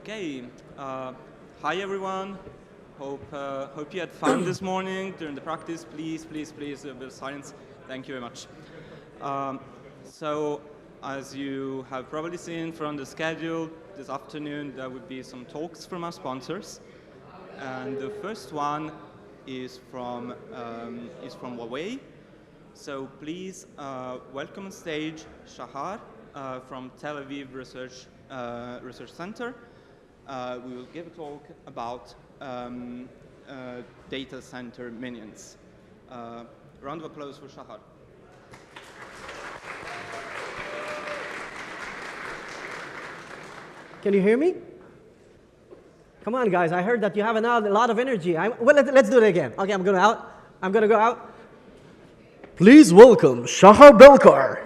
Okay. Hi everyone. Hope you had fun this morning during the practice. Please, a bit of silence. Thank you very much. So, as you have probably seen from the schedule, this afternoon there will be some talks from our sponsors, and the first one is from Huawei. So please welcome on stage Shahar from Tel Aviv Research Center. We will give a talk about data center minions. Round of applause for Shahar. Can you hear me? Come on, guys. I heard that you have a lot of energy. Well, let's do it again. Okay, I'm going to go out. Please welcome Shahar Belkar.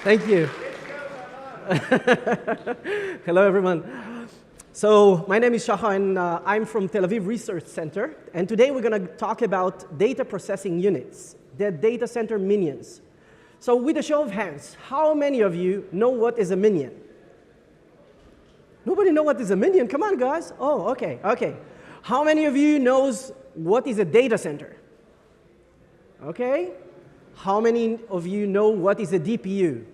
Thank you. Hello, everyone. So my name is Shahar, and I'm from Tel Aviv Research Center. And today we're going to talk about data processing units, the data center minions. So with a show of hands, how many of you know what is a minion? Nobody know what is a minion? Come on, guys. Oh, okay. How many of you knows what is a data center? Okay. How many of you know what is a DPU?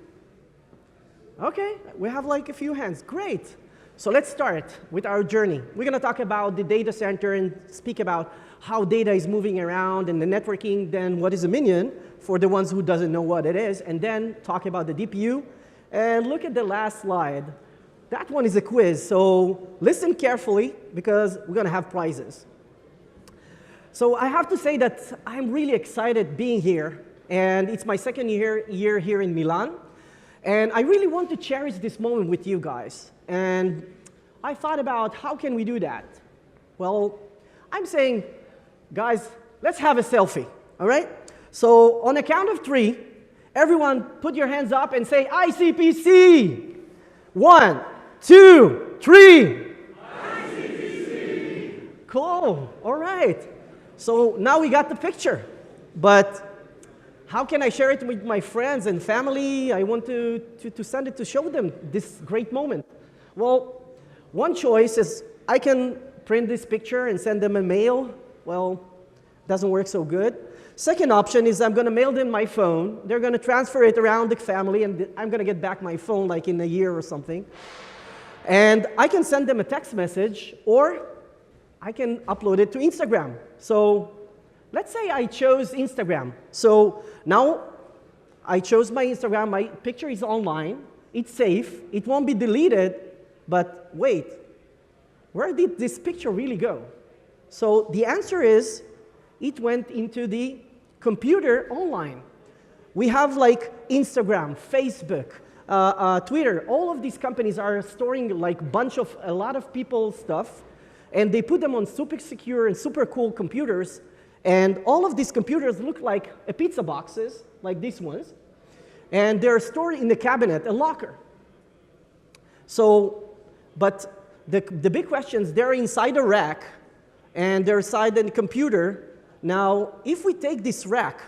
Okay, we have like a few hands. Great. So let's start with our journey. We're going to talk about the data center and speak about how data is moving around and the networking, then what is a minion for the ones who doesn't know what it is, and then talk about the DPU. And look at the last slide. That one is a quiz, so listen carefully because we're going to have prizes. So I have to say that I'm really excited being here, and it's my second year here in Milan. And I really want to cherish this moment with you guys. And I thought about how can we do that? Well, I'm saying, guys, let's have a selfie, all right? So on a count of 3, everyone put your hands up and say ICPC. 1, 2, 3. ICPC. Cool, all right. So now we got the picture, but how can I share it with my friends and family? I want to send it to show them this great moment. Well, one choice is I can print this picture and send them a mail. Well, doesn't work so good. Second option is I'm going to mail them my phone. They're going to transfer it around the family, and I'm going to get back my phone like in a year or something. And I can send them a text message, or I can upload it to Instagram. So let's say I chose Instagram. So now I chose my Instagram. My picture is online. It's safe. It won't be deleted. But wait, where did this picture really go? So the answer is it went into the computer online. We have like Instagram, Facebook, Twitter. All of these companies are storing like a lot of people's stuff, and they put them on super secure and super cool computers. And all of these computers look like pizza boxes, like these ones. And they're stored in the cabinet, a locker. So, but the big questions, they're inside a rack, and they're inside the computer. Now, if we take this rack,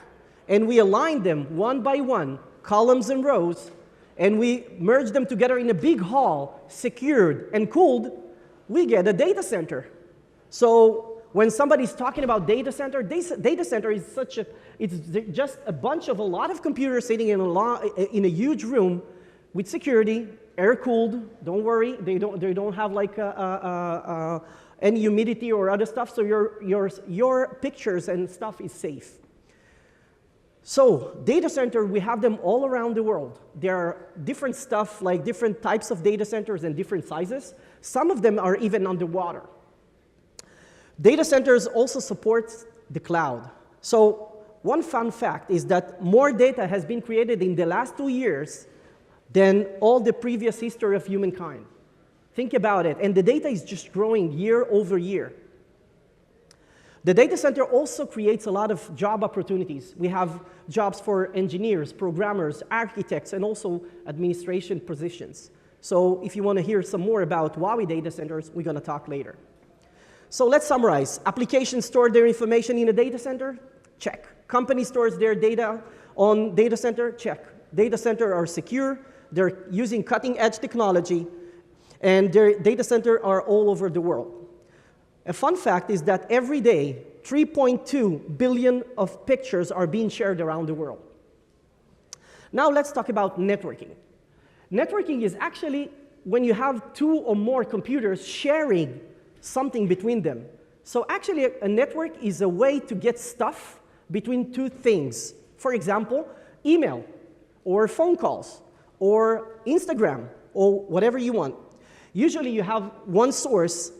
and we align them one by one, columns and rows, and we merge them together in a big hall, secured and cooled, we get a data center. So, when somebody's talking about data center is it's just a lot of computers sitting in a huge room with security, air-cooled. Don't worry, they don't have like any humidity or other stuff, so your pictures and stuff is safe. So data center, we have them all around the world. There are different stuff, like different types of data centers and different sizes. Some of them are even underwater. Data centers also support the cloud. So one fun fact is that more data has been created in the last 2 years than all the previous history of humankind. Think about it. And the data is just growing year over year. The data center also creates a lot of job opportunities. We have jobs for engineers, programmers, architects, and also administration positions. So if you want to hear some more about Huawei data centers, we're going to talk later. So let's summarize. Applications store their information in a data center? Check. Company stores their data on data center? Check. data centers are secure, they're using cutting-edge technology, and their data centers are all over the world. A fun fact is that every day, 3.2 billion of pictures are being shared around the world. Now let's talk about networking. Networking is actually when you have two or more computers sharing something between them. So actually, a network is a way to get stuff between two things. For example, email, or phone calls, or Instagram, or whatever you want. Usually you have one source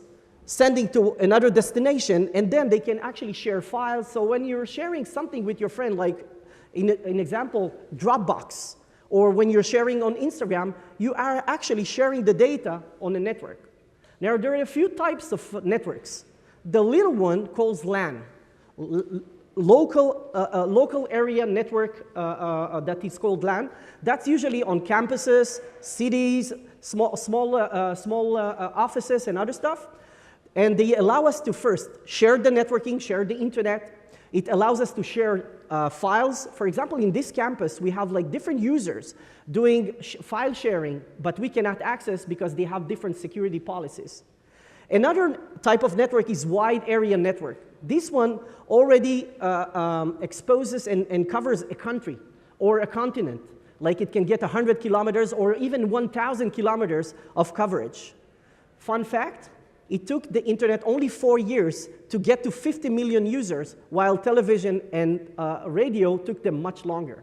sending to another destination, and then they can actually share files. So when you're sharing something with your friend, like in an example, Dropbox, or when you're sharing on Instagram, you are actually sharing the data on a network. Now, there are a few types of networks. The little one called LAN, local area network that is called LAN. That's usually on campuses, cities, small offices, and other stuff. And they allow us to first share the networking, share the internet. It allows us to share files. For example, in this campus, we have like different users doing file sharing, but we cannot access because they have different security policies. Another type of network is wide area network. This one already exposes and covers a country or a continent. Like it can get 100 kilometers or even 1,000 kilometers of coverage. Fun fact, it took the internet only 4 years to get to 50 million users, while television and radio took them much longer.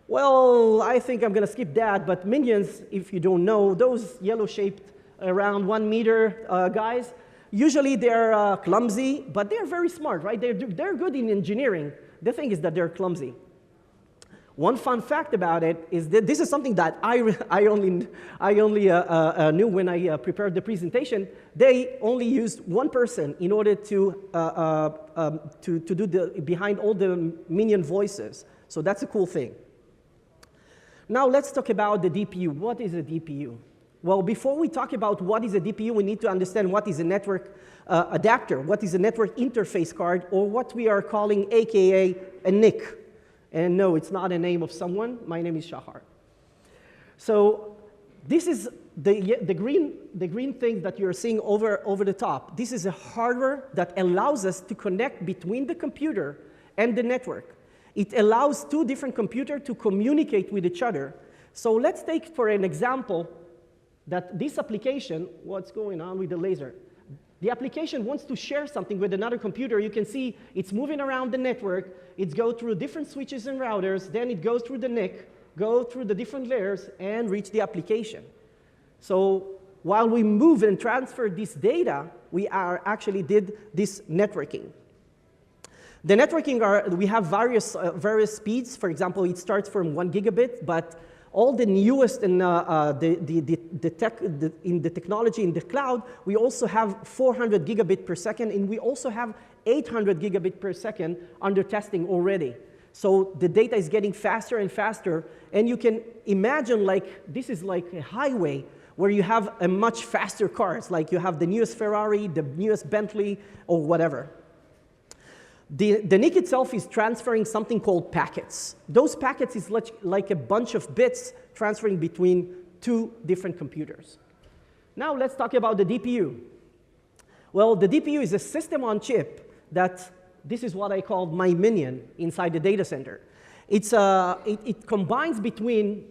Well, I think I'm going to skip that, but minions, if you don't know, those yellow-shaped, around 1 meter guys, usually they're clumsy, but they're very smart, right? They're good in engineering. The thing is that they're clumsy. One fun fact about it is that this is something that I only knew when I prepared the presentation. They only used one person in order to do behind all the minion voices. So that's a cool thing. Now let's talk about the DPU. What is a DPU? Well, before we talk about what is a DPU, we need to understand what is a network adapter, what is a network interface card, or what we are calling AKA a NIC. And no, it's not a name of someone. My name is Shahar. So this is the green thing that you're seeing over the top. This is a hardware that allows us to connect between the computer and the network. It allows two different computers to communicate with each other. So let's take for an example that this application, what's going on with the laser? The application wants to share something with another computer. You can see it's moving around the network. It goes through different switches and routers. Then it goes through the NIC, go through the different layers, and reach the application. So while we move and transfer this data, we actually did this networking. The networking we have various speeds. For example, it starts from 1 gigabit, but all the newest in the technology in the cloud, we also have 400 gigabit per second, and we also have 800 gigabit per second under testing already. So the data is getting faster and faster, and you can imagine like this is like a highway where you have a much faster cars, like you have the newest Ferrari, the newest Bentley, or whatever. The NIC itself is transferring something called packets. Those packets is like a bunch of bits transferring between two different computers. Now let's talk about the DPU. Well, the DPU is a system on chip that, this is what I call my minion inside the data center. It combines between,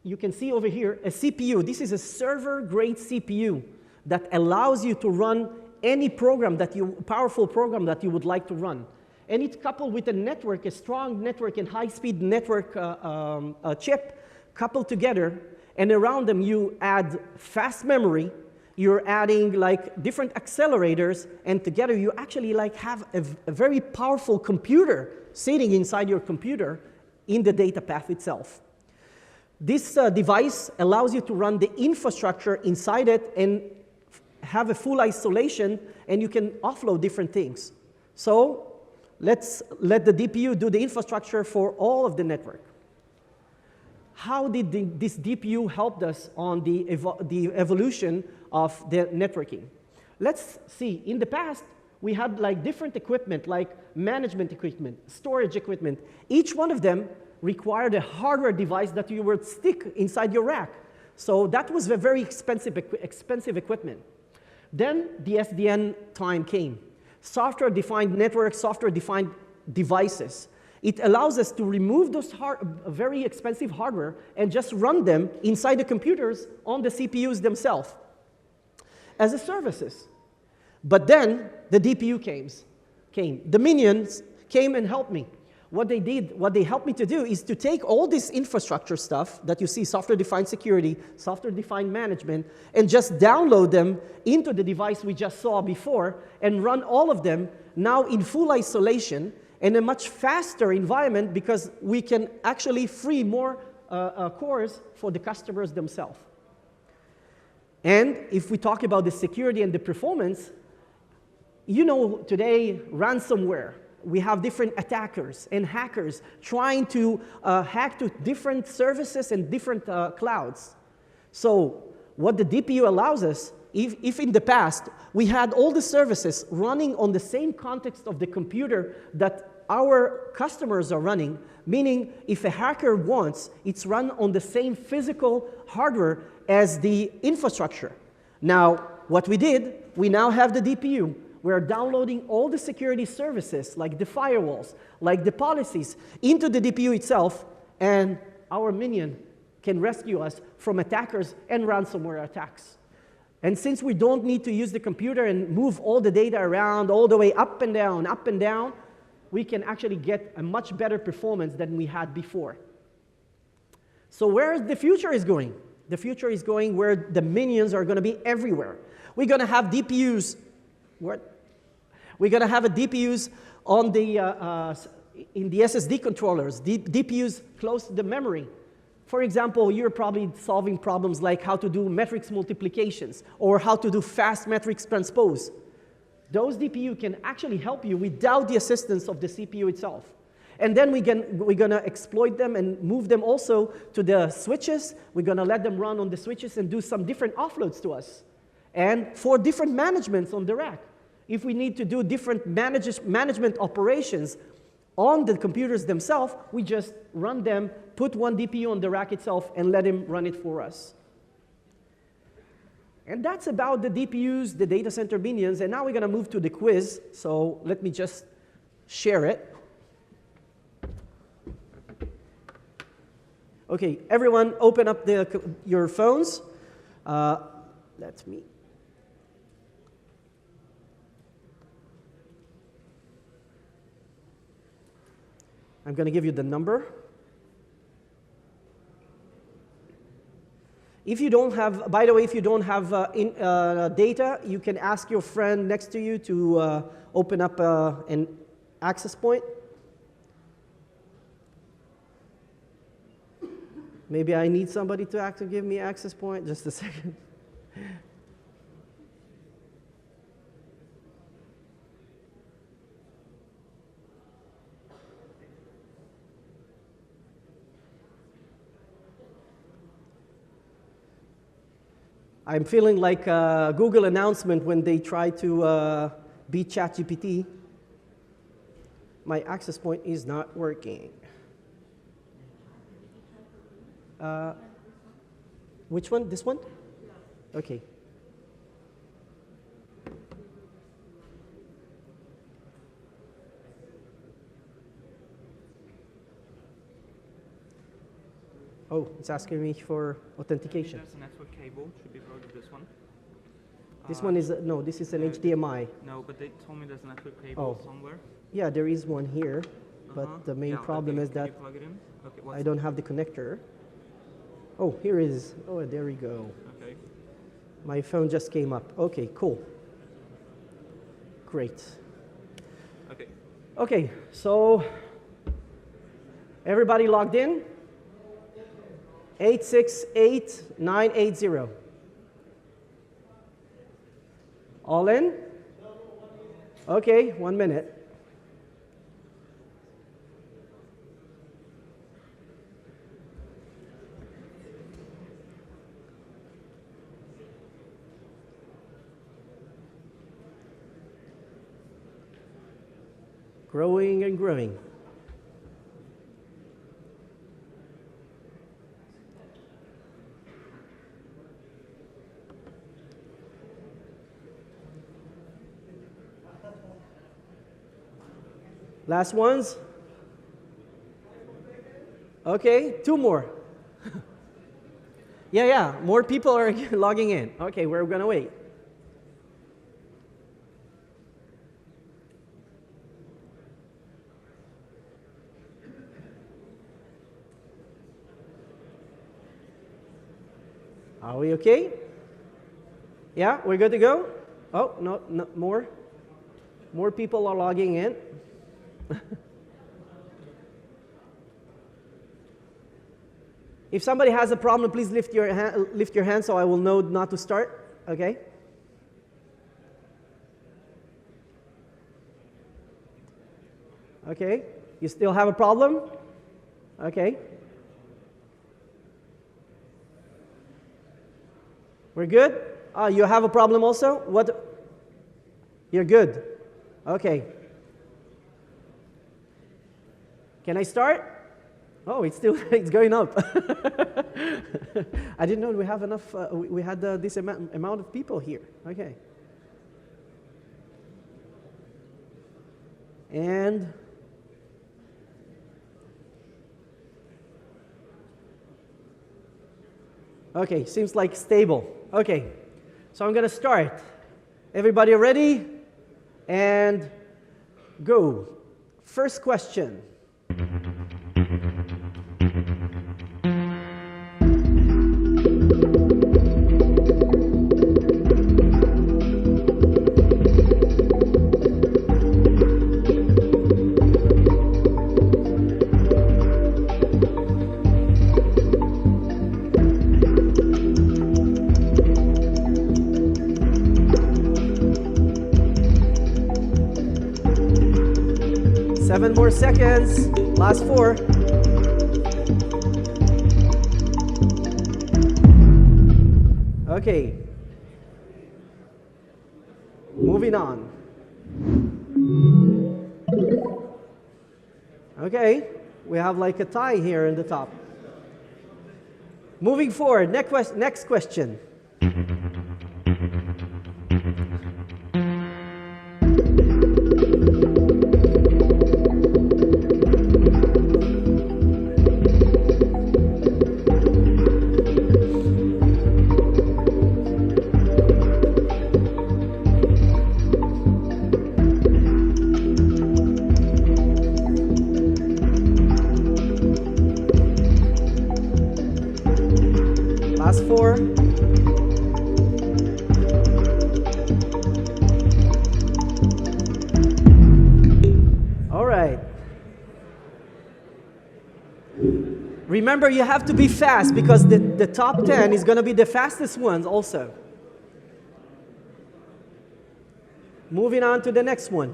you can see over here, a CPU. This is a server-grade CPU that allows you to run any program powerful program that you would like to run. And it's coupled with a network, a strong network and high-speed network chip coupled together. And around them, you add fast memory. You're adding like different accelerators. And together, you actually like have a very powerful computer sitting inside your computer in the data path itself. This device allows you to run the infrastructure inside it and have a full isolation, and you can offload different things. So let's let the DPU do the infrastructure for all of the network. How did this DPU help us on the evolution of the networking? Let's see. In the past, we had like different equipment, like management equipment, storage equipment. Each one of them required a hardware device that you would stick inside your rack. So that was a very expensive equipment. Then the SDN time came. Software-defined networks, software-defined devices. It allows us to remove those very expensive hardware and just run them inside the computers on the CPUs themselves as a services. But then the DPU came. The minions came and helped me. What they did, what they helped me to do is to take all this infrastructure stuff that you see, software-defined security, software-defined management, and just download them into the device we just saw before and run all of them now in full isolation in a much faster environment because we can actually free more cores for the customers themselves. And if we talk about the security and the performance, you know today ransomware. We have different attackers and hackers trying to hack to different services and different clouds. So what the DPU allows us, if in the past we had all the services running on the same context of the computer that our customers are running, meaning if a hacker wants, it's run on the same physical hardware as the infrastructure. Now, what we did, we now have the DPU. We're downloading all the security services, like the firewalls, like the policies, into the DPU itself, and our minion can rescue us from attackers and ransomware attacks. And since we don't need to use the computer and move all the data around all the way up and down, we can actually get a much better performance than we had before. So where the future is going? The future is going where the minions are going to be everywhere. We're going to have DPUs. We're going to have DPUs on the, in the SSD controllers, DPUs close to the memory. For example, you're probably solving problems like how to do matrix multiplications or how to do fast matrix transpose. Those DPU can actually help you without the assistance of the CPU itself. And then we're going to exploit them and move them also to the switches. We're going to let them run on the switches and do some different offloads to us. And for different managements on the rack. If we need to do different management operations on the computers themselves, we just run them, put one DPU on the rack itself, and let him run it for us. And that's about the DPUs, the data center minions. And now we're going to move to the quiz. So let me just share it. OK, everyone open up your phones. That's me. I'm going to give you the number. If you don't have, by the way, if you don't have data, you can ask your friend next to you to open up an access point. Maybe I need somebody to give me access point. Just a second. I'm feeling like a Google announcement when they try to beat ChatGPT. My access point is not working. Which one? This one? OK. Oh, it's asking me for authentication. There's a network cable. Should be part of this one. This one is, no, this is an HDMI. No, but they told me there's a network cable somewhere. Yeah, there is one here. But the main problem is that plug it in? Okay, I don't have the connector. Oh, here it is. Oh, there we go. Okay. My phone just came up. OK, cool. Great. Okay. OK, so everybody logged in? 868-980. All in? OK, 1 minute. Growing and growing. Last ones. Okay, 2 more. Yeah, more people are logging in. Okay, we're gonna wait. Are we okay? Yeah, we're good to go? Oh, no, more. More people are logging in. If somebody has a problem, please lift your hand so I will know not to start. Okay? Okay. You still have a problem? Okay. We're good? You have a problem also? What? You're good. Okay. Can I start? Oh, it's going up. I didn't know we have enough. We had this amount of people here. Okay. And okay, seems like stable. Okay, so I'm gonna start. Everybody ready? And go. First question. Seven more seconds. Last 4. Okay. Moving on. Okay. We have like a tie here in the top. Moving forward. Next question. Last 4. All right. Remember, you have to be fast because the top 10 is going to be the fastest ones also. Moving on to the next one.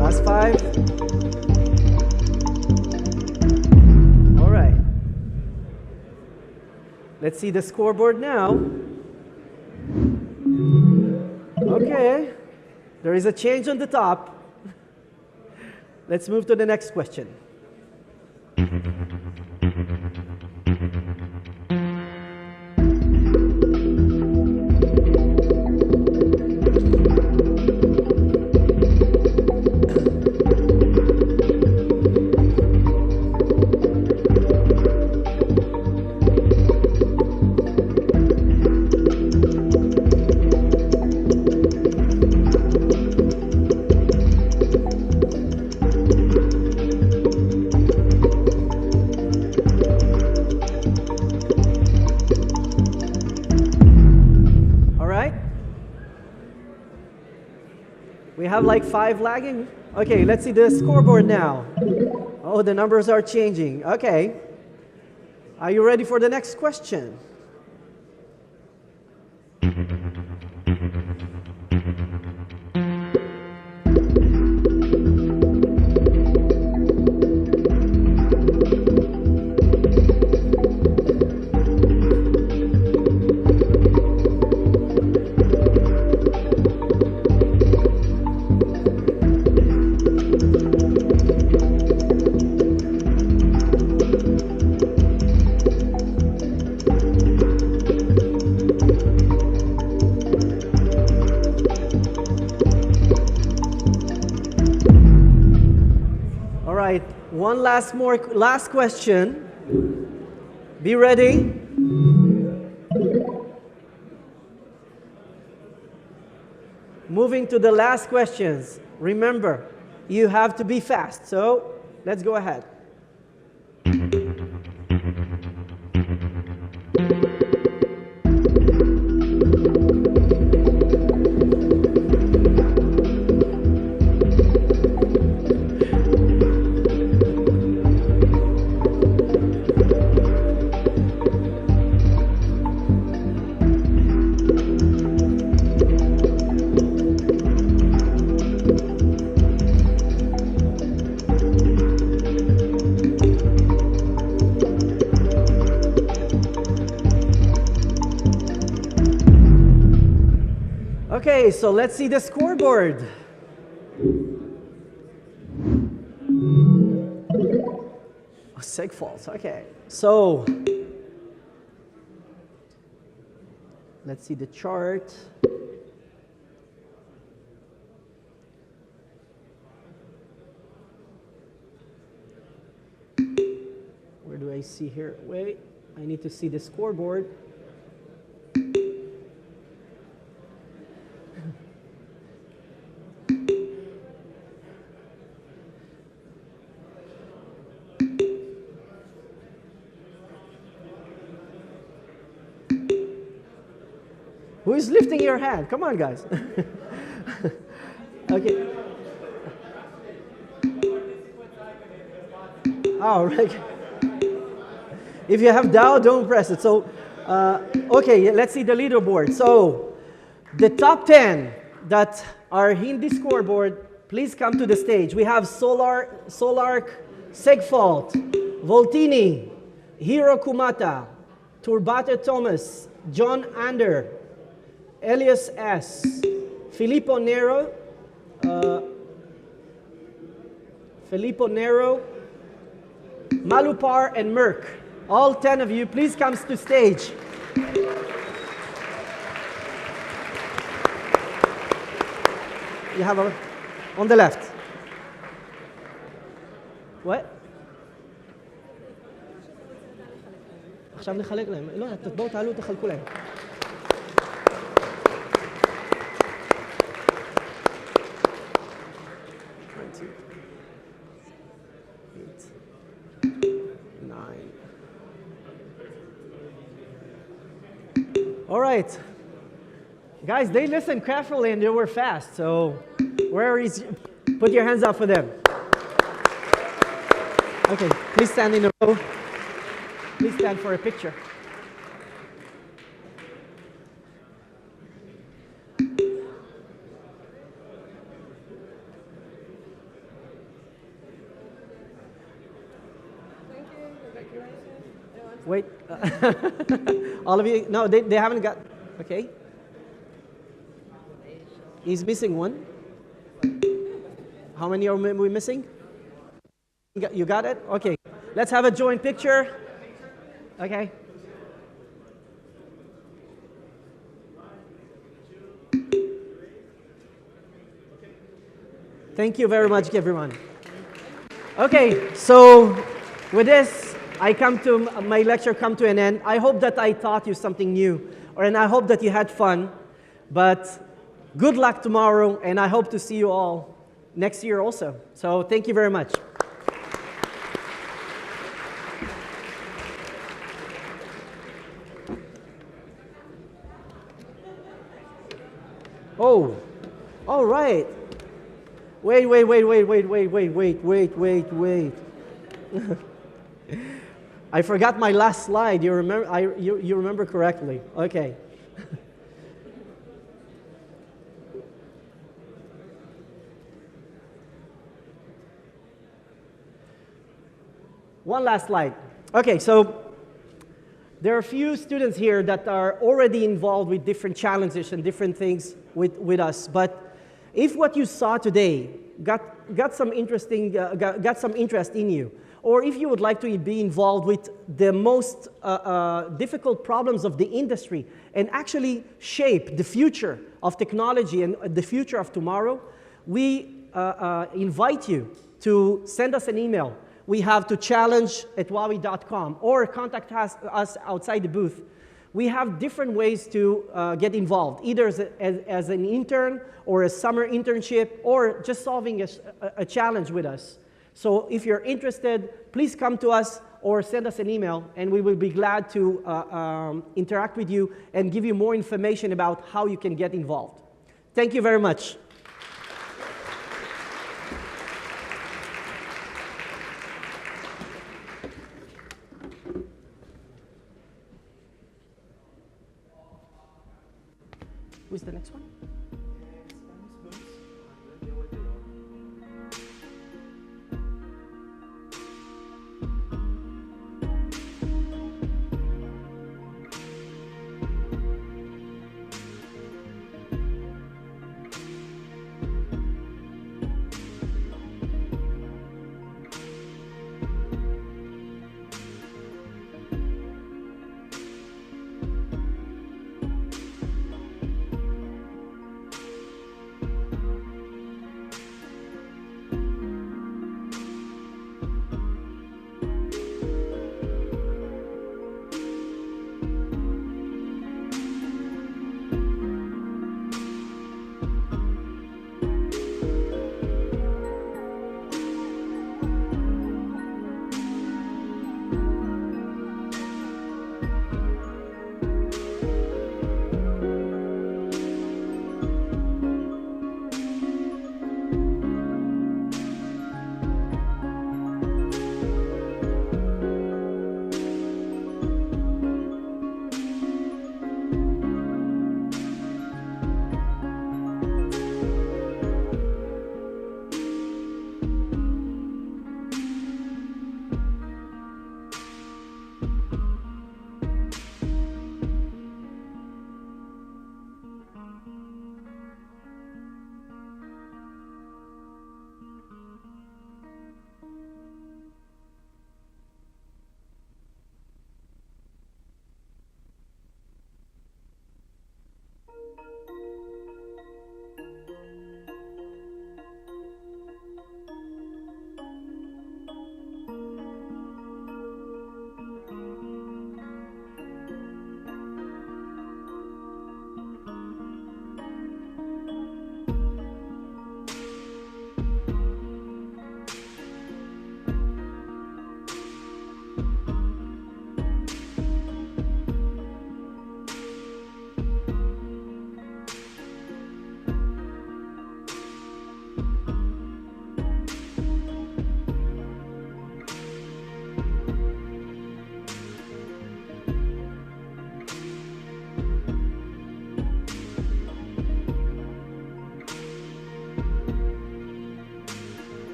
Last 5. All right. Let's see the scoreboard now. Okay. There is a change on the top. Let's move to the next question. We have like 5 lagging. Okay, let's see the scoreboard now. Oh, the numbers are changing. Okay. Are you ready for the next question? One last question. Be ready. Moving to the last questions. Remember, you have to be fast. So let's go ahead. Okay, so let's see the scoreboard. Oh, seg faults, okay. So, let's see the chart. Where do I see here? Wait, I need to see the scoreboard. Who is lifting your hand? Come on, guys. Okay. Oh, right. If you have doubt, don't press it. So, okay, let's see the leaderboard. So, the top 10 that are in the scoreboard, please come to the stage. We have Solark Segfault, Voltini, Hiro Kumata, Turbate Thomas, John Ander, Elias S., Filippo Nero, Malupar, and Merck. All 10 of you, please come to stage. You have on the left. What? עכשיו נחלק להם. לא, בואו תעלו, תחלקו להם. All right. Guys, they listened carefully and they were fast. So put your hands up for them. Okay, please stand in a row. Please stand for a picture. Wait, all of you, no, they haven't got, okay. He's missing one. How many are we missing? You got it? Okay, let's have a joint picture. Okay. Thank you very much, everyone. Okay, so with this, my lecture come to an end. I hope that I taught you something new, and I hope that you had fun. But good luck tomorrow, and I hope to see you all next year also. So thank you very much. Oh, all right. Wait. I forgot my last slide. You remember? You remember correctly. Okay. One last slide. Okay, so there are a few students here that are already involved with different challenges and different things with us. But if what you saw today got some interest in you, or if you would like to be involved with the most difficult problems of the industry and actually shape the future of technology and the future of tomorrow, we invite you to send us an email. we have to challenge@huawei.com or contact us outside the booth. We have different ways to get involved, either as an intern or a summer internship or just solving a challenge with us. So if you're interested, please come to us or send us an email, and we will be glad to interact with you and give you more information about how you can get involved. Thank you very much. Who's the next one?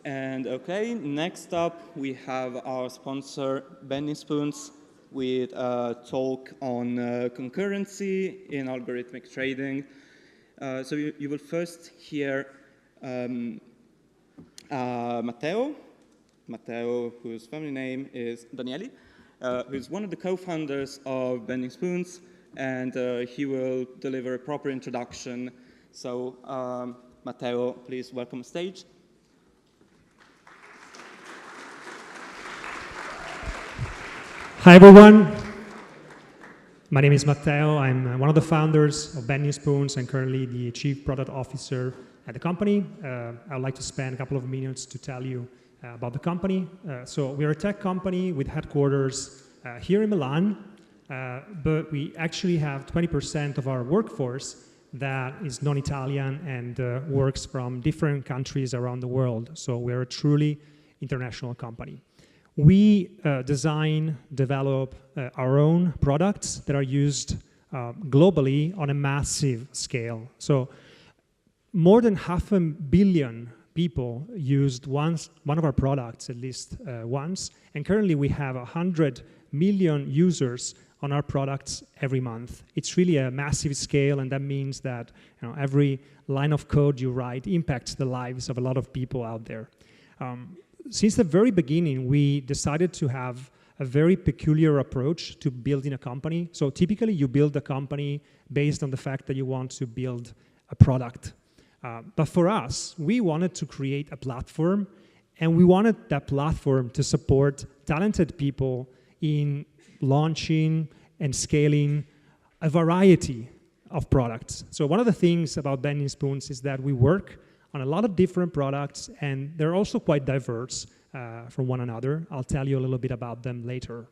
And okay, next up we have our sponsor, Benny Spoons, with a talk on concurrency in algorithmic trading. So you will first hear Matteo, whose family name is Danieli, who's one of the co-founders of Benny Spoons, and he will deliver a proper introduction. So Matteo, please welcome stage. Hi everyone, my name is Matteo. I'm one of the founders of Benny Spoons and currently the Chief Product Officer at the company. I'd like to spend a couple of minutes to tell you about the company. So we're a tech company with headquarters here in Milan, but we actually have 20% of our workforce that is non-Italian and works from different countries around the world. So we're a truly international company. We design, develop our own products that are used globally on a massive scale. So more than 500 million people used one of our products at least once, and currently we have 100 million users on our products every month. It's really a massive scale, and that means that every line of code you write impacts the lives of a lot of people out there. Since the very beginning, we decided to have a very peculiar approach to building a company. So typically, you build a company based on the fact that you want to build a product. But for us, we wanted to create a platform, and we wanted that platform to support talented people in launching and scaling a variety of products. So one of the things about Bending Spoons is that we work on a lot of different products, and they're also quite diverse from one another. I'll tell you a little bit about them later.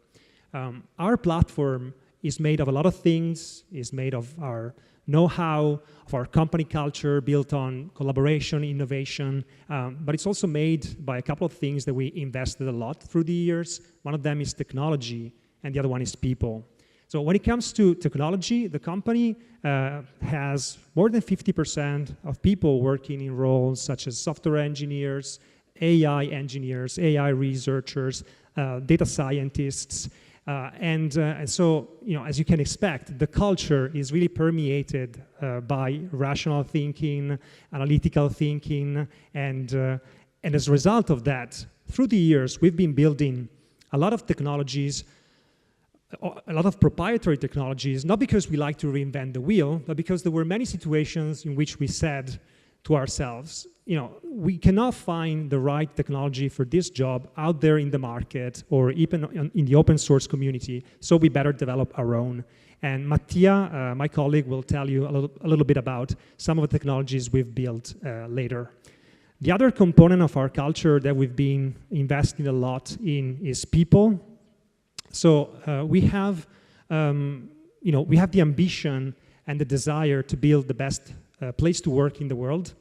Our platform is made of a lot of things, is made of our know-how, of our company culture built on collaboration, innovation, but it's also made by a couple of things that we invested a lot through the years. One of them is technology, and the other one is people. So when it comes to technology, the company has more than 50% of people working in roles such as software engineers, AI researchers, data scientists, and so, as you can expect, the culture is really permeated by rational thinking, analytical thinking, and as a result of that, through the years, we've been building a lot of technologies, a lot of proprietary technologies, not because we like to reinvent the wheel, but because there were many situations in which we said to ourselves, we cannot find the right technology for this job out there in the market or even in the open source community, so we better develop our own. And Mattia, my colleague, will tell you a little bit about some of the technologies we've built later. The other component of our culture that we've been investing a lot in is people. So we have the ambition and the desire to build the best place to work in the world.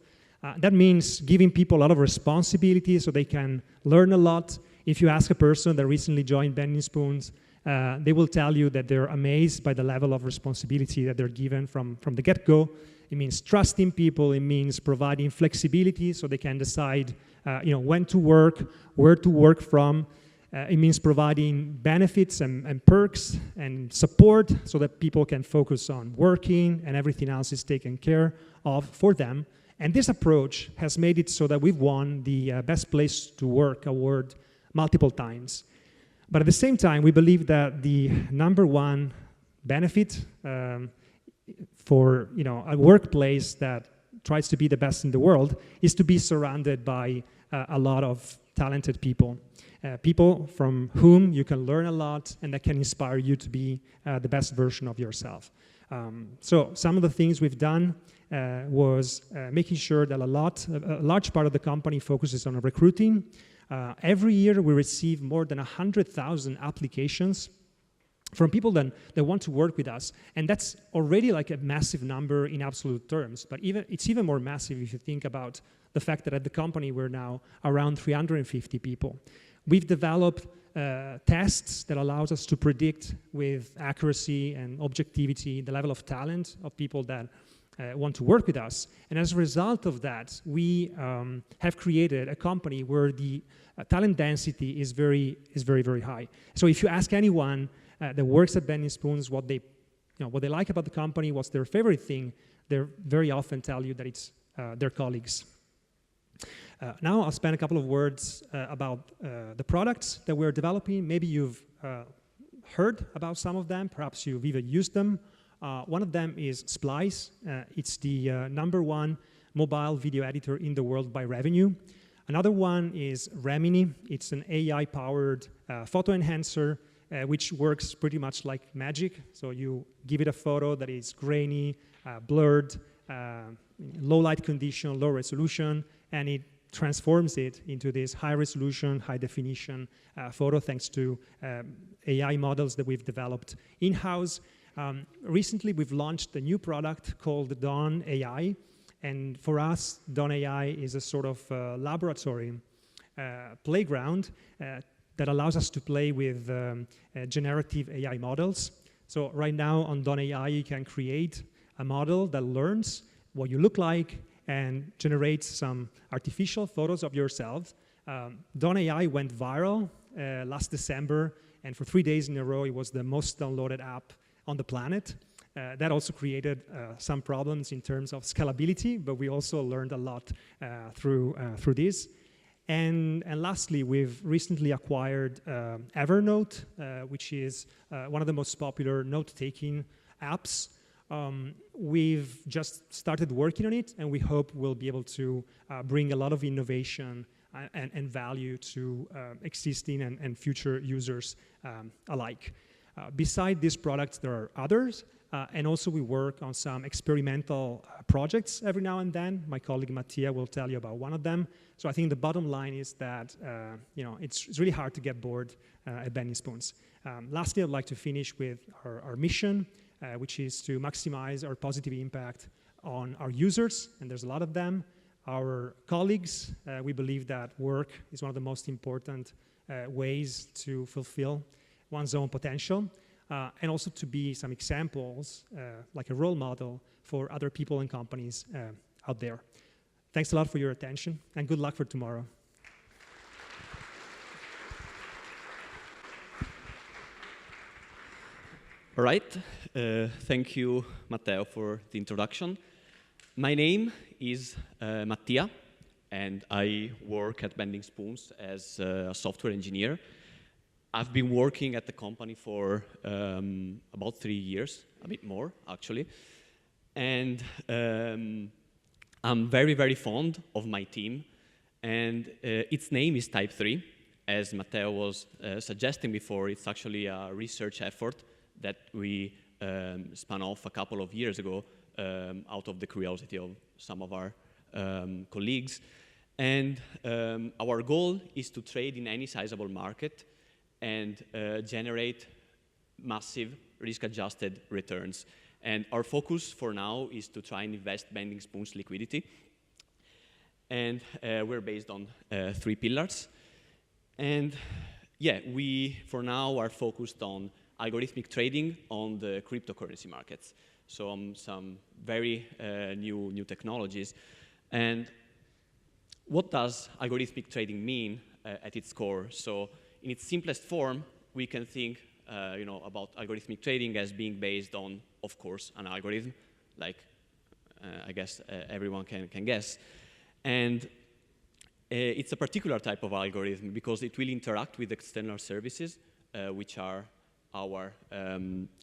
That means giving people a lot of responsibility so they can learn a lot. If you ask a person that recently joined Bending Spoons, they will tell you that they're amazed by the level of responsibility that they're given from the get-go. It means trusting people. It means providing flexibility so they can decide when to work, where to work from. It means providing benefits and perks and support so that people can focus on working and everything else is taken care of for them. And this approach has made it so that we've won the Best Place to Work award multiple times. But at the same time, we believe that the number one benefit for a workplace that tries to be the best in the world is to be surrounded by a lot of talented people. People from whom you can learn a lot and that can inspire you to be the best version of yourself. So some of the things we've done was making sure that a large part of the company focuses on recruiting. Every year we receive more than 100,000 applications from people that want to work with us, and that's already like a massive number in absolute terms, but it's even more massive if you think about the fact that at the company we're now around 350 people. We've developed tests that allows us to predict with accuracy and objectivity the level of talent of people that want to work with us. And as a result of that, we have created a company where the talent density is very, very high. So if you ask anyone that works at Bending Spoons what they like about the company, what's their favorite thing, they very often tell you that it's their colleagues. Now I'll spend a couple of words about the products that we're developing. Maybe you've heard about some of them, perhaps you've even used them. One of them is Splice. It's the #1 mobile video editor in the world by revenue. Another one is Remini. It's an AI-powered photo enhancer, which works pretty much like magic. So you give it a photo that is grainy, blurred, low light condition, low resolution, and it transforms it into this high resolution, high definition photo thanks to AI models that we've developed in-house. Recently, we've launched a new product called Dawn AI. And for us, Dawn AI is a sort of laboratory playground that allows us to play with generative AI models. So right now on Dawn AI, you can create a model that learns what you look like and generates some artificial photos of yourself. Dawn AI went viral last December, and for 3 days in a row, it was the most downloaded app on the planet. That also created some problems in terms of scalability, but we also learned a lot through this. And lastly, we've recently acquired Evernote, which is one of the most popular note-taking apps. We've just started working on it, and we hope we'll be able to bring a lot of innovation and value to existing and future users alike. Beside these products, there are others, and also we work on some experimental projects every now and then. My colleague Mattia will tell you about one of them. So I think the bottom line is that it's really hard to get bored at Bending Spoons. Lastly, I'd like to finish with our mission, which is to maximize our positive impact on our users, and there's a lot of them. Our colleagues, we believe that work is one of the most important ways to fulfill one's own potential, and also to be some examples, like a role model for other people and companies out there. Thanks a lot for your attention, and good luck for tomorrow. All right, thank you, Matteo, for the introduction. My name is Mattia, and I work at Bending Spoons as a software engineer. I've been working at the company for about 3 years, a bit more, actually. And I'm very, very fond of my team. And its name is Type 3. As Matteo was suggesting before, it's actually a research effort that we spun off a couple of years ago out of the curiosity of some of our colleagues. And our goal is to trade in any sizable market and generate massive risk-adjusted returns. And our focus for now is to try and invest Bending Spoons liquidity. And we're based on 3 pillars. And yeah, we, for now, are focused on algorithmic trading on the cryptocurrency markets. So some very new technologies. And what does algorithmic trading mean at its core? So in its simplest form, we can think about algorithmic trading as being based on, of course, an algorithm, like I guess everyone can guess. And it's a particular type of algorithm because it will interact with external services, which are our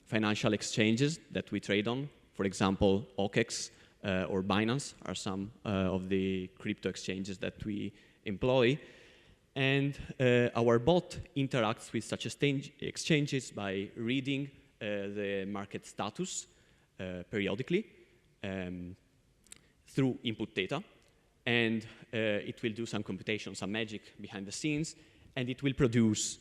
financial exchanges that we trade on. For example, OKEx or Binance are some of the crypto exchanges that we employ. And our bot interacts with such exchanges by reading the market status periodically through input data. And it will do some computation, some magic behind the scenes, and it will produce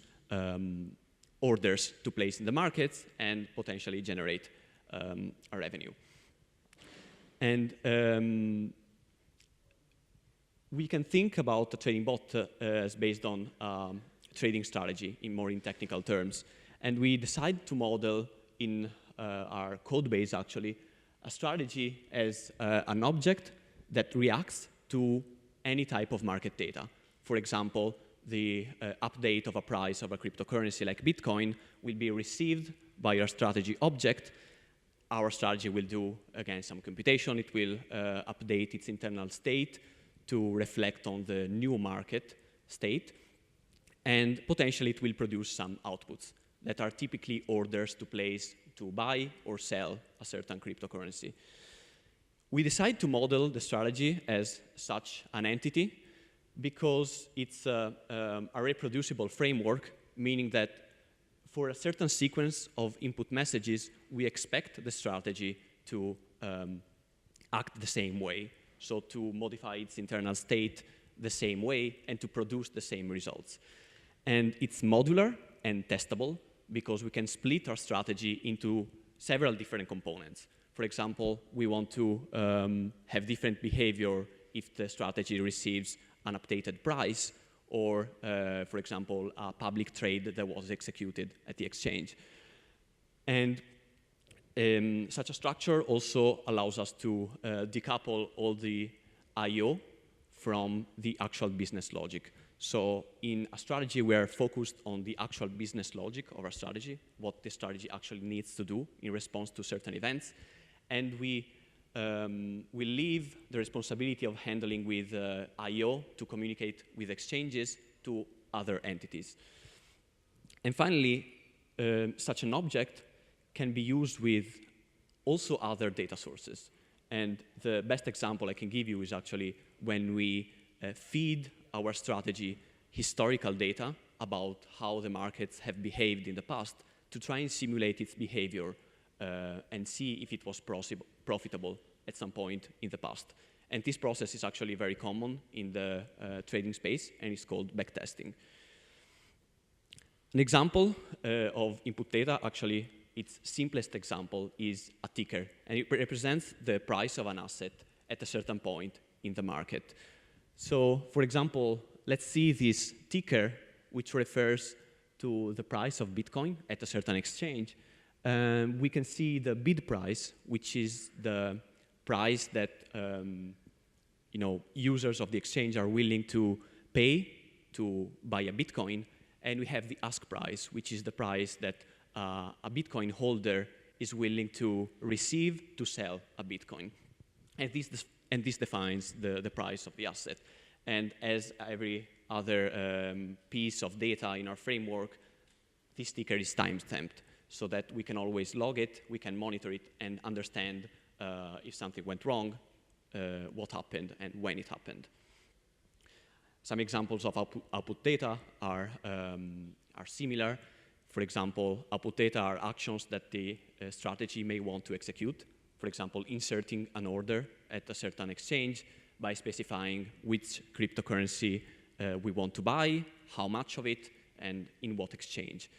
orders to place in the markets and potentially generate a revenue. And we can think about a trading bot as based on trading strategy in technical terms. And we decide to model in our code base, actually, a strategy as an object that reacts to any type of market data. For example, the update of a price of a cryptocurrency like Bitcoin will be received by our strategy object. Our strategy will do, again, some computation. It will update its internal state to reflect on the new market state. And potentially, it will produce some outputs that are typically orders to place to buy or sell a certain cryptocurrency. We decide to model the strategy as such an entity because it's a reproducible framework, meaning that for a certain sequence of input messages, we expect the strategy to act the same way. So to modify its internal state the same way and to produce the same results. And it's modular and testable because we can split our strategy into several different components. For example, we want to have different behavior if the strategy receives an updated price or, for example, a public trade that was executed at the exchange. And such a structure also allows us to decouple all the I/O from the actual business logic. So in a strategy, we are focused on the actual business logic of our strategy, what the strategy actually needs to do in response to certain events. And we leave the responsibility of handling with I/O to communicate with exchanges to other entities. And finally, such an object can be used with also other data sources. And the best example I can give you is actually when we feed our strategy historical data about how the markets have behaved in the past to try and simulate its behavior and see if it was profitable at some point in the past. And this process is actually very common in the trading space, and it's called backtesting. An example of input data, actually, its simplest example is a ticker, and it represents the price of an asset at a certain point in the market. So, for example, let's see this ticker, which refers to the price of Bitcoin at a certain exchange. We can see the bid price, which is the price that users of the exchange are willing to pay to buy a Bitcoin, and we have the ask price, which is the price that a Bitcoin holder is willing to receive to sell a Bitcoin. And this defines the price of the asset. And as every other piece of data in our framework, this ticker is time-stamped so that we can always log it, we can monitor it, and understand if something went wrong, what happened, and when it happened. Some examples of output data are similar. For example, output data are actions that the strategy may want to execute. For example, inserting an order at a certain exchange by specifying which cryptocurrency we want to buy, how much of it, and in what exchange.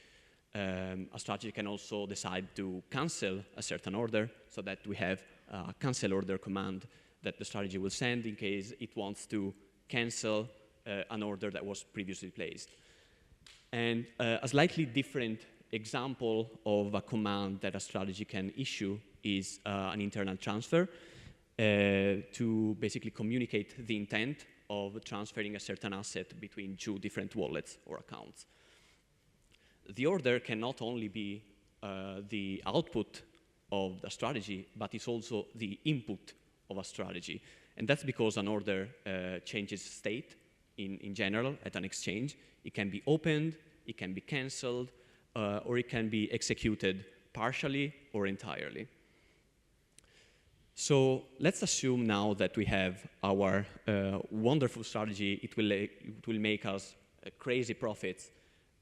A strategy can also decide to cancel a certain order so that we have a cancel order command that the strategy will send in case it wants to cancel an order that was previously placed. And a slightly different example of a command that a strategy can issue is an internal transfer to basically communicate the intent of transferring a certain asset between two different wallets or accounts. The order can not only be the output of the strategy, but it's also the input of a strategy. And that's because an order changes state in general at an exchange. It can be opened, it can be canceled, or it can be executed partially or entirely. So let's assume now that we have our wonderful strategy. It will make us crazy profits,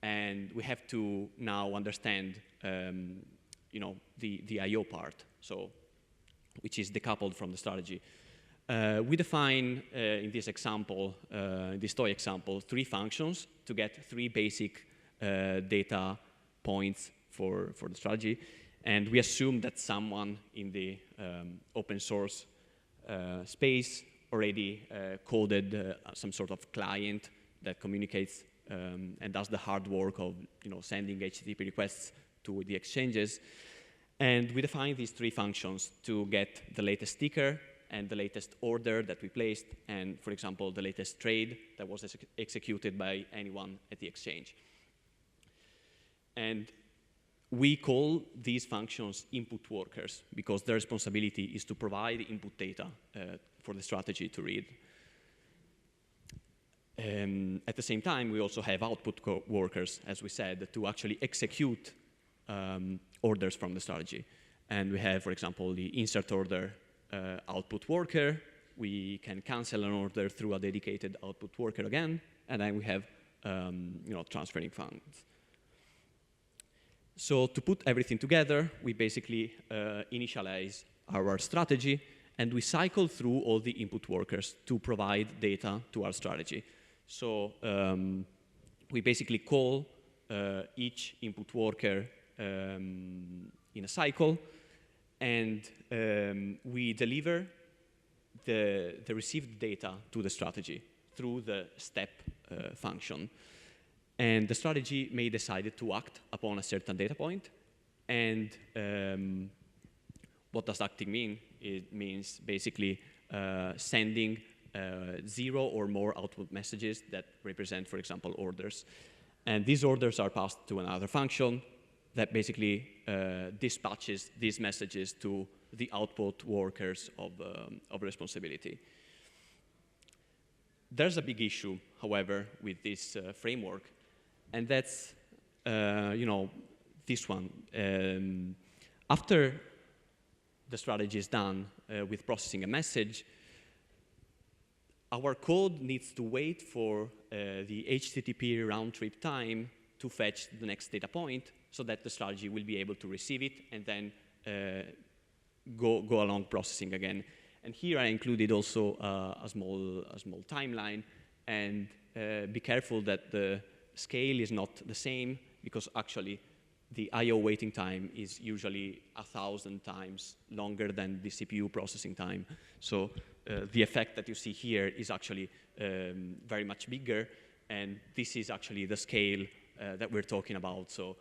and we have to now understand the I/O part, so which is decoupled from the strategy. We define in this example, this toy example, 3 functions to get 3 basic data points for the strategy. And we assume that someone in the open source space already coded some sort of client that communicates and does the hard work of sending HTTP requests to the exchanges. And we define these 3 functions to get the latest ticker and the latest order that we placed, and, for example, the latest trade that was executed by anyone at the exchange. And we call these functions input workers because their responsibility is to provide input data for the strategy to read. At the same time, we also have output workers, as we said, to actually execute orders from the strategy. And we have, for example, the insert order output worker. We can cancel an order through a dedicated output worker again, and then we have transferring funds. So to put everything together, we basically initialize our strategy, and we cycle through all the input workers to provide data to our strategy. So we basically call each input worker in a cycle, and we deliver the received data to the strategy through the step function. And the strategy may decide to act upon a certain data point. And what does acting mean? It means basically sending 0 or more output messages that represent, for example, orders. And these orders are passed to another function that basically dispatches these messages to the output workers of responsibility. There's a big issue, however, with this framework, and that's this one. After the strategy is done with processing a message, our code needs to wait for the HTTP round trip time to fetch the next data point so that the strategy will be able to receive it and then go along processing again. And here I included also a small timeline, and be careful that the scale is not the same, because actually the I/O waiting time is usually 1,000 times longer than the CPU processing time. So the effect that you see here is actually very much bigger, and this is actually the scale that we're talking about. So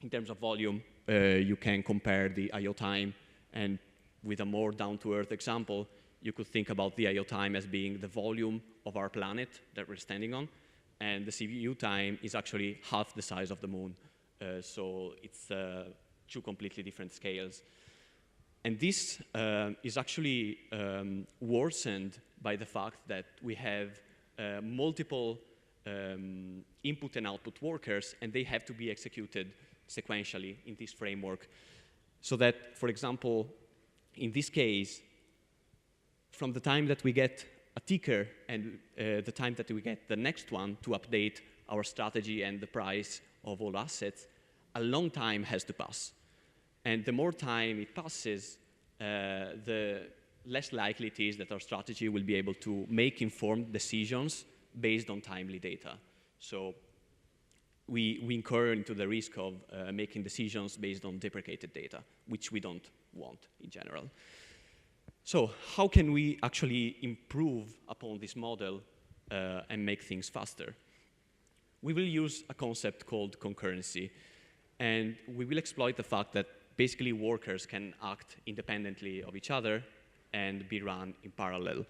in terms of volume, you can compare the I/O time, and with a more down-to-earth example, you could think about the I/O time as being the volume of our planet that we're standing on, and the CPU time is actually half the size of the moon. So it's two completely different scales. And this is actually worsened by the fact that we have multiple input and output workers, and they have to be executed sequentially in this framework. So that, for example, in this case, from the time that we get a ticker and the time that we get the next one to update our strategy and the price of all assets, a long time has to pass. And the more time it passes, the less likely it is that our strategy will be able to make informed decisions based on timely data. So we incur into the risk of making decisions based on deprecated data, which we don't want in general. So how can we actually improve upon this model and make things faster? We will use a concept called concurrency, and we will exploit the fact that basically workers can act independently of each other and be run in parallel.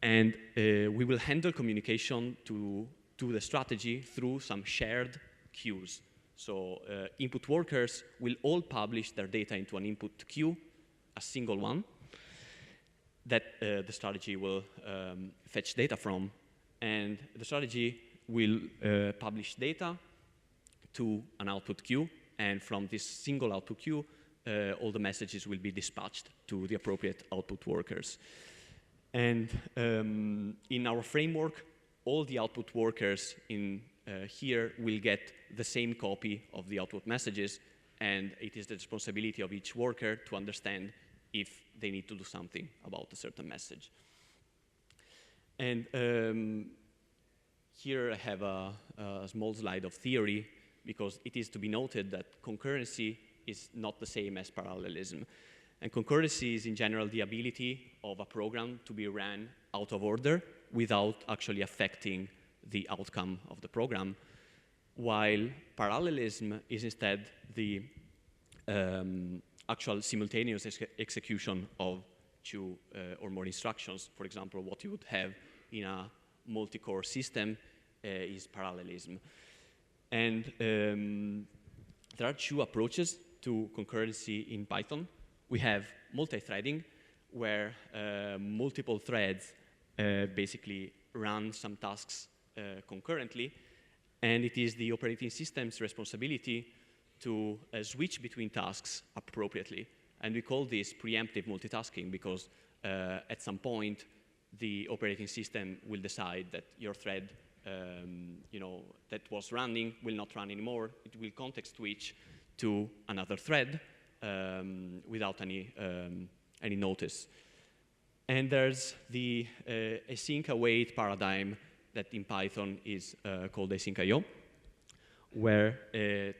And we will handle communication to the strategy through some shared queues. So input workers will all publish their data into an input queue, a single one, that the strategy will fetch data from. And the strategy will publish data to an output queue, and from this single output queue, all the messages will be dispatched to the appropriate output workers. And in our framework, all the output workers in here will get the same copy of the output messages, and it is the responsibility of each worker to understand if they need to do something about a certain message. And here I have a small slide of theory, because it is to be noted that concurrency is not the same as parallelism. And concurrency is in general the ability of a program to be ran out of order without actually affecting the outcome of the program, while parallelism is instead the actual simultaneous execution of two or more instructions. For example, what you would have in a multi-core system is parallelism. And there are two approaches to concurrency in Python. We have multi-threading, where multiple threads basically run some tasks concurrently, and it is the operating system's responsibility to switch between tasks appropriately. And we call this preemptive multitasking, because at some point, the operating system will decide that your thread that was running will not run anymore. It will context switch to another thread without any notice. And there's the async await paradigm that in Python is called async IO, where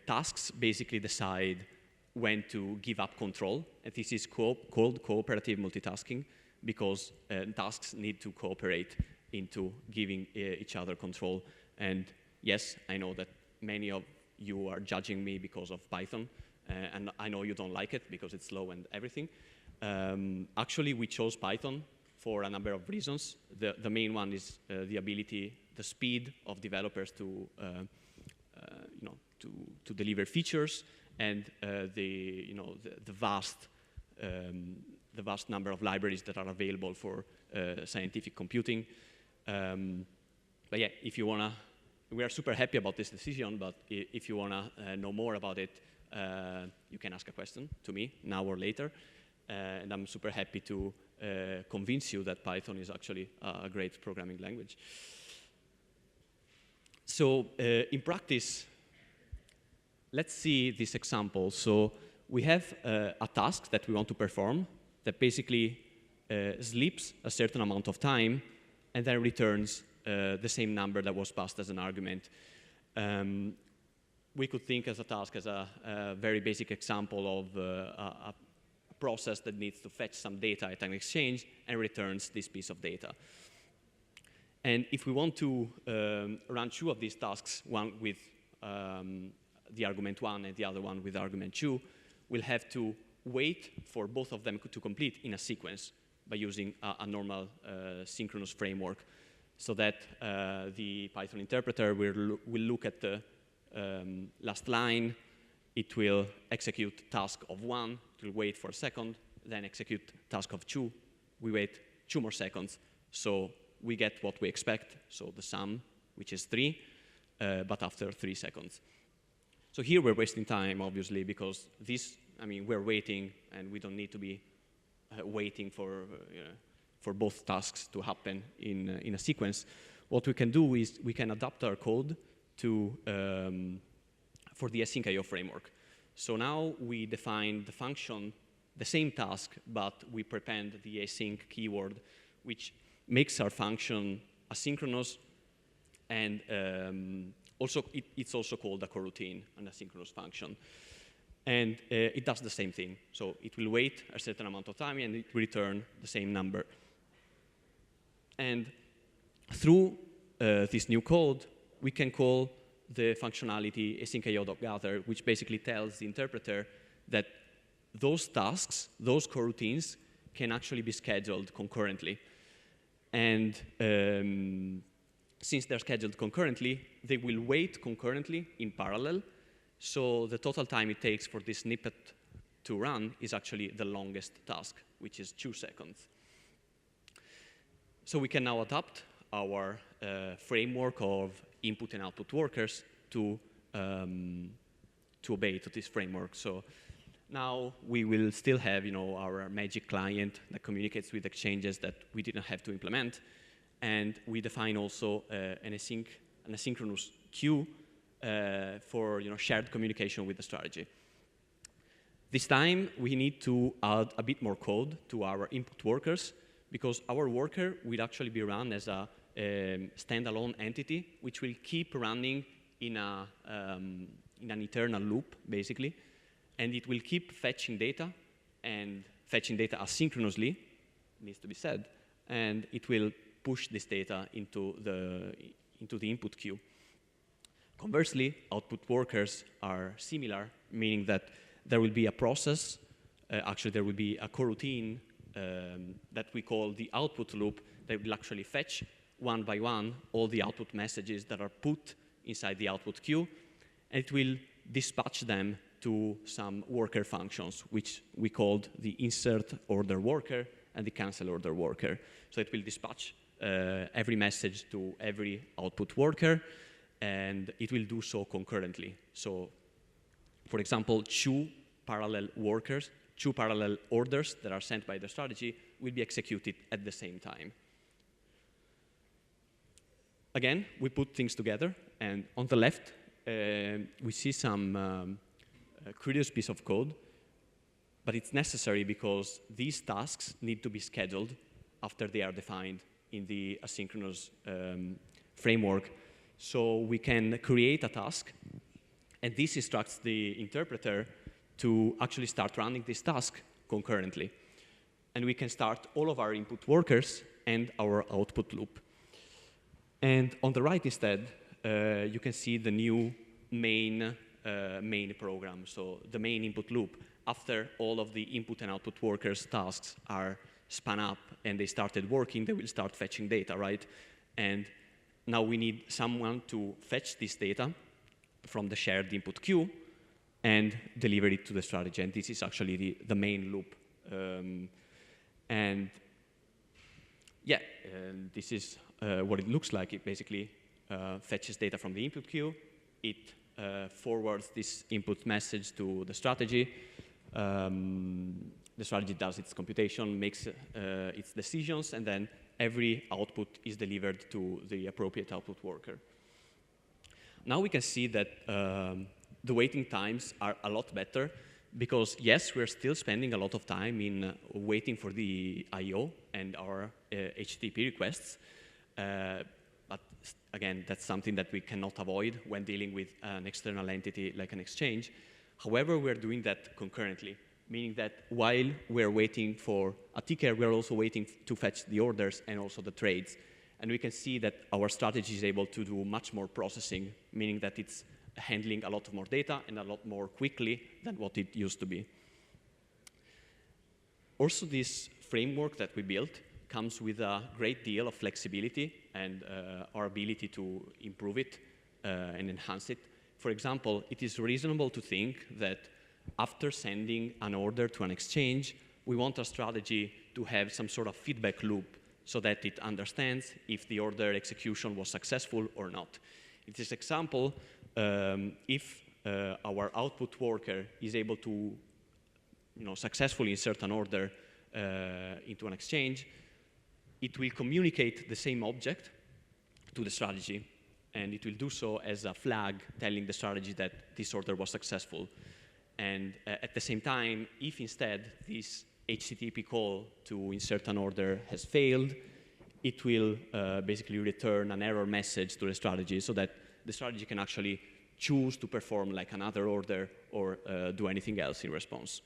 tasks basically decide when to give up control. And this is called cooperative multitasking because tasks need to cooperate into giving each other control. And yes, I know that many of you are judging me because of Python, and I know you don't like it because it's slow and everything. Actually, we chose Python for a number of reasons. The main one is the ability, the speed of developers to, to deliver features, and the vast number of libraries that are available for scientific computing. But yeah, if you wanna, we are super happy about this decision. But if you wanna know more about it, you can ask a question to me now or later. And I'm super happy to convince you that Python is actually a great programming language. So in practice, let's see this example. So we have a task that we want to perform that basically sleeps a certain amount of time and then returns the same number that was passed as an argument. We could think as a task as a very basic example of a process that needs to fetch some data at an exchange and returns this piece of data. And if we want to run two of these tasks, one with the argument 1 and the other one with argument 2, we'll have to wait for both of them to complete in a sequence by using a normal synchronous framework, so that the Python interpreter will look at the last line. It will execute task of 1, it will wait for a second, then execute task of 2. We wait 2 more seconds, so we get what we expect, so the sum, which is 3, but after 3 seconds. So here we're wasting time, obviously, because this, I mean, we're waiting, and we don't need to be waiting for both tasks to happen in a sequence. What we can do is we can adapt our code to for the async IO framework. So now we define the function, the same task, but we prepend the async keyword, which makes our function asynchronous, and it's also called a coroutine, an asynchronous function. And it does the same thing. So it will wait a certain amount of time, and it will return the same number. And through this new code, we can call the functionality async.io.gather, which basically tells the interpreter that those tasks, those coroutines, can actually be scheduled concurrently. And since they're scheduled concurrently, they will wait concurrently in parallel. So the total time it takes for this snippet to run is actually the longest task, which is 2 seconds. So we can now adapt our framework of input and output workers to obey to this framework. So now we will still have, our magic client that communicates with exchanges that we didn't have to implement, and we define also an asynchronous queue for shared communication with the strategy. This time we need to add a bit more code to our input workers, because our worker will actually be run as a standalone entity, which will keep running in an eternal loop, basically, and it will keep fetching data, and fetching data asynchronously, needs to be said, and it will push this data into the input queue. Conversely, output workers are similar, meaning that there will be a process, actually there will be a coroutine that we call the output loop that will actually fetch one by one all the output messages that are put inside the output queue, and it will dispatch them to some worker functions, which we called the insert order worker and the cancel order worker. So it will dispatch every message to every output worker, and it will do so concurrently. So, for example, 2 parallel workers, 2 parallel orders that are sent by the strategy will be executed at the same time. Again, we put things together, and on the left, we see some curious piece of code, but it's necessary because these tasks need to be scheduled after they are defined in the asynchronous framework. So we can create a task, and this instructs the interpreter to actually start running this task concurrently. And we can start all of our input workers and our output loop. And on the right instead, you can see the new main program. So the main input loop, after all of the input and output workers' tasks are spun up and they started working, they will start fetching data, right? And now we need someone to fetch this data from the shared input queue and deliver it to the strategy. And this is actually the main loop. And yeah, this is what it looks like. It basically fetches data from the input queue. It forwards this input message to the strategy. The strategy does its computation, makes its decisions, and then every output is delivered to the appropriate output worker. Now we can see that the waiting times are a lot better because, yes, we're still spending a lot of time in waiting for the I/O and our HTTP requests. But again, that's something that we cannot avoid when dealing with an external entity like an exchange. However, we're doing that concurrently, meaning that while we're waiting for a ticker, we're also waiting to fetch the orders and also the trades. And we can see that our strategy is able to do much more processing, meaning that it's handling a lot more data and a lot more quickly than what it used to be. Also, this framework that we built comes with a great deal of flexibility and our ability to improve it and enhance it. For example, it is reasonable to think that after sending an order to an exchange, we want our strategy to have some sort of feedback loop so that it understands if the order execution was successful or not. In this example, if our output worker is able to successfully insert an order into an exchange, it will communicate the same object to the strategy, and it will do so as a flag telling the strategy that this order was successful. And at the same time, if instead this HTTP call to insert an order has failed, it will basically return an error message to the strategy so that the strategy can actually choose to perform like another order or do anything else in response.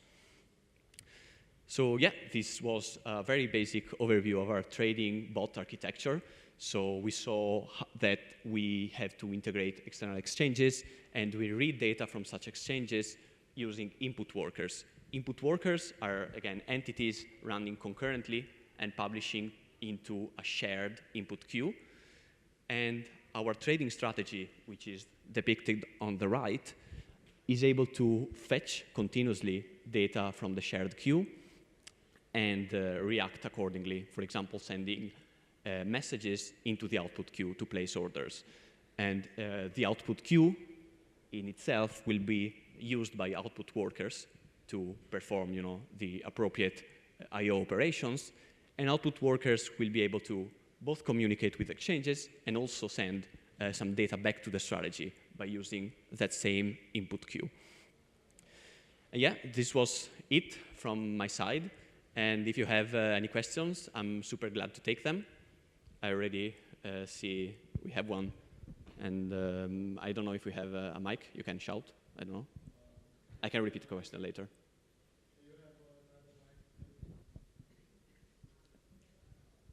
So yeah, this was a very basic overview of our trading bot architecture. So we saw that we have to integrate external exchanges, and we read data from such exchanges using input workers. Input workers are, again, entities running concurrently and publishing into a shared input queue. And our trading strategy, which is depicted on the right, is able to fetch continuously data from the shared queue and react accordingly. For example, sending messages into the output queue to place orders. And the output queue in itself will be used by output workers to perform the appropriate I/O operations. And output workers will be able to both communicate with exchanges and also send some data back to the strategy by using that same input queue. And yeah, this was it from my side. And if you have any questions, I'm super glad to take them. I already see we have one. And I don't know if we have a mic. You can shout. I don't know. I can repeat the question later.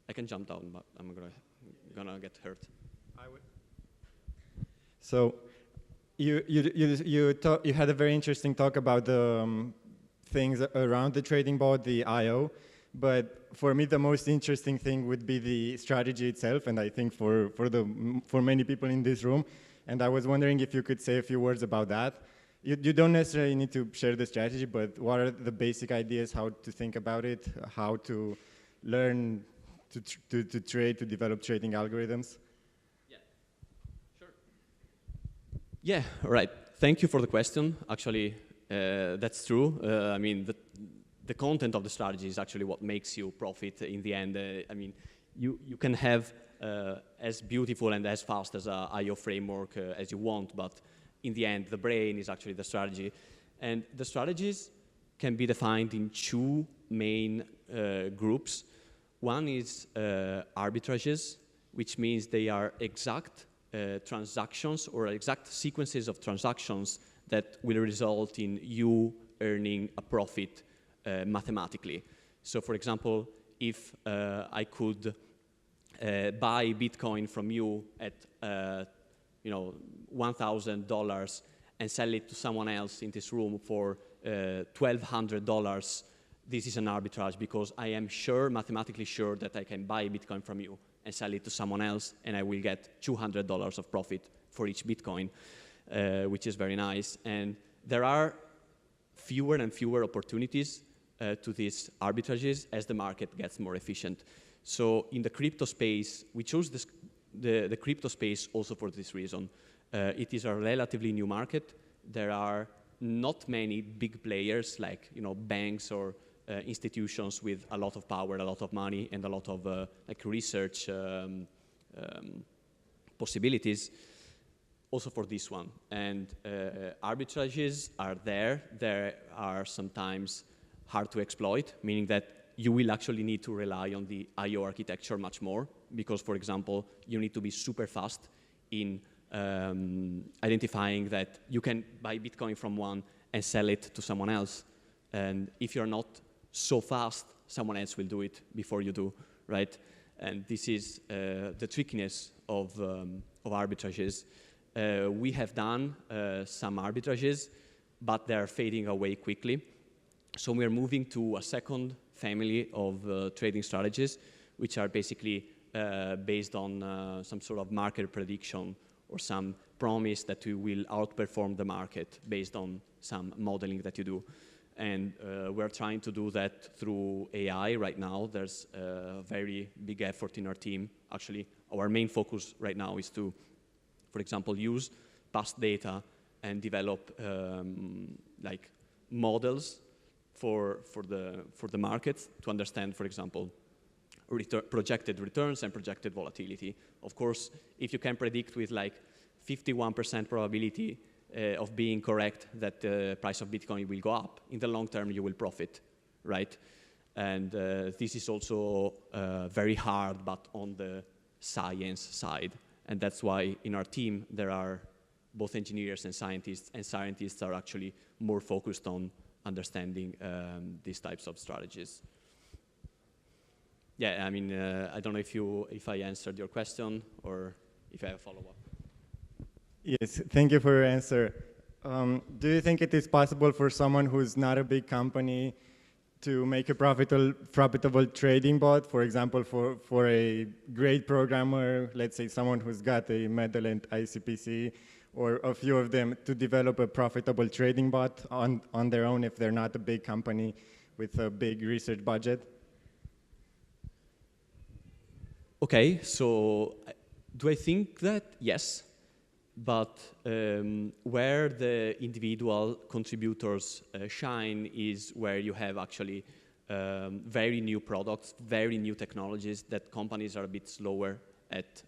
I can jump down, but I'm gonna get hurt. I would. So, you had a very interesting talk about the things around the trading bot, the I/O. But for me, the most interesting thing would be the strategy itself, and I think for many people in this room. And I was wondering if you could say a few words about that. You don't necessarily need to share the strategy, but what are the basic ideas, how to think about it, how to learn to trade, to develop trading algorithms? Yeah, sure. Yeah, right. Thank you for the question. Actually, that's true. I mean, the content of the strategy is actually what makes you profit in the end. I mean, you can have as beautiful and as fast as a I/O framework as you want, but in the end, the brain is actually the strategy. And the strategies can be defined in two main groups. One is arbitrages, which means they are exact transactions or exact sequences of transactions that will result in you earning a profit mathematically. So for example, if I could buy Bitcoin from you at $1,000 and sell it to someone else in this room for $1,200, this is an arbitrage because I am sure, mathematically sure, that I can buy Bitcoin from you and sell it to someone else, and I will get $200 of profit for each Bitcoin, which is very nice. And there are fewer and fewer opportunities to these arbitrages as the market gets more efficient. So in the crypto space, we chose the crypto space also for this reason. It is a relatively new market. There are not many big players like banks or institutions with a lot of power, a lot of money, and a lot of like research possibilities. Also for this one. And arbitrages are there. They are sometimes hard to exploit, meaning that you will actually need to rely on the I/O architecture much more because, for example, you need to be super fast in identifying that you can buy Bitcoin from one and sell it to someone else. And if you're not so fast, someone else will do it before you do, right? And this is the trickiness of arbitrages. We have done some arbitrages, but they're fading away quickly. So we're moving to a second family of trading strategies, which are basically based on some sort of market prediction or some promise that you will outperform the market based on some modeling that you do. And we're trying to do that through AI right now. There's a very big effort in our team. Actually, our main focus right now is to, for example, use past data and develop like models for the market to understand, for example, projected returns and projected volatility. Of course, if you can predict with like 51% probability of being correct that the price of Bitcoin will go up, in the long term you will profit, right? And this is also very hard, but on the science side. And that's why in our team there are both engineers and scientists are actually more focused on understanding these types of strategies. Yeah, I mean, I don't know if I answered your question or if I have a follow-up. Yes, thank you for your answer. Do you think it is possible for someone who's not a big company to make a profitable trading bot, for example, for a great programmer, let's say someone who's got a medal at ICPC, or a few of them, to develop a profitable trading bot on their own if they're not a big company with a big research budget? Okay, so do I think that? Yes. But where the individual contributors shine is where you have actually very new products, very new technologies that companies are a bit slower at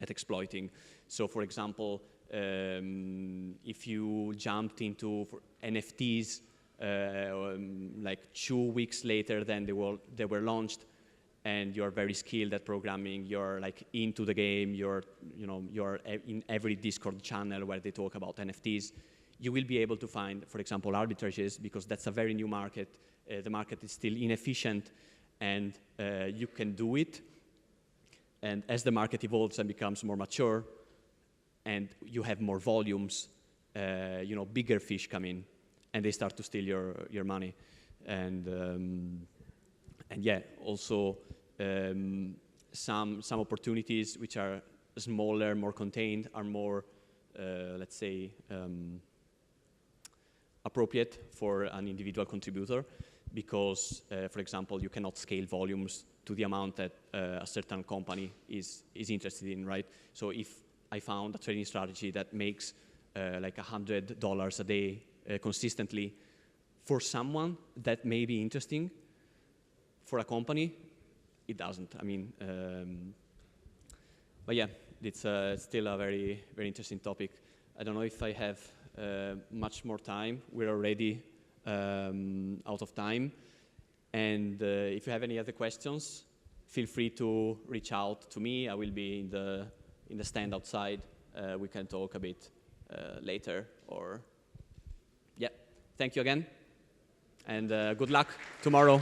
exploiting. So for example, if you jumped into NFTs like 2 weeks later than they were launched, and you're very skilled at programming, you're like into the game, you're in every Discord channel where they talk about NFTs, you will be able to find, for example, arbitrages, because that's a very new market. The market is still inefficient, and you can do it. And as the market evolves and becomes more mature, and you have more volumes, bigger fish come in, and they start to steal your money. And yeah, also some opportunities which are smaller, more contained, are more, let's say, appropriate for an individual contributor, because, for example, you cannot scale volumes to the amount that a certain company is interested in, right? So if I found a trading strategy that makes like $100 a day consistently, for someone that may be interesting. For a company, it doesn't. I mean, but yeah, it's still a very, very interesting topic. I don't know if I have much more time. We're already out of time. And if you have any other questions, feel free to reach out to me. I will be in the stand outside. We can talk a bit later. Or yeah, thank you again, and good luck tomorrow.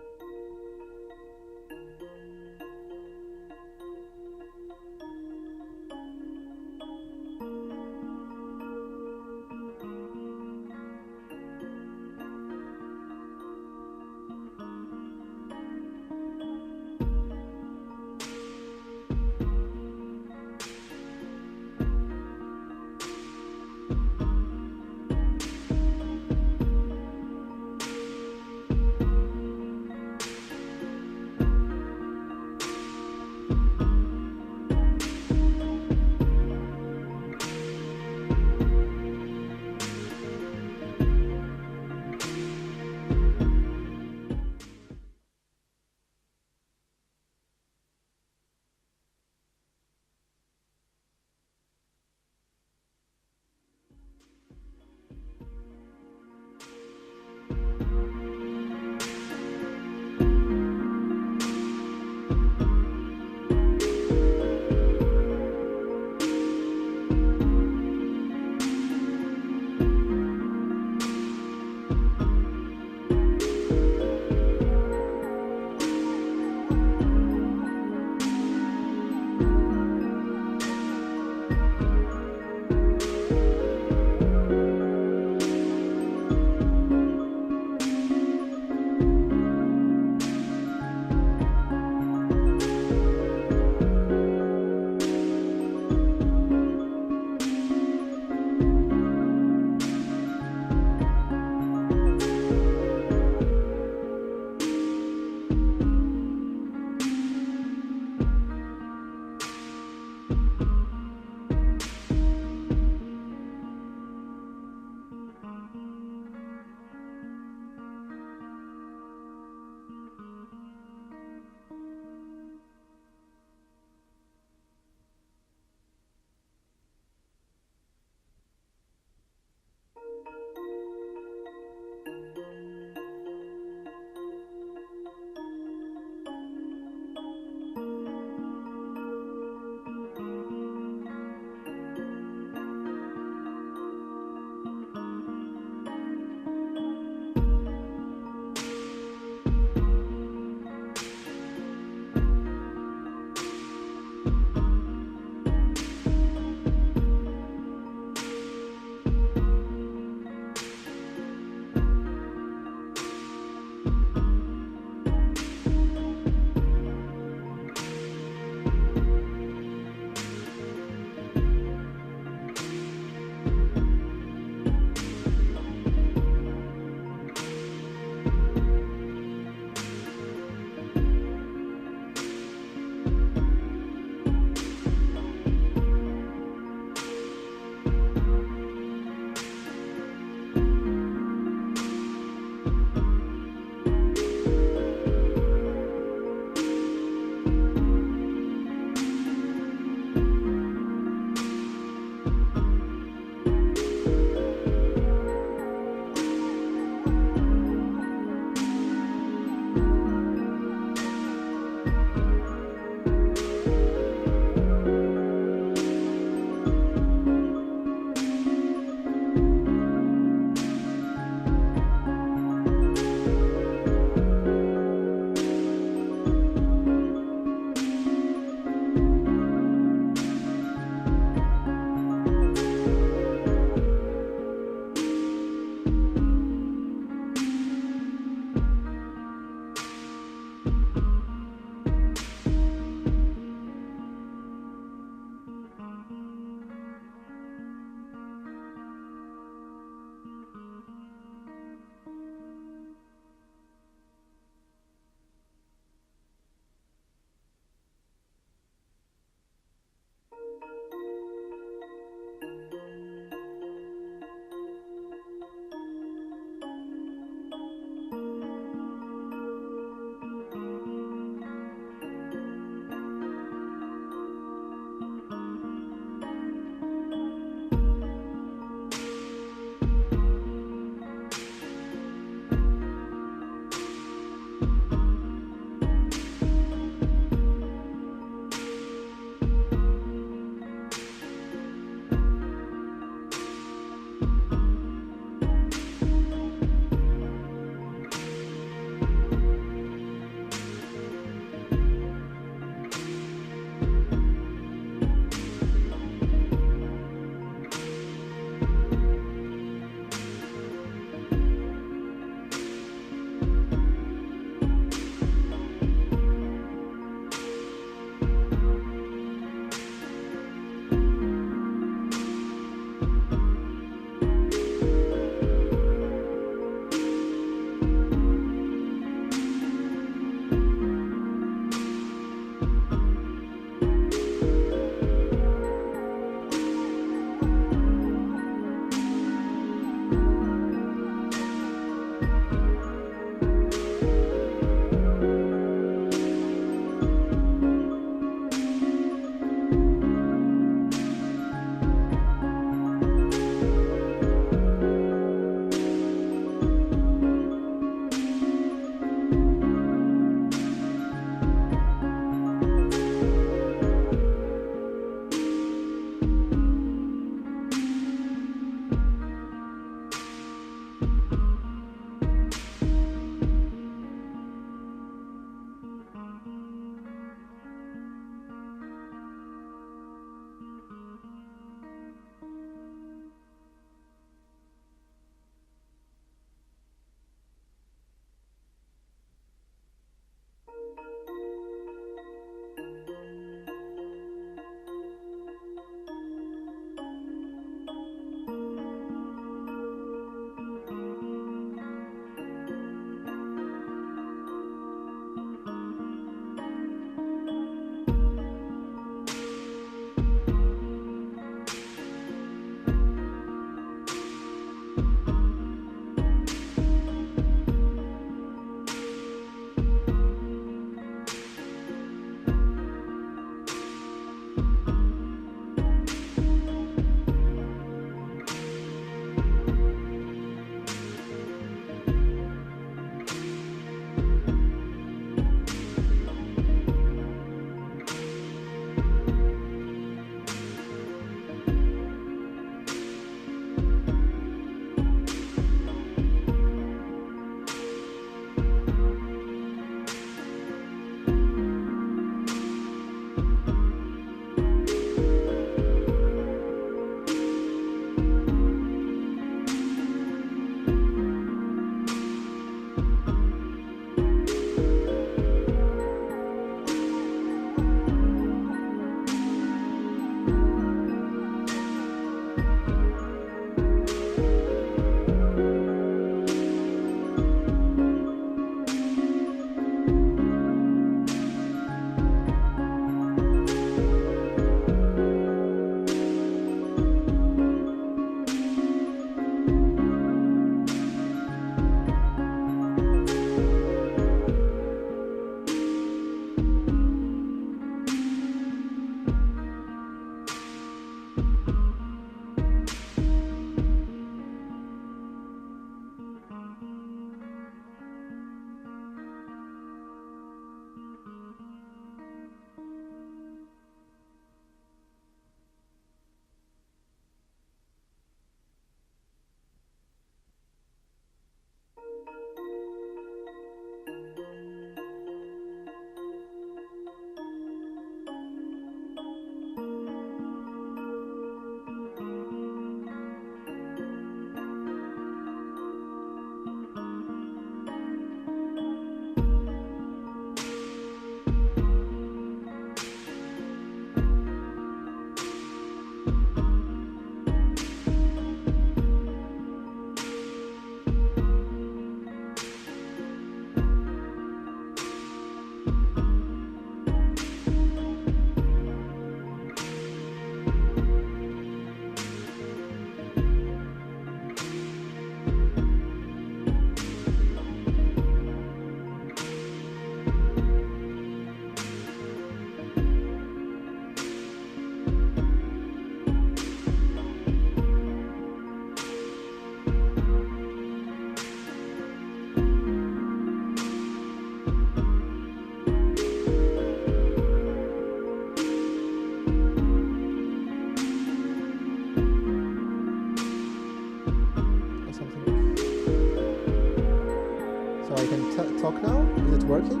working?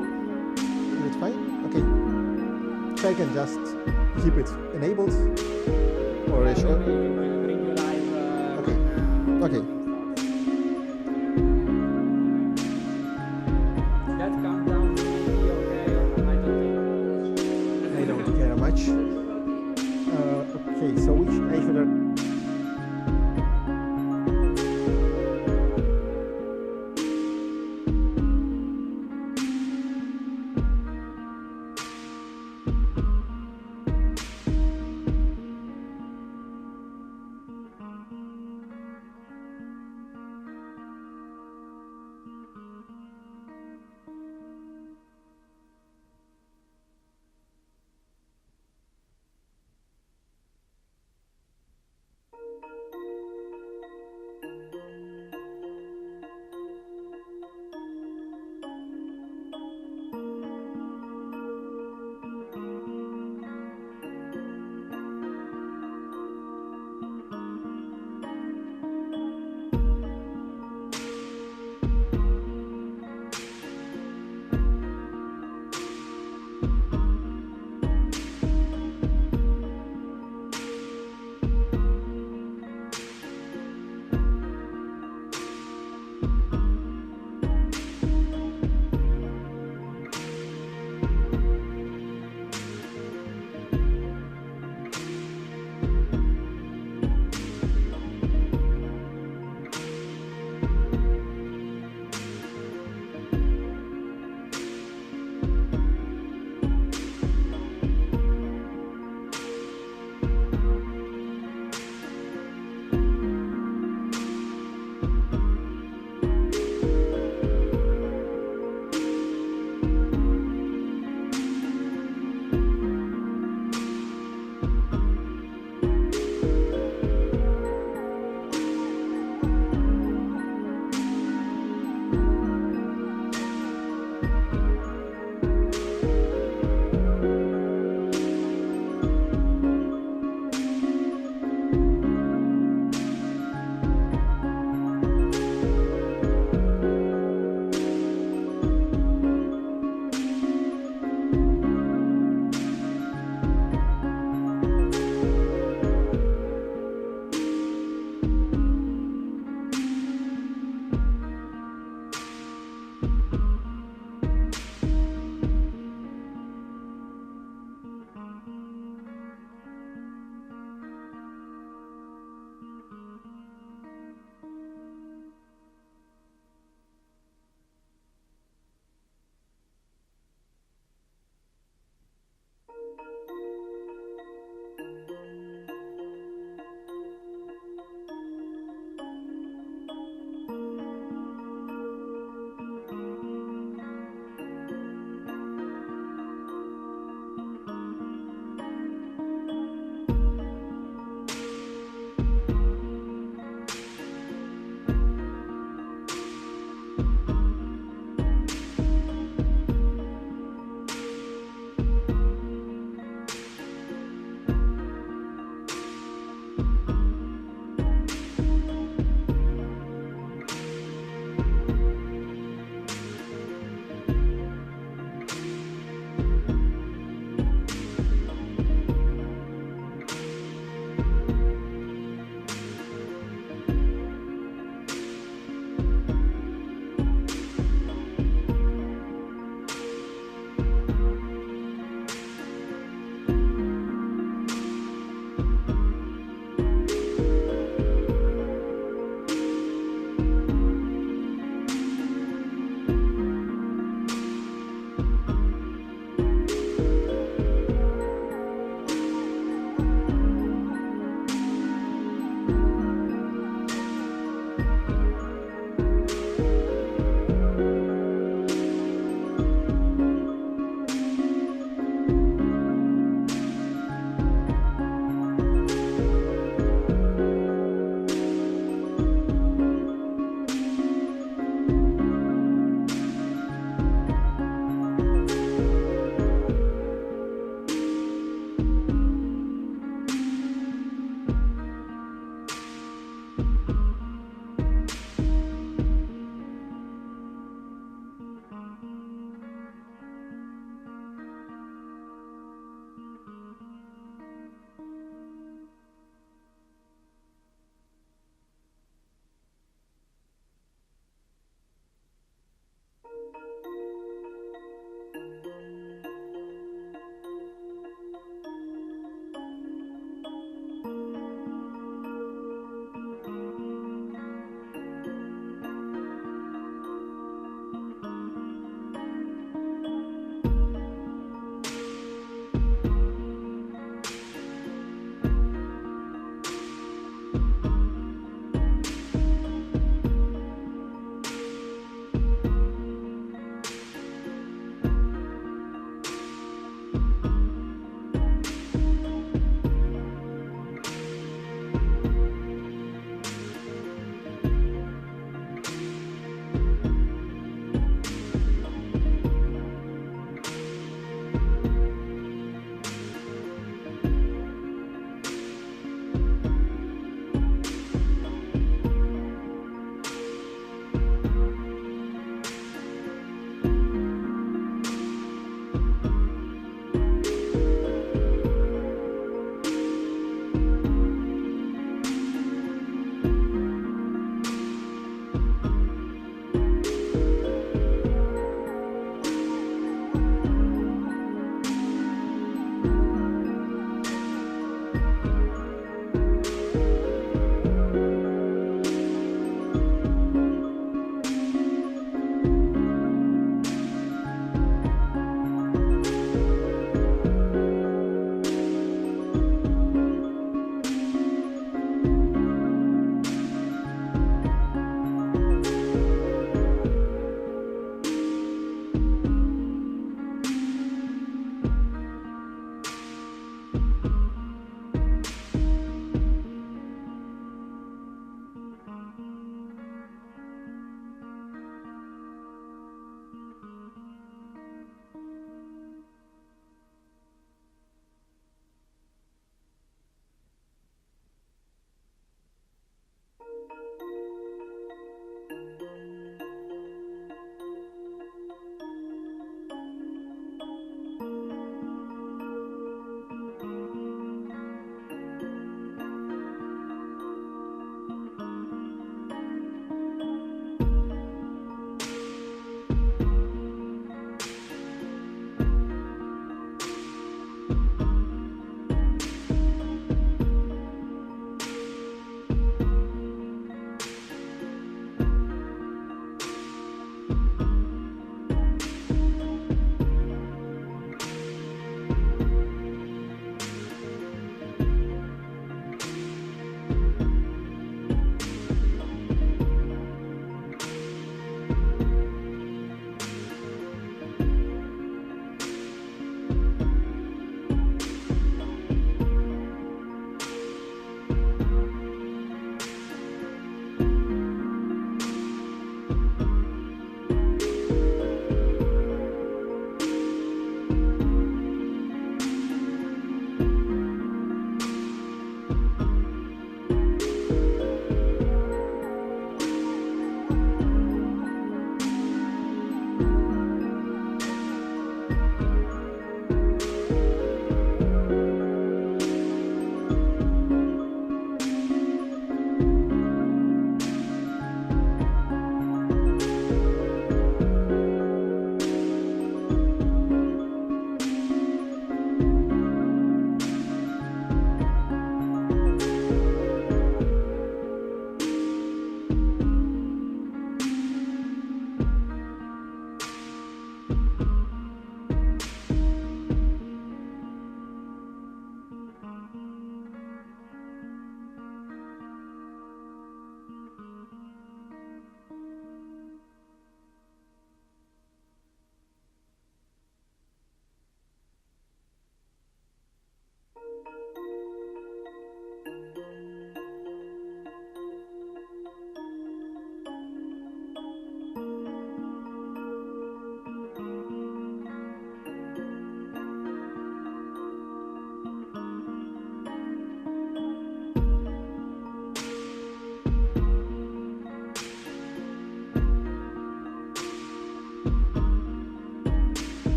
Is it fine? Okay. So I can just keep it enabled or show. Okay. Okay. That countdown will be okay. I don't care much. Okay, so which I should have.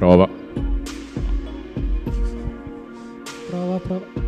Prova. Prova, prova.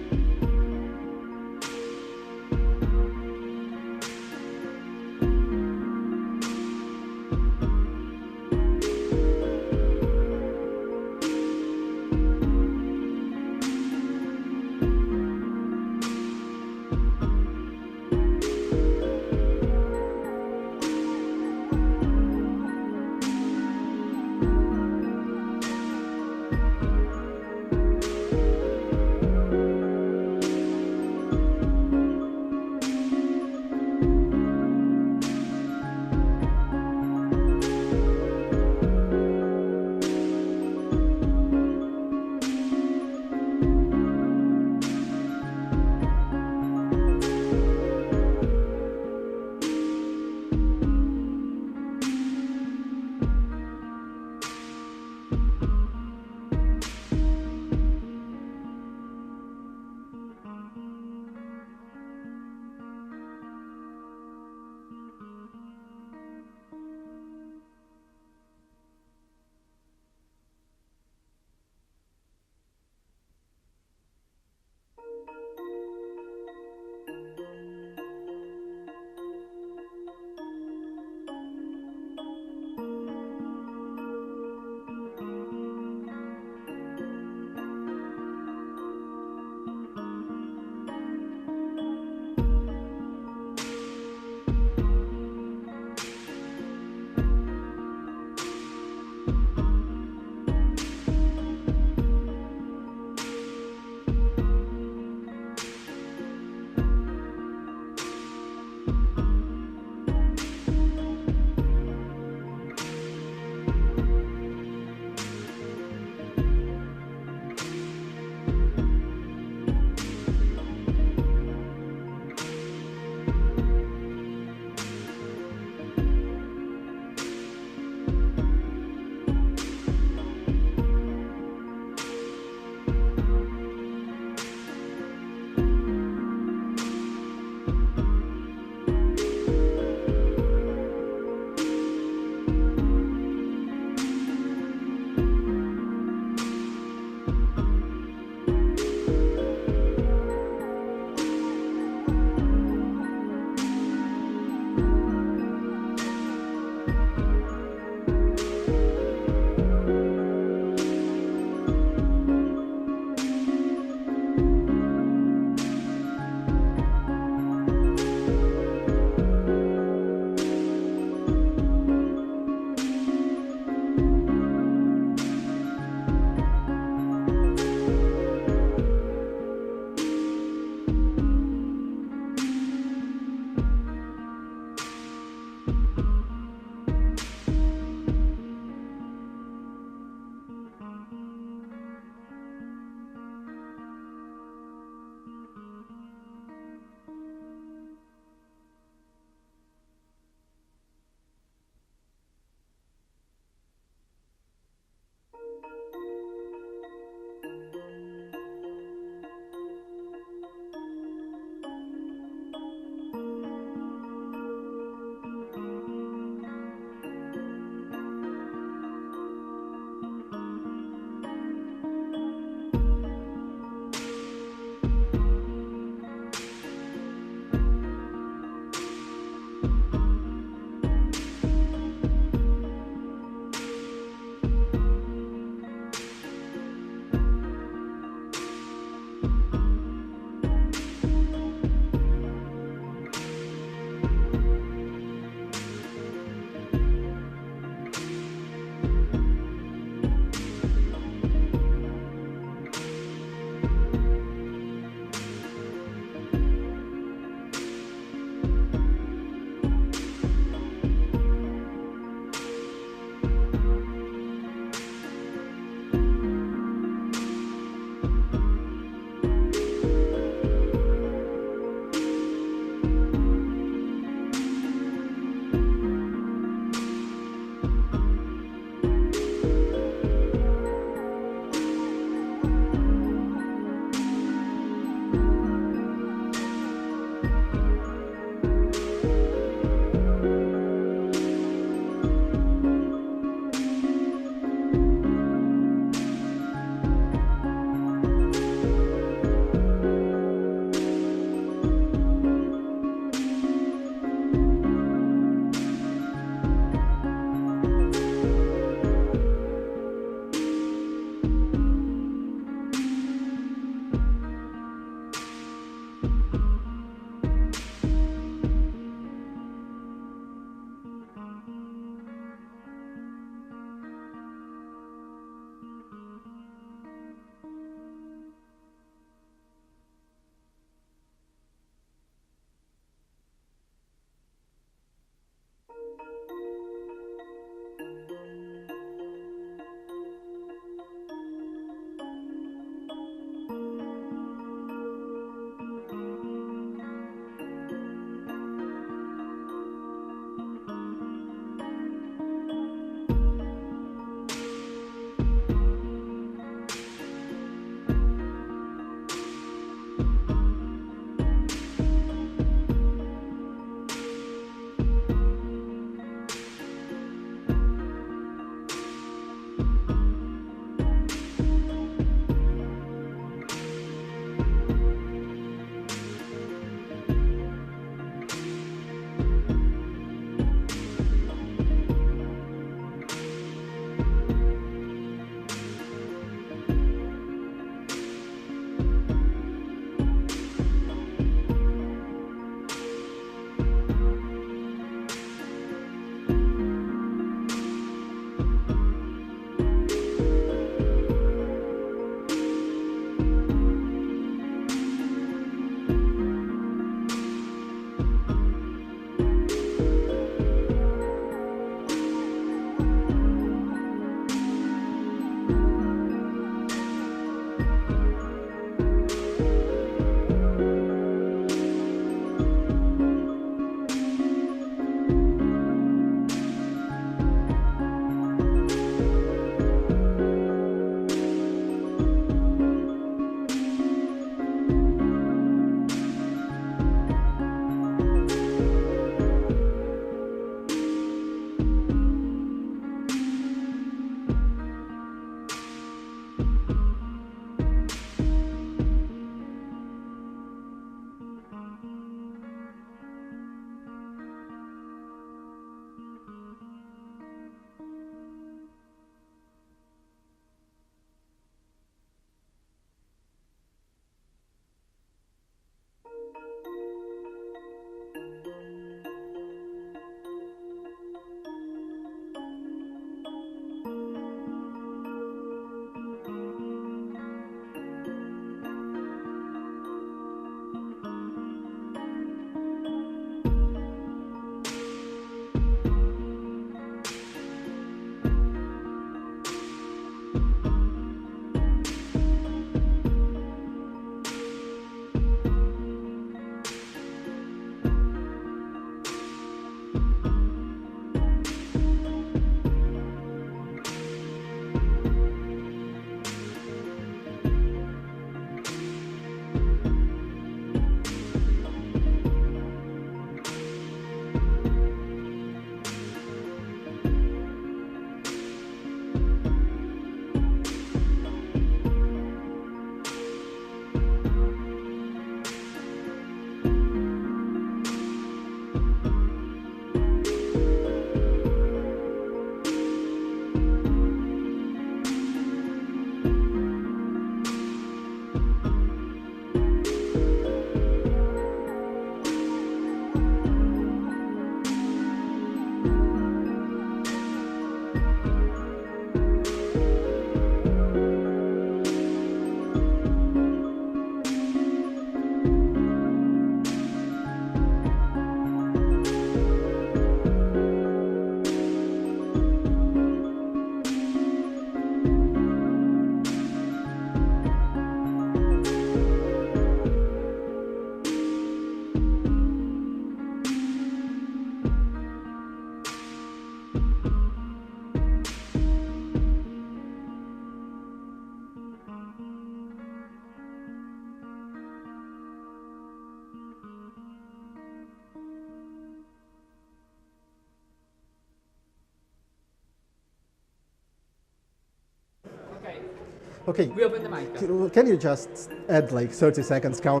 Okay. We open the mic. Can you just add like 30 seconds count?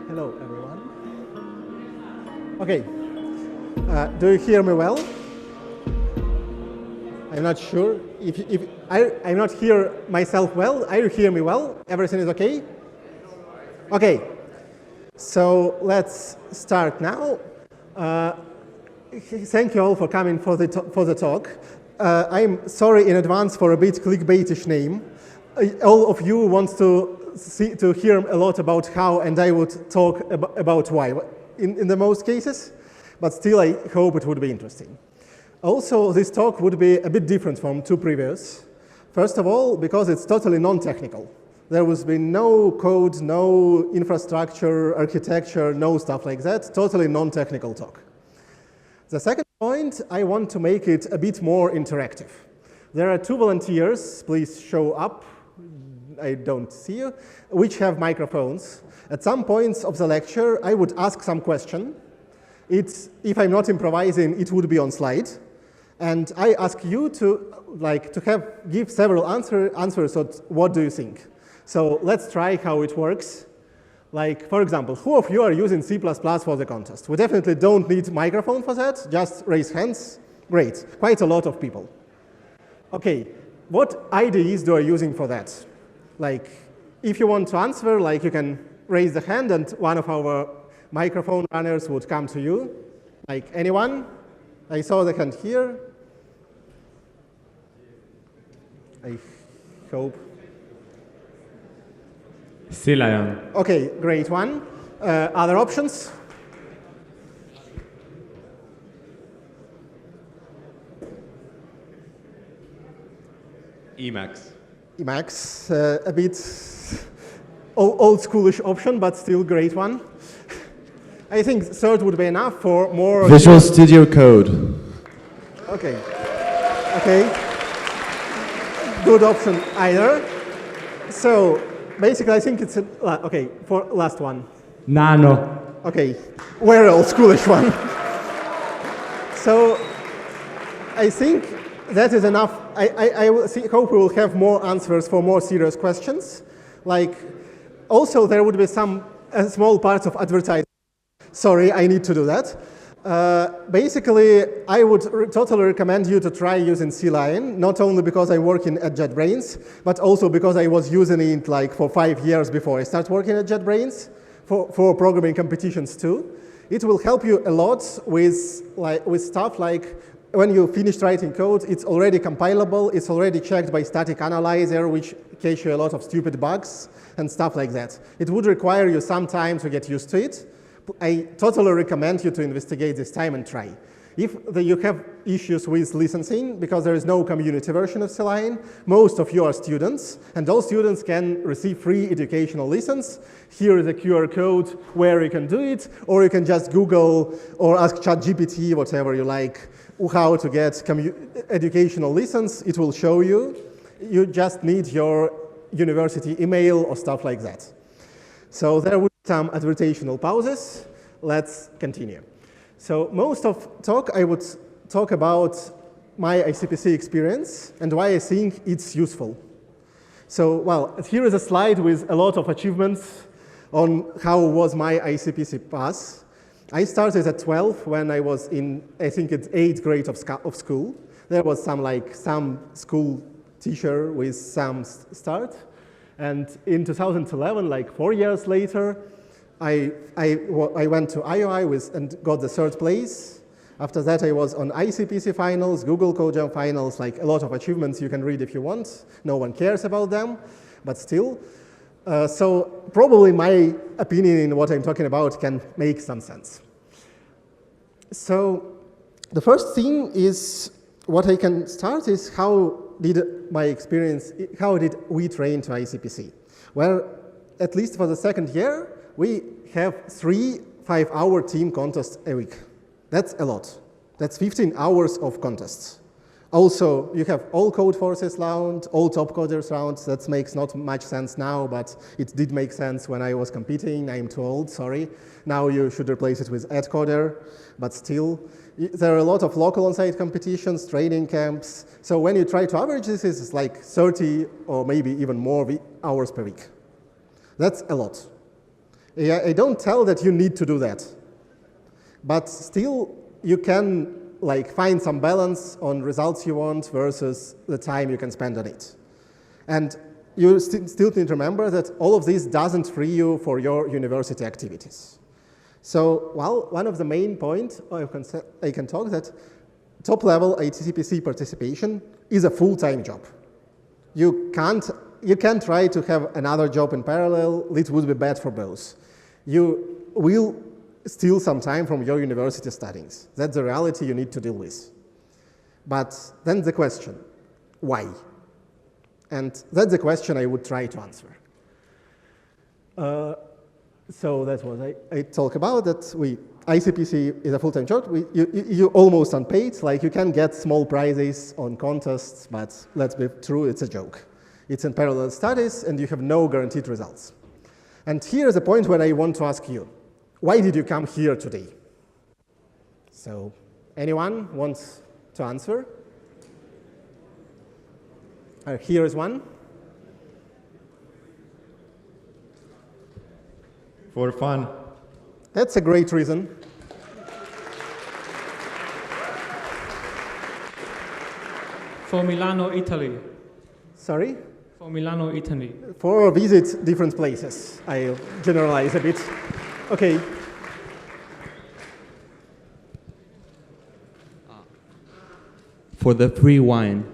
Hello, everyone. Okay. Do you hear me well? I'm not sure. If I'm not hear myself well, are you hear me well? Everything is okay? Okay. So let's start now. Thank you all for coming for the talk. I'm sorry in advance for a bit clickbaitish name. All of you want to hear a lot about how, and I would talk about why in the most cases, but still I hope it would be interesting. Also, this talk would be a bit different from two previous. First of all, because it's totally non-technical. There will be no code, no infrastructure, architecture, no stuff like that, totally non-technical talk. The second point, I want to make it a bit more interactive. There are two volunteers, please show up, I don't see you, which have microphones. At some points of the lecture, I would ask some question. If I'm not improvising, it would be on slide. And I ask you to give several answers of what do you think. So let's try how it works. Like, for example, who of you are using C++ for the contest? We definitely don't need microphone for that, just raise hands. Great, quite a lot of people. Okay, what IDEs do I using for that? Like, if you want to answer, like, you can raise the hand and one of our microphone runners would come to you. Like, anyone? I saw the hand here. I hope. Sea lion. Okay, great one. Other options? Emacs. Emacs, a bit old schoolish option, but still great one. I think third would be enough for more. Visual Studio Code. Okay. Okay. Good option either. So basically, I think it's okay for last one. Nano. Okay, very old schoolish one. So I think that is enough. I hope we will have more answers for more serious questions. Like, also there would be some small parts of advertising. Sorry, I need to do that. Basically, I would totally recommend you to try using CLion, not only because I work at JetBrains, but also because I was using it like for 5 years before I started working at JetBrains for programming competitions too. It will help you a lot with stuff like when you finish writing code, it's already compilable, it's already checked by static analyzer, which catch you a lot of stupid bugs and stuff like that. It would require you some time to get used to it. I totally recommend you to investigate this time and try. If you have issues with licensing, because there is no community version of CLion, most of you are students, and all students can receive free educational license. Here is a QR code where you can do it, or you can just Google or ask ChatGPT, whatever you like, how to get educational license. It will show you. You just need your university email or stuff like that. So there will be some advertisational pauses. Let's continue. So most of talk, I would talk about my ICPC experience and why I think it's useful. So, well, here is a slide with a lot of achievements on how was my ICPC pass. I started at 12 when I was in, I think it's 8th grade of school. There was some school teacher with some start. And in 2011, like 4 years later, I went to IOI and got the 3rd place. After that, I was on ICPC finals, Google CodeJam finals, like a lot of achievements you can read if you want. No one cares about them, but still. So probably my opinion in what I'm talking about can make some sense. So the first thing is, what I can start is how did my experience, how did we train to ICPC? Well, at least for the 2nd year, we have 3 5-hour team contests a week. That's a lot. That's 15 hours of contests. Also, you have all code forces round, all top coders rounds. That makes not much sense now, but it did make sense when I was competing. I'm too old, sorry. Now you should replace it with @coder, but still. There are a lot of local on-site competitions, training camps. So when you try to average this, it's like 30 or maybe even more hours per week. That's a lot. I don't tell that you need to do that. But still, you can like find some balance on results you want versus the time you can spend on it. And you still need to remember that all of this doesn't free you for your university activities. So, well, one of the main points I can talk that top-level ICPC participation is a full-time job. You can't try to have another job in parallel. It would be bad for both. You will steal some time from your university studies. That's the reality you need to deal with. But then the question, why? And that's the question I would try to answer. So that's what I talk about, that ICPC is a full-time job. You almost unpaid, like you can get small prizes on contests, but let's be true, it's a joke. It's in parallel studies and you have no guaranteed results. And here's the point where I want to ask you, why did you come here today? So, anyone wants to answer? Here is one. For fun. That's a great reason. For Milano, Italy. Sorry? For Milano, Italy. For visit different places. I'll generalize a bit. Okay. For the free wine.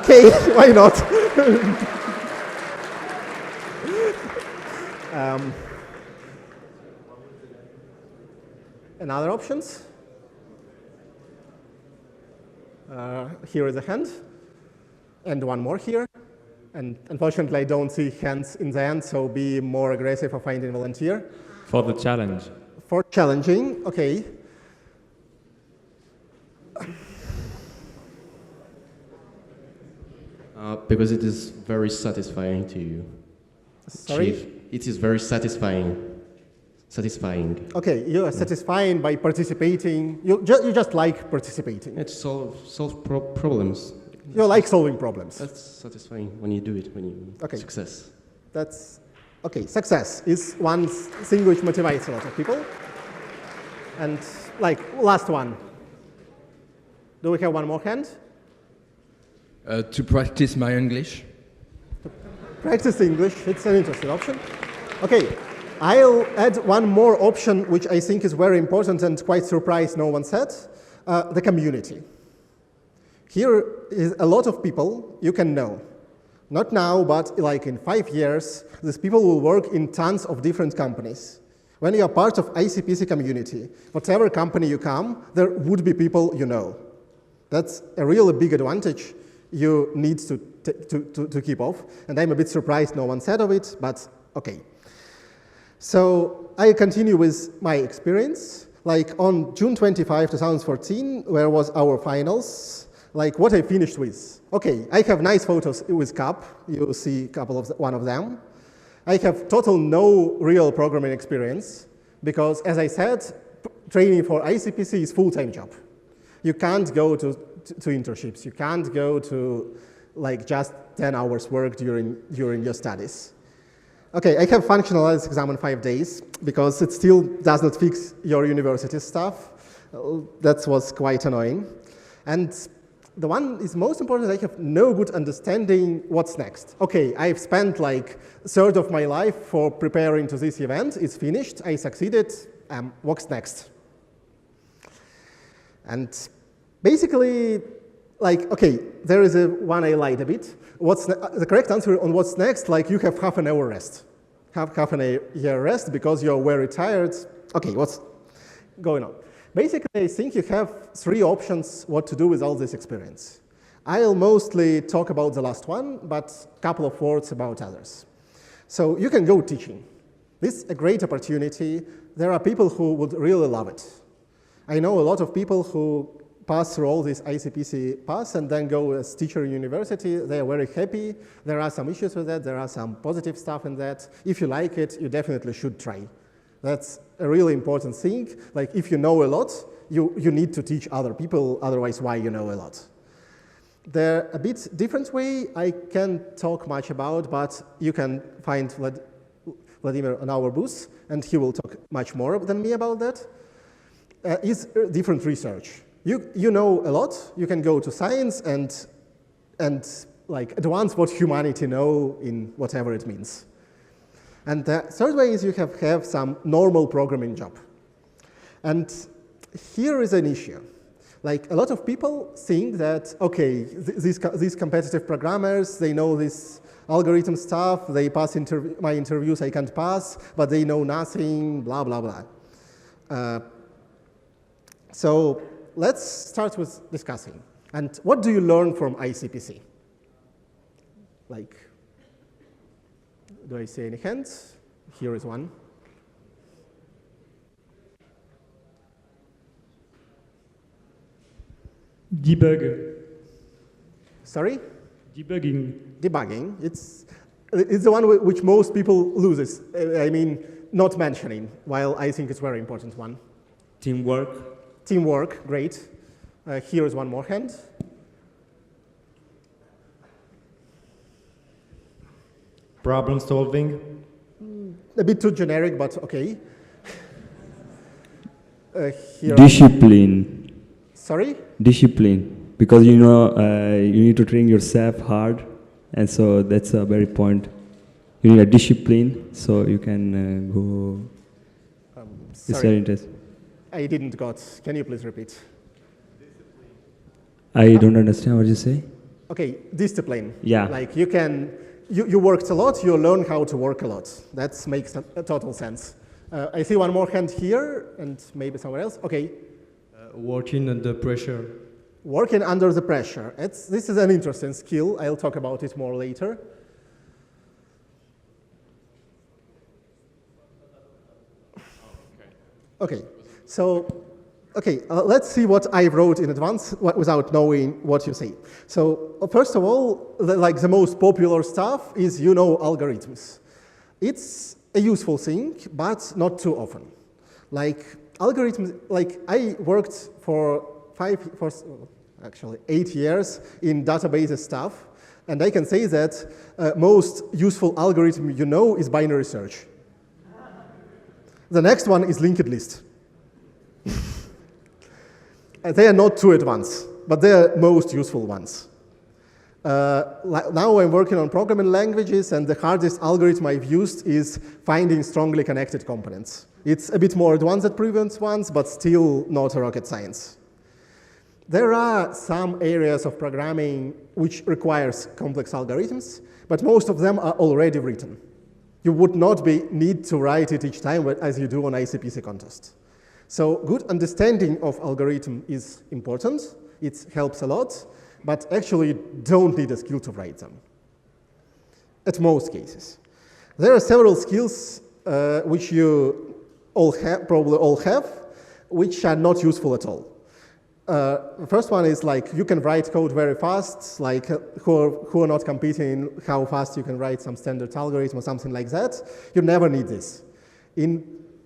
Okay, why not? Another options? Here is a hand, and one more here. And unfortunately, I don't see hands in the end, so be more aggressive for finding a volunteer. For the challenge. For challenging, okay. Because it is very satisfying to Sorry? achieve. It is very satisfying. Okay, you are satisfying by participating. You just like participating. It solve problems. You like solving problems. That's satisfying when you do it, when you success. That's okay. Success is one thing which motivates a lot of people. And like last one. Do we have one more hand? To practice my English. Practice English. It's an interesting option. Okay, I'll add one more option which I think is very important and quite surprised no one said, the community. Here is a lot of people you can know. Not now, but like in 5 years, these people will work in tons of different companies. When you are part of ICPC community, whatever company you come, there would be people you know. That's a really big advantage you need to keep off. And I'm a bit surprised no one said of it, but okay. So I continue with my experience. Like on June 25, 2014, where was our finals, like what I finished with. Okay, I have nice photos with CAP. You'll see one of them. I have total no real programming experience because, as I said, training for ICPC is full-time job. You can't go to internships. You can't go to like just 10 hours work during your studies. Okay, I have functional analysis exam in 5 days because it still does not fix your university stuff. That was quite annoying. And the one is most important, I have no good understanding what's next. Okay, I've spent like a third of my life for preparing to this event. It's finished, I succeeded, what's next? And basically, like, okay, there is one I lied a bit. What's the correct answer on what's next? Like, you have half an hour rest. Half an year rest because you're very tired. Okay, what's going on? Basically, I think you have 3 options what to do with all this experience. I'll mostly talk about the last one, but a couple of words about others. So you can go teaching. This is a great opportunity. There are people who would really love it. I know a lot of people who pass through all this ICPC pass and then go as teacher in university. They are very happy. There are some issues with that. There are some positive stuff in that. If you like it, you definitely should try. That's a really important thing. Like if you know a lot, you need to teach other people, otherwise why you know a lot. There a bit different way I can't talk much about, but you can find Vladimir on our booth, and he will talk much more than me about that. Is different research. You know a lot. You can go to science and like advance what humanity know in whatever it means. And the third way is you have some normal programming job. And here is an issue. Like a lot of people think that, okay, these competitive programmers, they know this algorithm stuff, they pass my interviews I can't pass, but they know nothing, blah, blah, blah. So let's start with discussing. And what do you learn from ICPC? Like, do I see any hands? Here is one. Debug. Sorry? Debugging. Debugging. It's the one which most people loses. I mean, not mentioning, while I think it's a very important one. Teamwork. Teamwork, great. Here is one more hand. Problem solving. A bit too generic, but okay. Discipline. Sorry? Discipline. Because you know you need to train yourself hard, and so that's a very point. You need a discipline, so you can go. Sorry. It's very interesting. I didn't got. Can you please repeat? I don't understand what you say. Okay, discipline. Yeah. Like you worked a lot, you learn how to work a lot. That makes a total sense. I see one more hand here, and maybe somewhere else. Okay. Working under pressure. Working under the pressure. This is an interesting skill. I'll talk about it more later. Okay, so let's see what I wrote in advance without knowing what you say. So first of all, the most popular stuff is algorithms. It's a useful thing, but not too often. Like algorithms, like I worked for 8 years in database stuff, and I can say that most useful algorithm is binary search. The next one is linked list. They are not too advanced, but they are most useful ones. Now I'm working on programming languages, and the hardest algorithm I've used is finding strongly connected components. It's a bit more advanced than previous ones, but still not rocket science. There are some areas of programming which requires complex algorithms, but most of them are already written. You would not need to write it each time as you do on ICPC contest. So good understanding of algorithm is important. It helps a lot, but actually you don't need a skill to write them, at most cases. There are several skills which you probably all have, which are not useful at all. The first one is like you can write code very fast, like who are not competing in how fast you can write some standard algorithm or something like that. You never need this.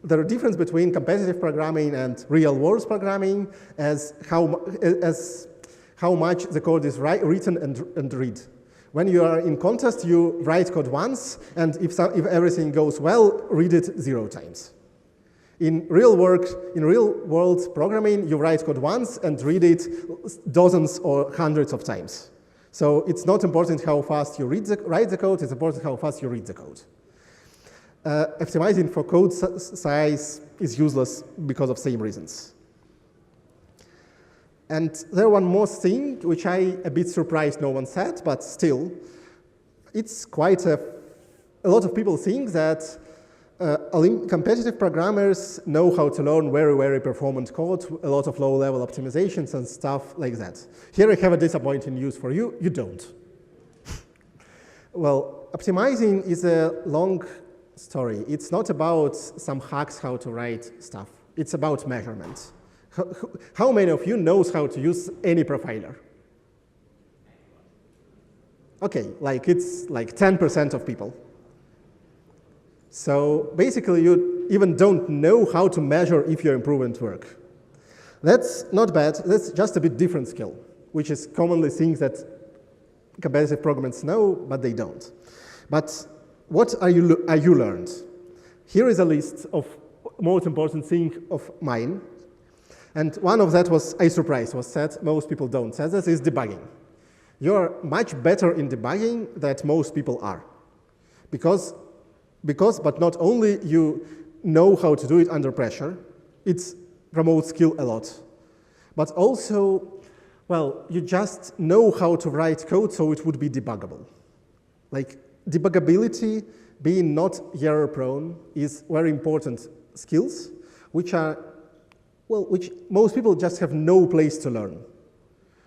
The difference between competitive programming and real-world programming as how much the code is written and read. When you are in contest, you write code once, and if everything goes well, read it 0 times. In real world programming, you write code once and read it dozens or hundreds of times. So it's not important how fast you write the code, it's important how fast you read the code. Optimizing for code size is useless because of same reasons. And there one more thing, which I a bit surprised no one said, but still, it's quite a lot of people think that competitive programmers know how to learn very, very performant code, a lot of low-level optimizations and stuff like that. Here I have a disappointing news for you. You don't. Well, optimizing is a long story. It's not about some hacks how to write stuff. It's about measurement. How many of you knows how to use any profiler? Okay, like it's like 10% of people. So basically you even don't know how to measure if your improvement work. That's not bad, that's just a bit different skill, which is commonly things that competitive programmers know, but they don't. But what are you learned? Here is a list of most important things of mine. And one of that was, I surprised, was said, most people don't say this, is debugging. You're much better in debugging than most people are. Because, but not only you know how to do it under pressure, it promotes skill a lot. But also, well, you just know how to write code so it would be debuggable. Like, debuggability, being not error prone, is very important skills, which most people just have no place to learn.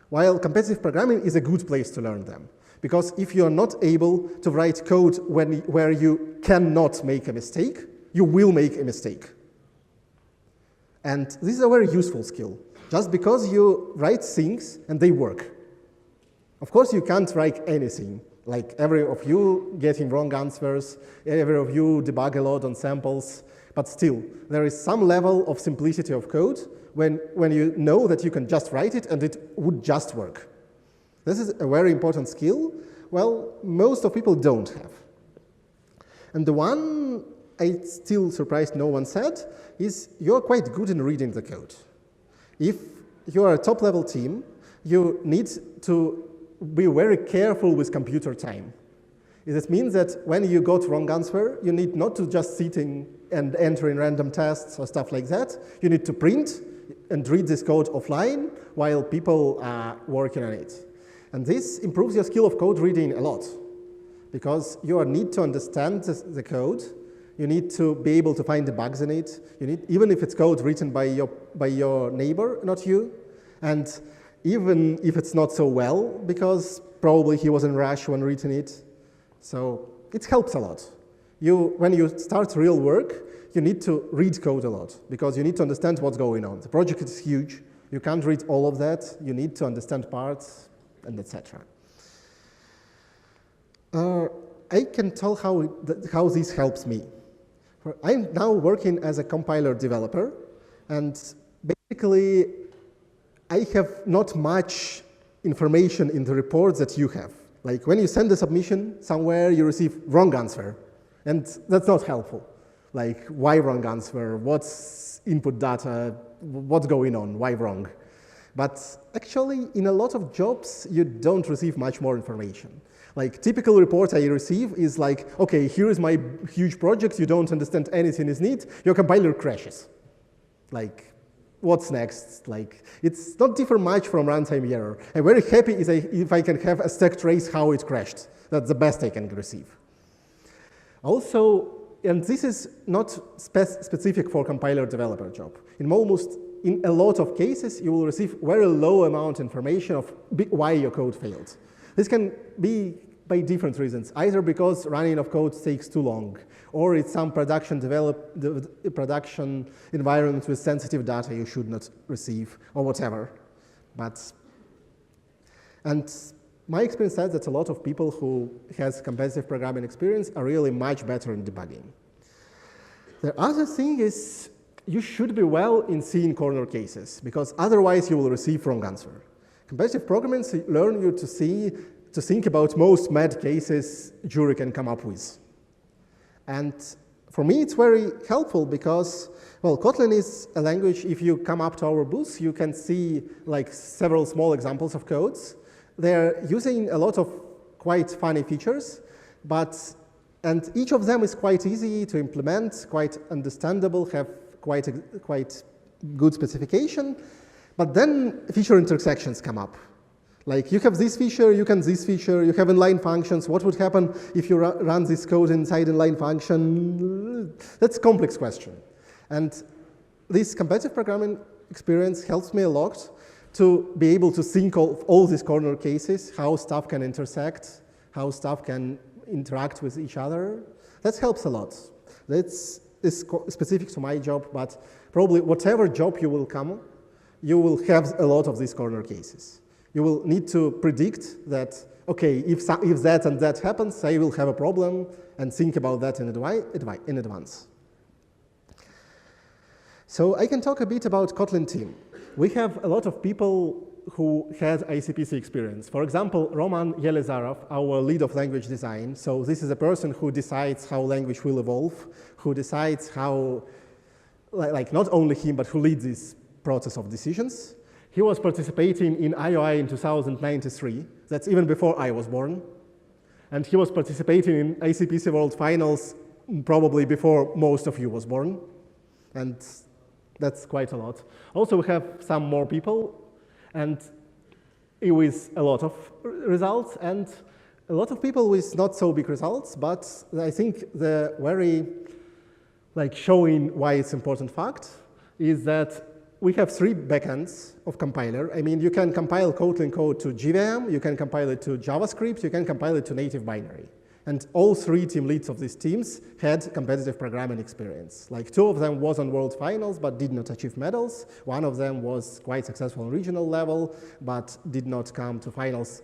While competitive programming is a good place to learn them. Because if you're not able to write code where you cannot make a mistake, you will make a mistake. And this is a very useful skill. Just because you write things and they work. Of course, you can't write anything. Like every of you getting wrong answers, every of you debug a lot on samples, but still, there is some level of simplicity of code when you know that you can just write it and it would just work. This is a very important skill, well, most of people don't have. And the one I still surprised no one said is you're quite good in reading the code. If you're a top-level team, you need to be very careful with computer time. This means that when you got wrong answer, you need not to just sit and enter in random tests or stuff like that. You need to print and read this code offline while people are working on it. And this improves your skill of code reading a lot because you need to understand the code. You need to be able to find the bugs in it. You need, even if it's code written by your neighbor, not you. And even if it's not so well, because probably he was in rush when writing it. So it helps a lot. When you start real work, you need to read code a lot because you need to understand what's going on. The project is huge. You can't read all of that. You need to understand parts and etc. I can tell how this helps me. I'm now working as a compiler developer, and basically I have not much information in the reports that you have. Like when you send a submission somewhere, you receive wrong answer, and that's not helpful. Like why wrong answer, what's input data, what's going on, why wrong? But actually, in a lot of jobs, you don't receive much more information. Like typical report I receive is like, okay, here is my huge project, you don't understand anything is neat, your compiler crashes. Like, what's next? Like, it's not differ much from runtime error. I'm very happy if I can have a stack trace how it crashed. That's the best I can receive. Also, and this is not specific for compiler developer job. In a lot of cases, you will receive very low amount of information of why your code failed. This can be by different reasons, either because running of code takes too long, or it's some production environment with sensitive data you should not receive, or whatever. And my experience says that a lot of people who has competitive programming experience are really much better in debugging. The other thing is you should be well in seeing corner cases, because otherwise you will receive wrong answer. Competitive programming learn you to think about most mad cases jury can come up with. And for me, it's very helpful because, well, Kotlin is a language, if you come up to our booth, you can see like several small examples of codes. They're using a lot of quite funny features, and each of them is quite easy to implement, quite understandable, have quite good specification, but then feature intersections come up. Like you have this feature, you have inline functions. What would happen if you run this code inside inline function? That's a complex question. And this competitive programming experience helps me a lot to be able to think of all these corner cases, how stuff can intersect, how stuff can interact with each other. That helps a lot. That's specific to my job, but probably whatever job you will come, you will have a lot of these corner cases. You will need to predict that, okay, if that and that happens, I will have a problem, and think about that in advance. So I can talk a bit about Kotlin team. We have a lot of people who had ICPC experience. For example, Roman Yelizarov, our lead of language design. So this is a person who decides how language will evolve, who decides how, like not only him, but who leads this process of decisions. He was participating in IOI in 2093. That's even before I was born. And he was participating in ICPC World Finals probably before most of you was born. And that's quite a lot. Also, we have some more people, and with a lot of results, and a lot of people with not so big results, but I think the very showing why it's important fact is that we have 3 backends of compiler. I mean, you can compile Kotlin code to JVM, you can compile it to JavaScript, you can compile it to native binary. And all 3 team leads of these teams had competitive programming experience. Like 2 of them was on World Finals, but did not achieve medals. 1 of them was quite successful on regional level, but did not come to finals,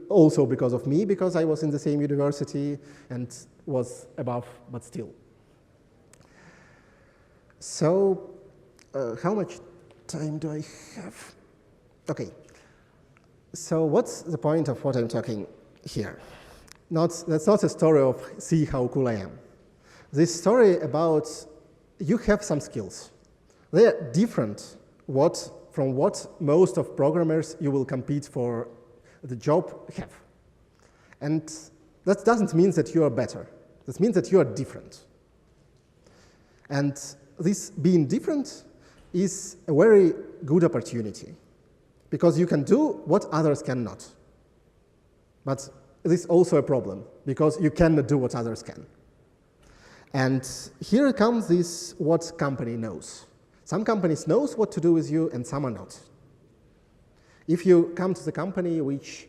also because of me, because I was in the same university and was above, but still. So, how much time do I have? Okay. So what's the point of what I'm talking here? That's not a story of see how cool I am. This story about you have some skills. They are different from what most of programmers you will compete for the job have. And that doesn't mean that you are better. That means that you are different. And this being different is a very good opportunity because you can do what others cannot. But this is also a problem because you cannot do what others can. And here comes this what company knows. Some companies knows what to do with you and some are not. If you come to the company which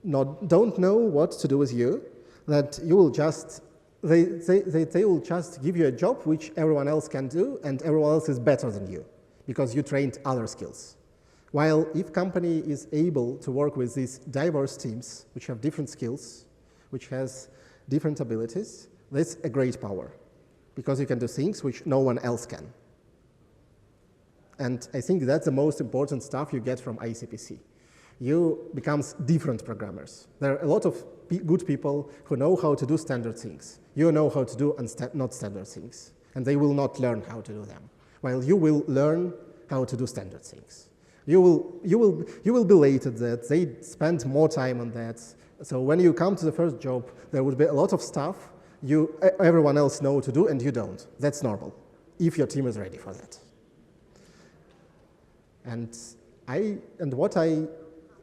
don't know what to do with you, that you will just, they will just give you a job which everyone else can do and everyone else is better than you because you trained other skills. While if company is able to work with these diverse teams, which have different skills, which has different abilities, that's a great power, because you can do things which no one else can. And I think that's the most important stuff you get from ICPC. You become different programmers. There are a lot of good people who know how to do standard things. You know how to do not standard things, and they will not learn how to do them, while you will learn how to do standard things. You will be late at that. They spend more time on that. So when you come to the first job, there will be a lot of stuff everyone else knows to do and you don't. That's normal, if your team is ready for that. And what I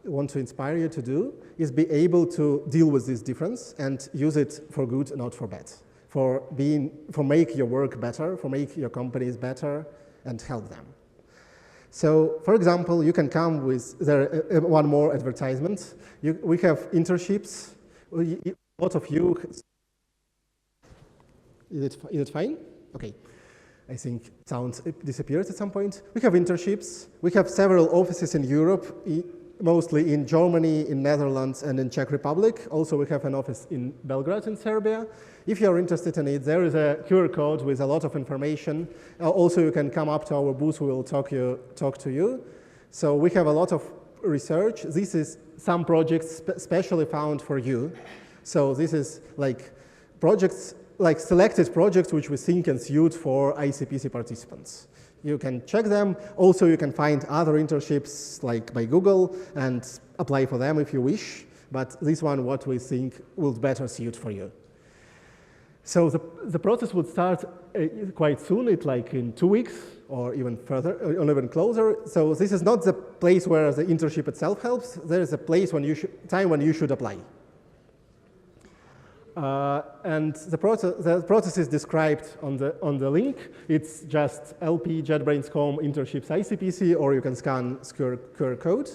want to inspire you to do is be able to deal with this difference and use it for good, not for bad. For make your work better, for make your companies better, and help them. So, for example, you can come with one more advertisement. We have internships. A lot of you. Is it fine? Okay. I think sound disappeared at some point. We have internships. We have several offices in Europe, mostly in Germany, in Netherlands, and in Czech Republic. Also, we have an office in Belgrade in Serbia. If you're interested in it, there is a QR code with a lot of information. Also, you can come up to our booth. We will talk to you. So we have a lot of research. This is some projects specially found for you. So this is like projects, like selected projects which we think can suit for ICPC participants. You can check them. Also, you can find other internships like by Google and apply for them if you wish. But this one, what we think will better suit for you. So the process would start quite soon, like in 2 weeks or even further, or even closer. So this is not the place where the internship itself helps. There is a place when you should apply. And the process is described on the link. It's just LP JetBrains.com internships ICPC, or you can scan QR code.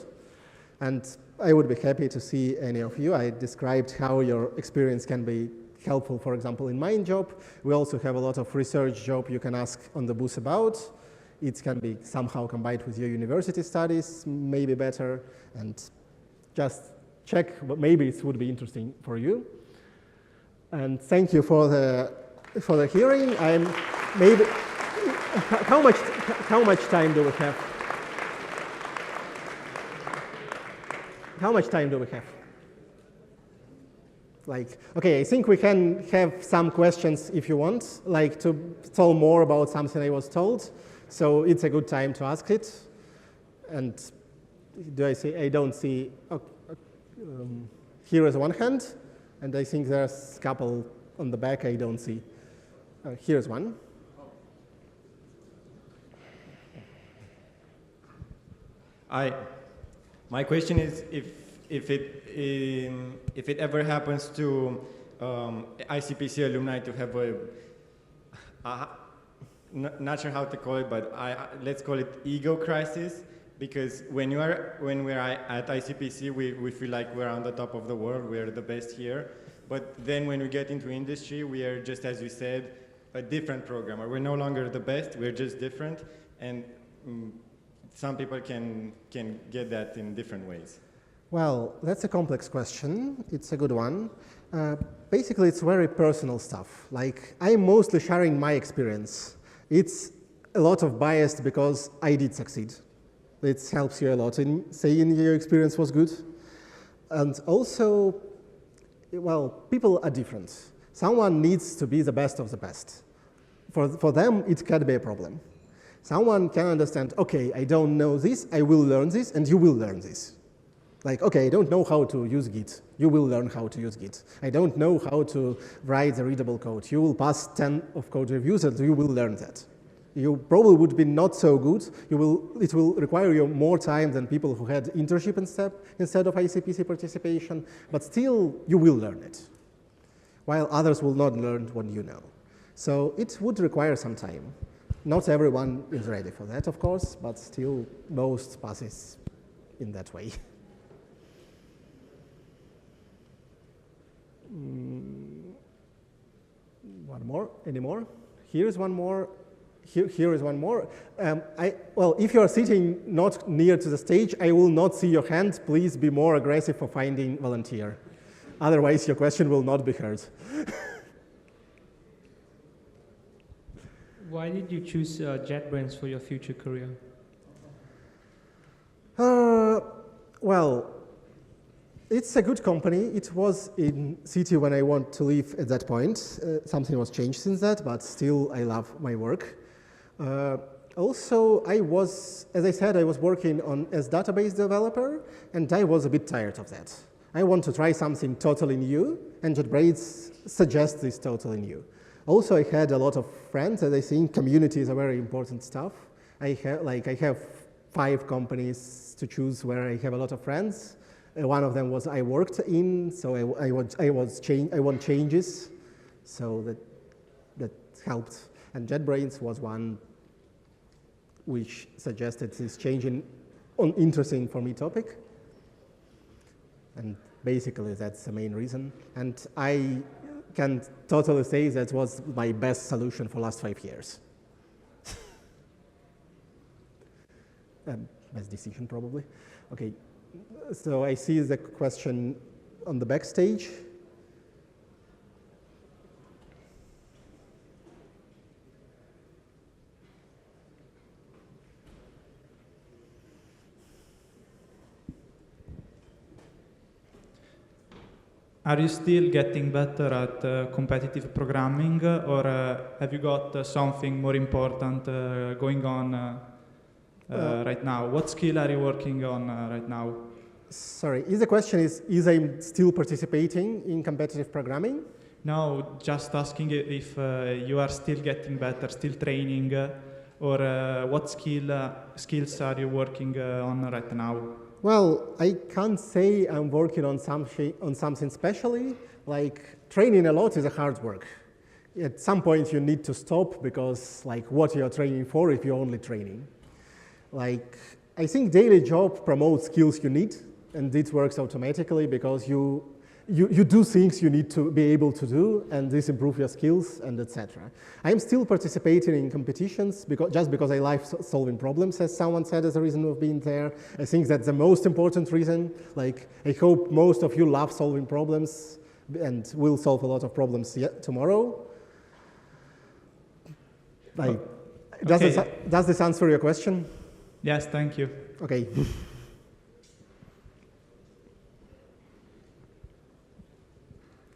And I would be happy to see any of you. I described how your experience can be helpful, for example, in my job. We also have a lot of research job you can ask on the booth about. it can be somehow combined with your university studies, maybe better, and just check, but maybe it would be interesting for you. And thank you for the hearing. Maybe how much time do we have? How much time do we have? Like, okay, I think we can have some questions if you want, like to tell more about something I was told. So it's a good time to ask it. And do I see? I don't see. Here is one hand, and I think there's a couple on the back I don't see. Here's one. My question is if it ever happens to ICPC alumni to have not sure how to call it, but let's call it ego crisis, because when we're at ICPC, we feel like we're on the top of the world, we're the best here, but then when we get into industry, we are just, as you said, a different programmer. We're no longer the best, we're just different, and some people can get that in different ways. Well, that's a complex question. It's a good one. Basically, it's very personal stuff. Like, I'm mostly sharing my experience. It's a lot of bias because I did succeed. It helps you a lot in saying your experience was good. And also, well, people are different. Someone needs to be the best of the best. For them, it can be a problem. Someone can understand, okay, I don't know this, I will learn this, and you will learn this. Like, okay, I don't know how to use Git. You will learn how to use Git. I don't know how to write the readable code. You will pass 10 of code reviews, and you will learn that. You probably would be not so good. It will require you more time than people who had internship instead of ICPC participation, but still, you will learn it, while others will not learn what you know. So it would require some time. Not everyone is ready for that, of course, but still most passes in that way. One more? Any more? Here is one more. Here is one more. Well, if you are sitting not near to the stage, I will not see your hand. Please be more aggressive for finding volunteer. Otherwise, your question will not be heard. Why did you choose JetBrains for your future career? Well, it's a good company. It was in city when I want to leave at that point. Something was changed since that, but still I love my work. Also, as I said, I was working as database developer, and I was a bit tired of that. I want to try something totally new, and JetBrains suggests this totally new. Also, I had a lot of friends, and I think community is a very important stuff. I have 5 companies to choose where I have a lot of friends. One of them was I worked in, so I want changes, so that helped. And JetBrains was one which suggested this change on interesting for me topic. And basically, that's the main reason. And I can totally say that was my best solution for the last 5 years. Best decision, probably. Okay, so I see the question on the backstage. Are you still getting better at competitive programming, or have you got something more important going on right now? What skill are you working on right now? Sorry, the question is I still participating in competitive programming? No, just asking if you are still getting better, still training, or what skills are you working on right now? Well, I can't say I'm working on something specially. Like, training a lot is a hard work. At some point, you need to stop because, like, what you're training for if you're only training. Like, I think daily job promotes skills you need, and it works automatically because you do things you need to be able to do, and this improves your skills, and etc. I'm still participating in competitions just because I like solving problems, as someone said, as a reason of being there. I think that's the most important reason. Like, I hope most of you love solving problems and will solve a lot of problems tomorrow. Like, does this answer your question? Yes, thank you. Okay.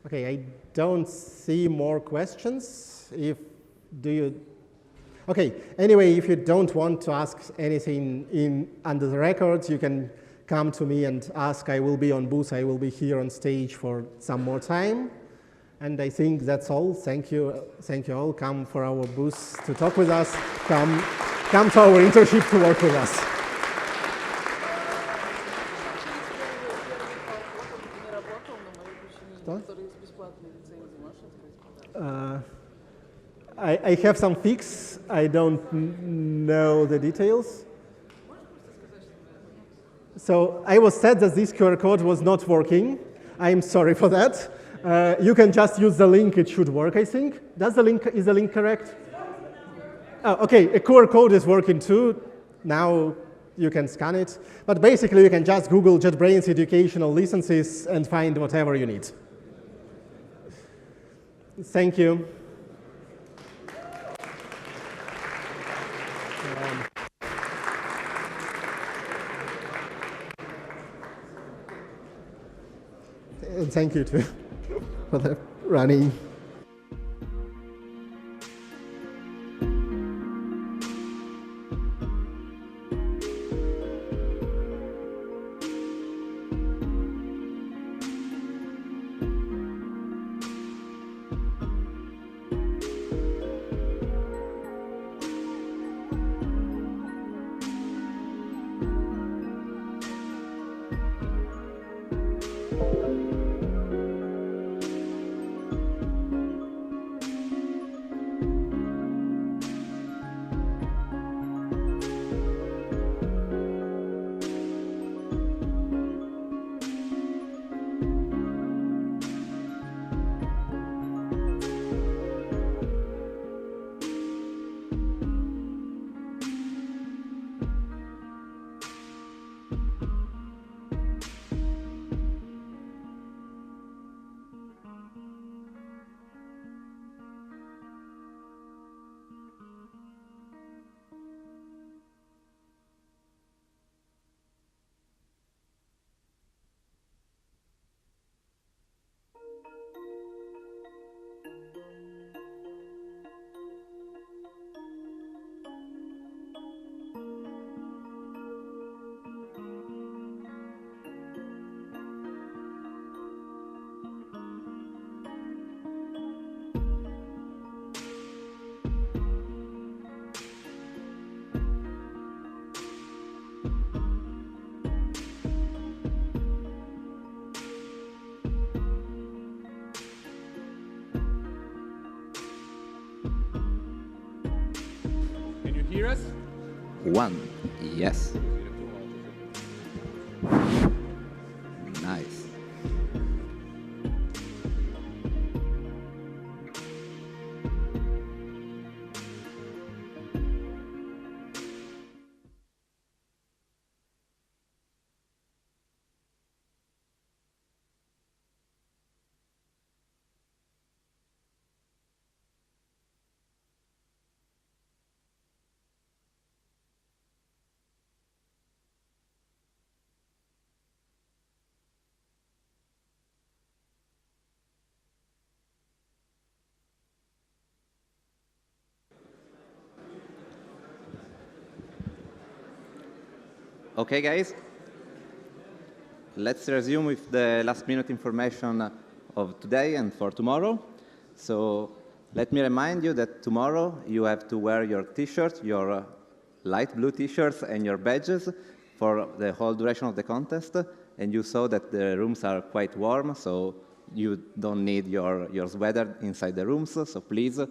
Okay, I don't see more questions. Okay, anyway, if you don't want to ask anything under the records, you can come to me and ask. I will be on booth. I will be here on stage for some more time. And I think that's all. Thank you all. Come for our booth to talk with us. Come to our internship to work with us. I have some fix. I don't know the details. So I was said that this QR code was not working. I'm sorry for that. You can just use the link. It should work, I think. Is the link correct? Oh, okay, a QR code is working too. Now you can scan it. But basically, you can just Google JetBrains educational licenses and find whatever you need. Thank you. And thank you too for the running. Hear us? 1, yes. Nice. Okay, guys, let's resume with the last minute information of today and for tomorrow. So let me remind you that tomorrow you have to wear your t-shirts, your light blue t-shirts and your badges for the whole duration of the contest. And you saw that the rooms are quite warm, so you don't need your sweater inside the rooms. So please,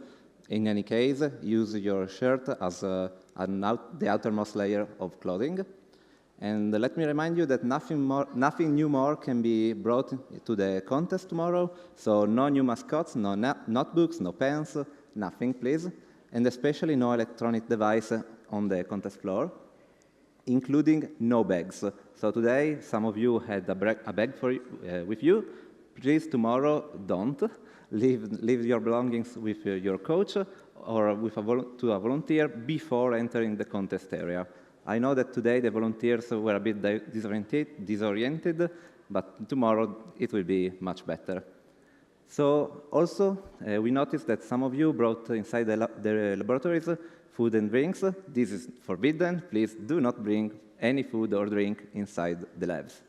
in any case, use your shirt as the outermost layer of clothing. And let me remind you that nothing new more can be brought to the contest tomorrow. So no new mascots, no notebooks, no pens, nothing, please. And especially no electronic device on the contest floor, including no bags. So today, some of you had a bag with you. Please, tomorrow, don't. Leave your belongings with your coach or to a volunteer before entering the contest area. I know that today the volunteers were a bit disoriented, but tomorrow it will be much better. So also, we noticed that some of you brought inside the laboratories food and drinks. This is forbidden. Please do not bring any food or drink inside the labs.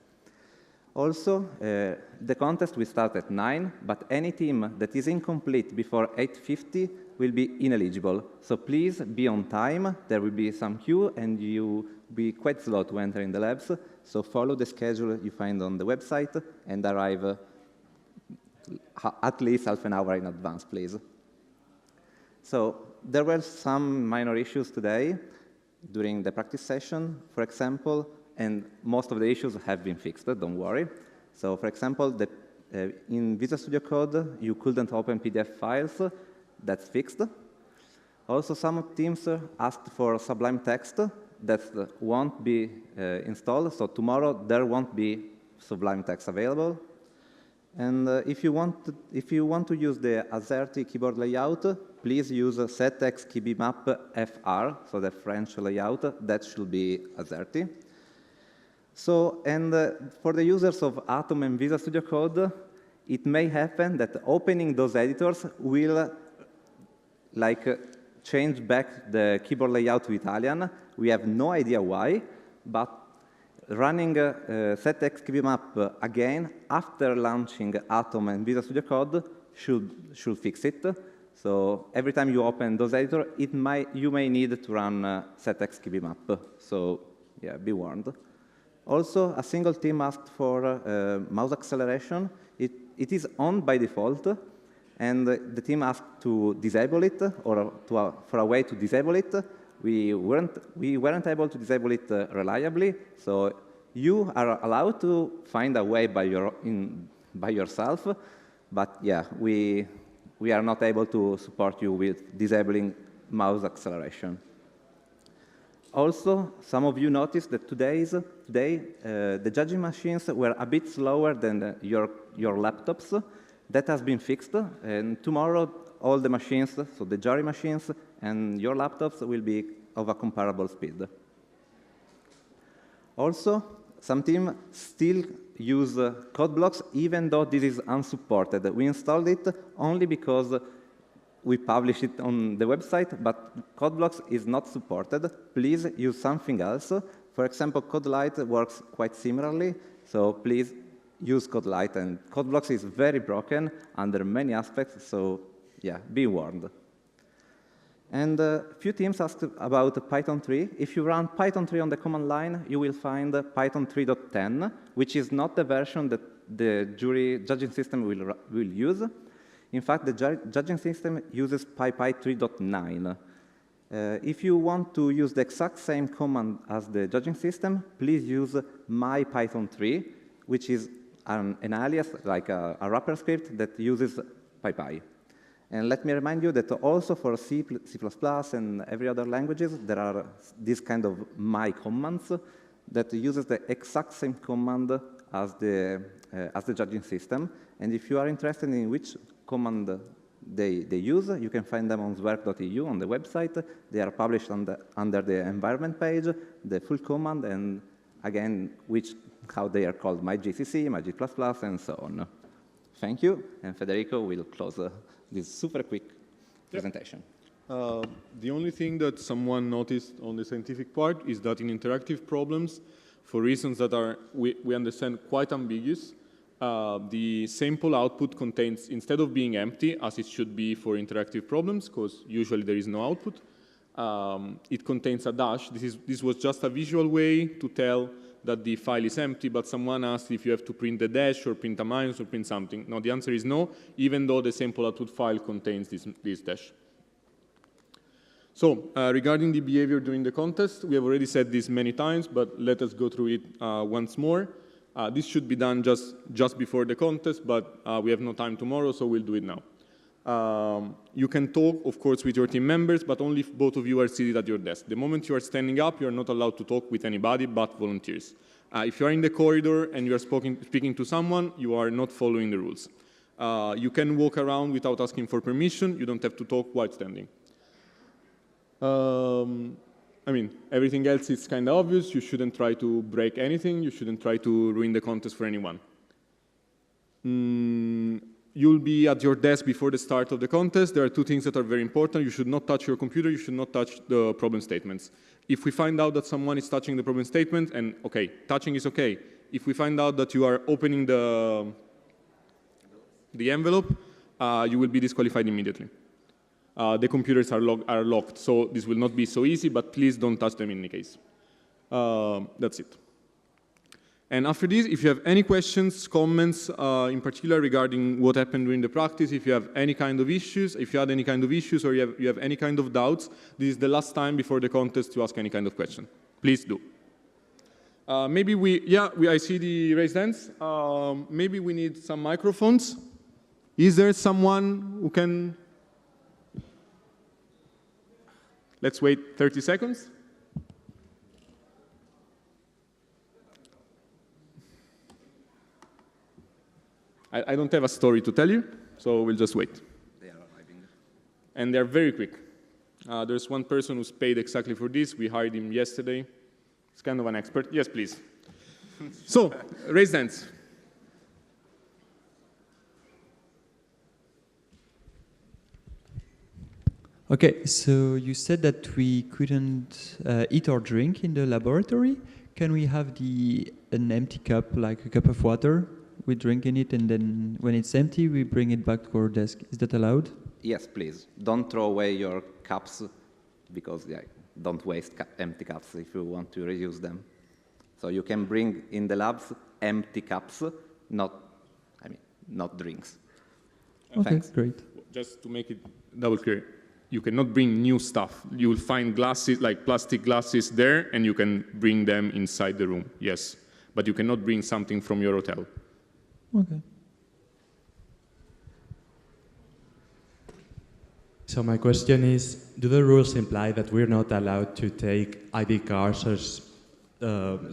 Also, the contest will start at 9, but any team that is incomplete before 8:50 will be ineligible. So please be on time. There will be some queue, and you be quite slow to enter in the labs. So follow the schedule you find on the website and arrive at least half an hour in advance, please. So there were some minor issues today during the practice session, for example, and most of the issues have been fixed, don't worry. So for example, in Visual Studio Code, you couldn't open PDF files. That's fixed. Also, some teams asked for Sublime Text that won't be installed, so tomorrow there won't be Sublime Text available. And if you want to use the AZERTY keyboard layout, please use setx keybmap FR, so the French layout. That should be AZERTY. So, and for the users of Atom and Visual Studio Code, it may happen that opening those editors will change back the keyboard layout to Italian. We have no idea why, but running setx keybmap again after launching Atom and Visual Studio Code should fix it. So every time you open those editors, you may need to run setx keybmap. So yeah, be warned. Also, a single team asked for mouse acceleration. It is on by default, and the team asked to disable it or for a way to disable it. We weren't able to disable it reliably, so you are allowed to find a way by yourself, but yeah, we are not able to support you with disabling mouse acceleration. Also, some of you noticed that today the judging machines were a bit slower than your laptops. That has been fixed, and tomorrow all the machines, so the jury machines and your laptops, will be of a comparable speed. Also, some teams still use code blocks, even though this is unsupported. We installed it only because we publish it on the website, but code blocks is not supported. Please use something else. For example, CodeLite works quite similarly, so please use CodeLite. And code blocks is very broken under many aspects, so yeah, be warned. And a few teams asked about Python 3. If you run Python 3 on the command line, you will find Python 3.10, which is not the version that the judging system will use. In fact, the judging system uses PyPy 3.9. If you want to use the exact same command as the judging system, please use myPython3, which is an alias, like a wrapper script that uses PyPy. And let me remind you that also for C++, and every other languages, there are these kind of my commands that uses the exact same command as the judging system. And if you are interested in which command they use, you can find them on SWERC.eu on the website. They are published under the environment page, the full command, and again, how they are called, my GCC, my G++, and so on. Thank you, and Federico will close this super quick presentation. The only thing that someone noticed on the scientific part is that in interactive problems, for reasons that are, we understand, quite ambiguous, the sample output contains, instead of being empty, as it should be for interactive problems, because usually there is no output, it contains a dash. This was just a visual way to tell that the file is empty, but someone asked if you have to print the dash or print a minus or print something. No, the answer is no, even though the sample output file contains this dash. So regarding the behavior during the contest, we have already said this many times, but let us go through it once more. This should be done just before the contest, but we have no time tomorrow, so we'll do it now. You can talk, of course, with your team members, but only if both of you are seated at your desk. The moment you are standing up, you are not allowed to talk with anybody but volunteers. If you are in the corridor and you are speaking to someone, you are not following the rules. You can walk around without asking for permission. You don't have to talk while standing. I mean, everything else is kind of obvious. You shouldn't try to break anything. You shouldn't try to ruin the contest for anyone. You'll be at your desk before the start of the contest. There are two things that are very important. You should not touch your computer. You should not touch the problem statements. If we find out that someone is touching the problem statement, and okay, touching is okay. If we find out that you are opening the envelope, you will be disqualified immediately. The computers are locked, so this will not be so easy, but please don't touch them in any case. That's it. And after this, if you have any questions, comments, in particular regarding what happened during the practice, if you have any kind of issues, if you had any kind of issues or you have any kind of doubts, this is the last time before the contest to ask any kind of question. Please do. Maybe I see the raised hands. Maybe we need some microphones. Is there someone who can? Let's wait 30 seconds. I don't have a story to tell you, so we'll just wait. They are arriving. And they're very quick. There's one person who's paid exactly for this. We hired him yesterday. He's kind of an expert. Yes, please. So, raise hands. Okay, so you said that we couldn't eat or drink in the laboratory. Can we have an empty cup, like a cup of water? We drink in it, and then when it's empty, we bring it back to our desk. Is that allowed? Yes, please. Don't throw away your cups, because don't waste empty cups if you want to reuse them. So you can bring in the labs empty cups, not drinks. Okay, Thanks. great. Just to make it double clear, you cannot bring new stuff. You will find glasses, like plastic glasses there, and you can bring them inside the room, yes. But you cannot bring something from your hotel. Okay. So my question is, do the rules imply that we're not allowed to take ID cards or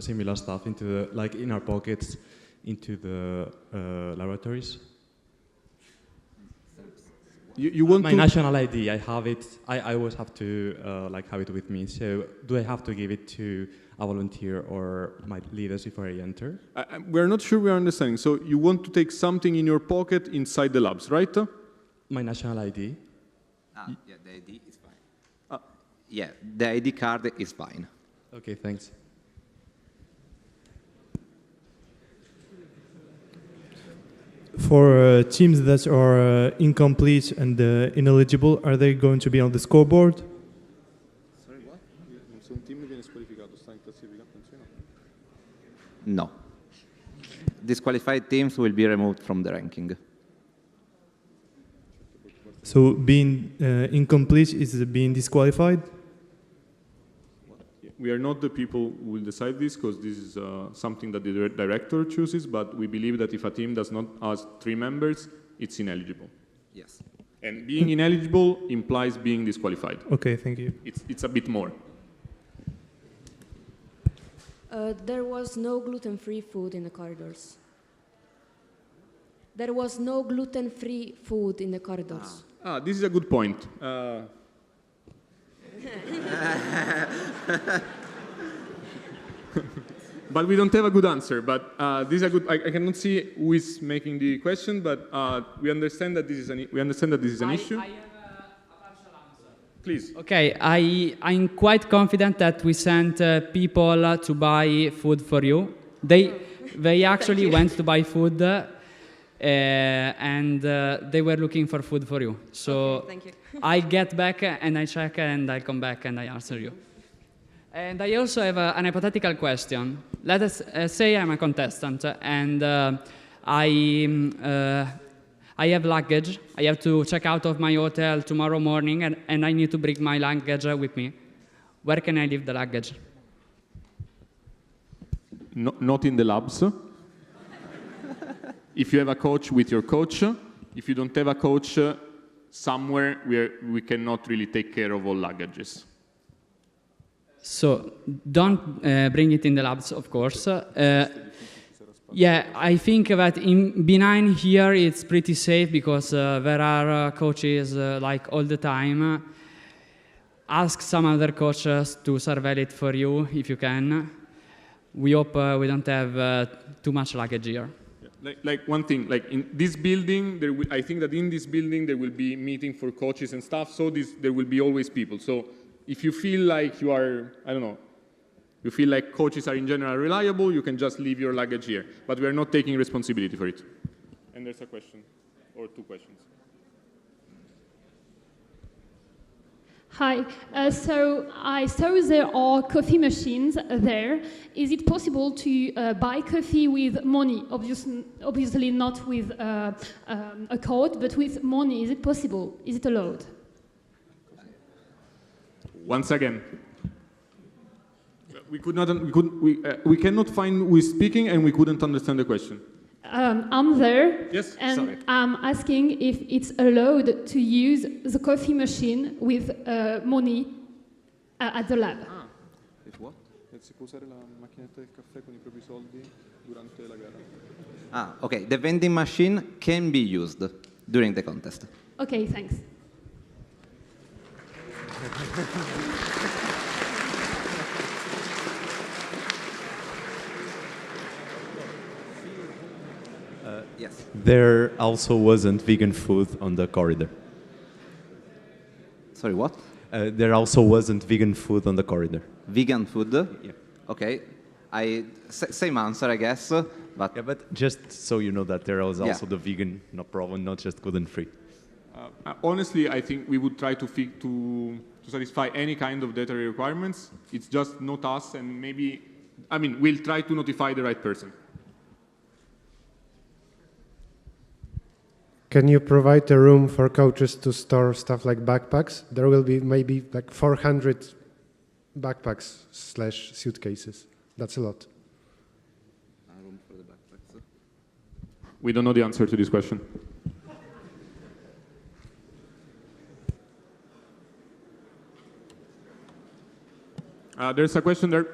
similar stuff into like in our pockets into the laboratories? You want my national ID? I have it. I always have to have it with me. So do I have to give it to a volunteer or my leaders before I enter? We're not sure we're understanding. So you want to take something in your pocket inside the labs, right? My national ID. Yeah, the ID is fine. Yeah, the ID card is fine. Okay, thanks. For teams that are incomplete and ineligible, are they going to be on the scoreboard? Sorry, what? Se un team viene squalificato, sta in classifica, attenzione. No. Disqualified teams will be removed from the ranking. So being incomplete is being disqualified? We are not the people who will decide this, because this is something that the director chooses, but we believe that if a team does not ask 3 members, it's ineligible. Yes. And being ineligible implies being disqualified. Okay, thank you. It's a bit more. There was no gluten-free food in the corridors. There was no gluten-free food in the corridors. This is a good point. But we don't have a good answer. But this is a good. I cannot see who is making the question, but we understand that this is an issue. I have a partial answer. Please. Okay, I'm quite confident that we sent people to buy food for you. They actually went to buy food, and they were looking for food for you. So okay, thank you. I get back and I check and I come back and I answer you. And I also have an hypothetical question. Let us say I'm a contestant and I I have luggage. I have to check out of my hotel tomorrow morning, and I need to bring my luggage with me. Where can I leave the luggage? Not in the labs. If you have a coach, with your coach. If you don't have a coach, somewhere where we cannot really take care of all luggages. So don't bring it in the labs, of course. Yeah, I think that in B9 here it's pretty safe because there are coaches like all the time. Ask some other coaches to surveil it for you if you can. We hope we don't have too much luggage here. Like one thing, like in this building, I think that in this building there will be meeting for coaches and stuff, so there will be always people. So if you feel like you are, I don't know, you feel like coaches are in general reliable, you can just leave your luggage here. But we are not taking responsibility for it. And there's a question, or two questions. Hi, so I saw there are coffee machines there. Is it possible to buy coffee with money? Obviously not with a code, but with money. Is it possible? Is it allowed? Once again, we cannot find who is speaking, and we couldn't understand the question. I'm there, yes, and sorry. I'm asking if it's allowed to use the coffee machine with money at the lab. If what? Si può usare la macchinetta del caffè con I propri soldi durante la gara. Okay. The vending machine can be used during the contest. Okay, thanks. Yes. There also wasn't vegan food on the corridor. Sorry, what? There also wasn't vegan food on the corridor. Vegan food? Yeah. Okay. Same answer, I guess. But yeah, but just so you know that there was also the vegan, no problem, not just gluten-free. Honestly, I think we would try to satisfy any kind of dietary requirements. It's just not us, and maybe, I mean, we'll try to notify the right person. Can you provide a room for coaches to store stuff like backpacks? There will be maybe like 400 backpacks / suitcases. That's a lot. Room for the backpacks. We don't know the answer to this question. There's a question there.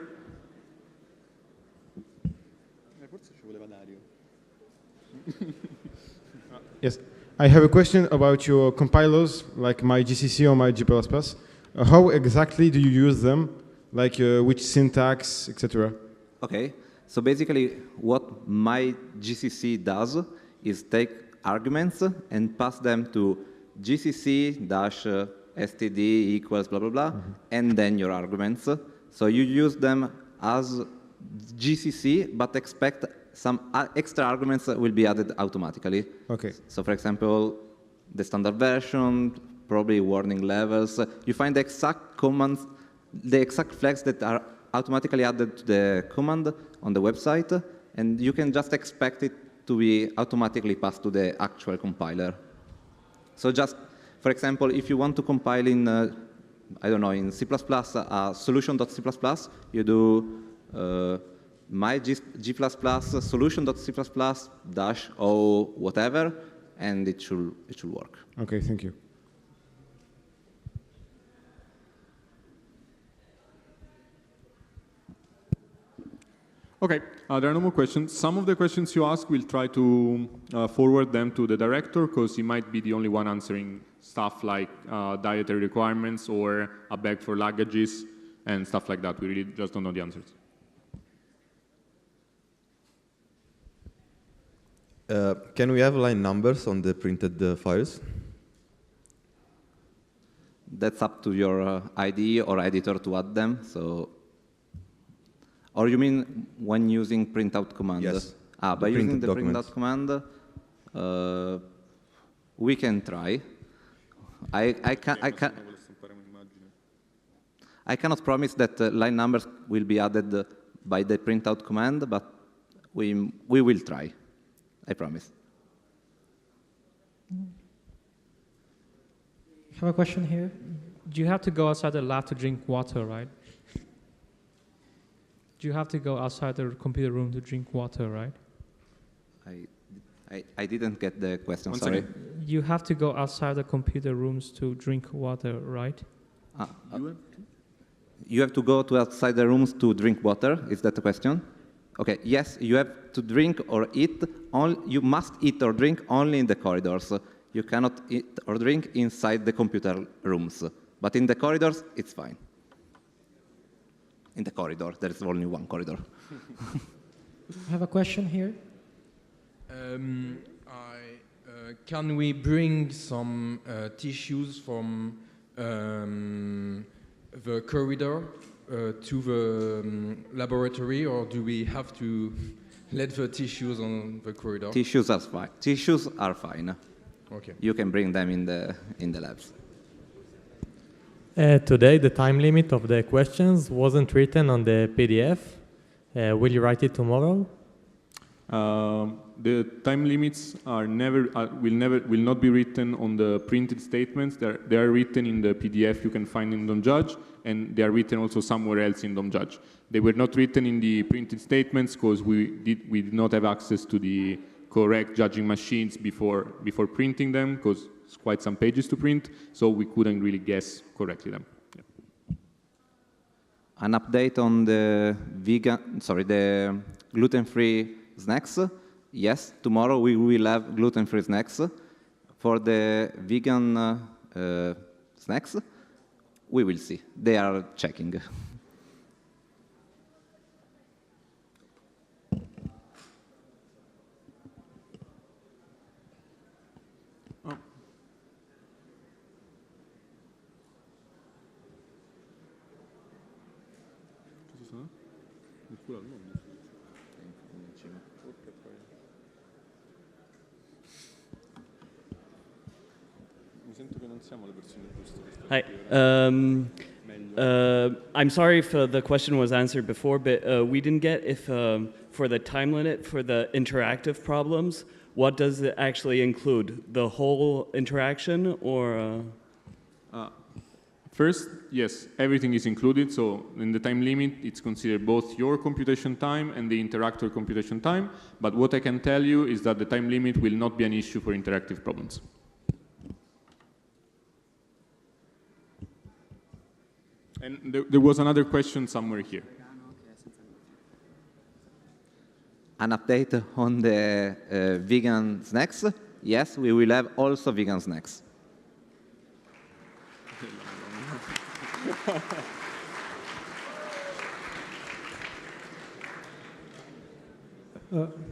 Yes, I have a question about your compilers, like my GCC or my G++. How exactly do you use them? Like which syntax, etc.? Okay, so basically what my GCC does is take arguments and pass them to GCC-std equals blah, blah, blah, and then your arguments. So you use them as GCC, but expect some extra arguments will be added automatically. Okay. So for example, the standard version, probably warning levels. You find the exact commands, the exact flags that are automatically added to the command on the website, and you can just expect it to be automatically passed to the actual compiler. So just, for example, if you want to compile in, I don't know, in C++, solution.c++, you do my G++ solution.c++-o whatever, and it should work. Okay, thank you. Okay, there are no more questions. Some of the questions you ask, we'll try to forward them to the director, because he might be the only one answering stuff like dietary requirements or a bag for luggages and stuff like that. We really just don't know the answers. Can we have line numbers on the printed files? That's up to your IDE or editor to add them. So, or you mean when using printout command? Yes. By using the printout command, we can try. I cannot promise that line numbers will be added by the printout command, but we will try. I promise. I have a question here. Do you have to go outside the lab to drink water, right? Do you have to go outside the computer room to drink water, right? I didn't get the question, Once sorry. again. You have to go outside the computer rooms to drink water, right? You have to go to outside the rooms to drink water, is that the question? Okay, yes, you have to drink or eat, you must eat or drink only in the corridors. You cannot eat or drink inside the computer rooms. But in the corridors, it's fine. In the corridor, there is only one corridor. I have a question here. Can we bring some tissues from the corridor to the laboratory, or do we have to let the tissues on the corridor? Tissues are fine. Tissues are fine. Okay. You can bring them in the labs. Today, the time limit of the questions wasn't written on the PDF. Will you write it tomorrow? The time limits will not be written on the printed statements. They are written in the PDF you can find in Don't Judge, and they are written also somewhere else in Don't Judge. They were not written in the printed statements because we did not have access to the correct judging machines before printing them, because it's quite some pages to print, so we couldn't really guess correctly them. Yeah. An update on the the gluten-free snacks. Yes, tomorrow we will have gluten-free snacks. For the vegan snacks, we will see. They are checking. Hi. I'm sorry if the question was answered before, but we didn't get if for the time limit for the interactive problems, what does it actually include? The whole interaction or? First, yes, everything is included. So in the time limit, it's considered both your computation time and the interactor computation time. But what I can tell you is that the time limit will not be an issue for interactive problems. And there was another question somewhere here. An update on the vegan snacks. Yes, we will have also vegan snacks.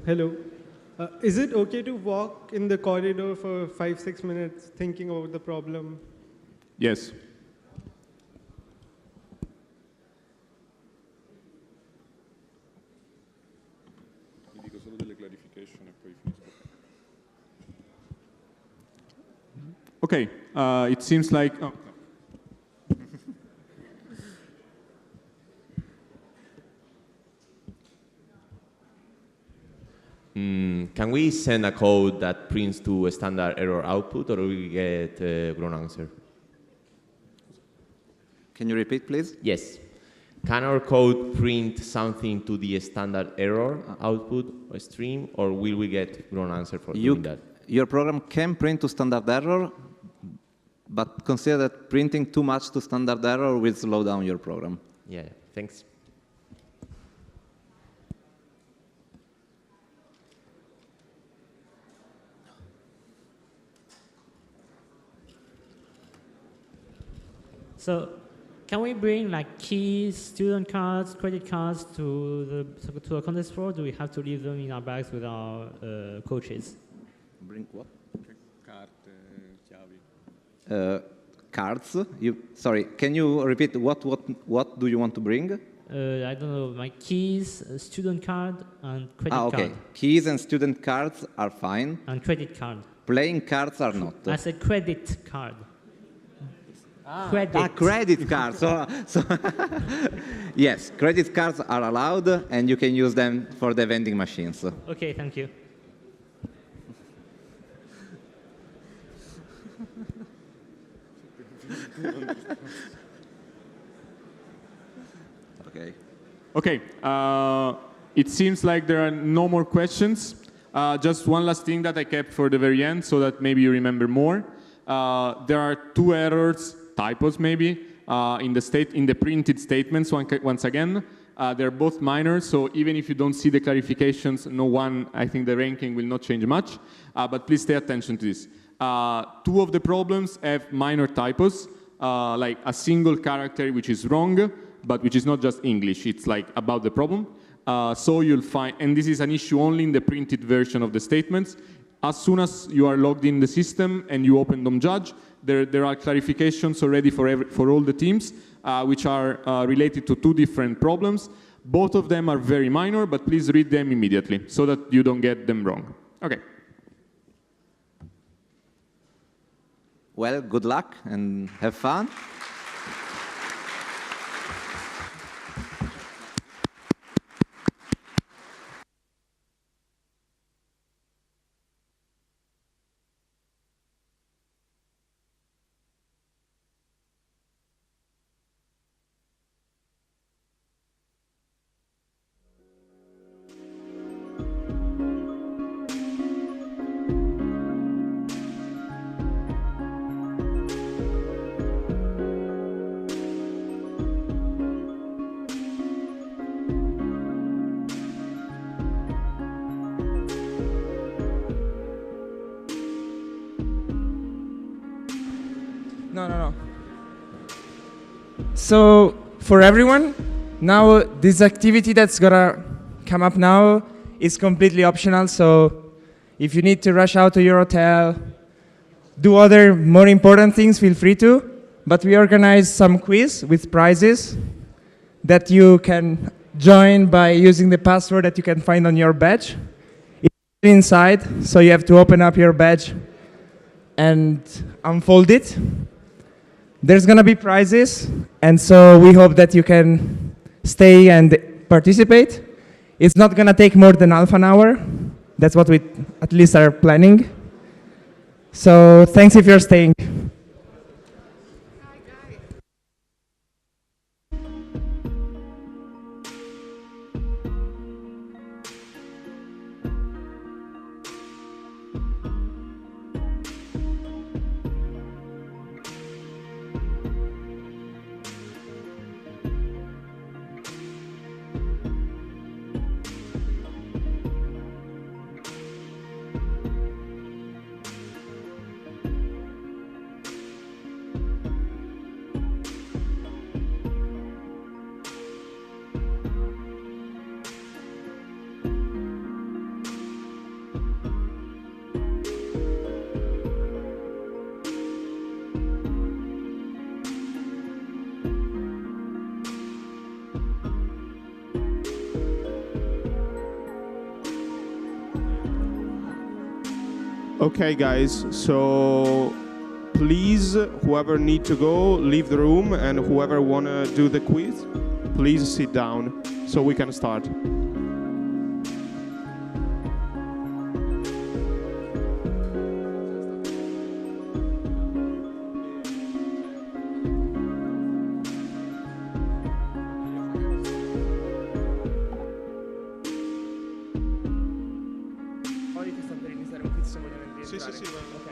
Hello. Is it okay to walk in the corridor for 5-6 minutes thinking about the problem? Yes. Okay, it seems like... Oh. Can we send a code that prints to a standard error output, or will we get a wrong answer? Can you repeat, please? Yes. Can our code print something to the standard error output stream, or will we get wrong answer for doing that? Your program can print to standard error, but consider that printing too much to standard error will slow down your program. Yeah, thanks. So, can we bring like keys, student cards, credit cards to a contest floor? Do we have to leave them in our bags with our coaches? Bring what? Carte, chiavi. Cards. Sorry. Can you repeat what do you want to bring? I don't know. My keys, student card, and credit card. Okay. Keys and student cards are fine. And credit card. Playing cards are not. I said credit card. Credit cards. So yes, credit cards are allowed, and you can use them for the vending machines. Okay, thank you. Okay. Okay. It seems like there are no more questions. Just one last thing that I kept for the very end, so that maybe you remember more. There are 2 errors, typos maybe, in the printed statements. Once again, they're both minor, so even if you don't see the clarifications, I think the ranking will not change much. But please pay attention to this. 2 of the problems have minor typos, like a single character which is wrong, but which is not just English, it's like about the problem. So you'll find, and this is an issue only in the printed version of the statements. As soon as you are logged in the system and you open DOM Judge, there are clarifications already for all the teams, which are related to 2 different problems. Both of them are very minor, but please read them immediately so that you don't get them wrong. Okay. Well, good luck and have fun. No. So for everyone, now this activity that's gonna come up now is completely optional. So if you need to rush out to your hotel, do other more important things, feel free to. But we organize some quiz with prizes that you can join by using the password that you can find on your badge. It's inside, so you have to open up your badge and unfold it. There's going to be prizes, and so we hope that you can stay and participate. It's not going to take more than half an hour. That's what we at least are planning. So thanks if you're staying. Okay, guys, so please, whoever need to go, leave the room, and whoever want to do the quiz, please sit down so we can start. Sì, ok.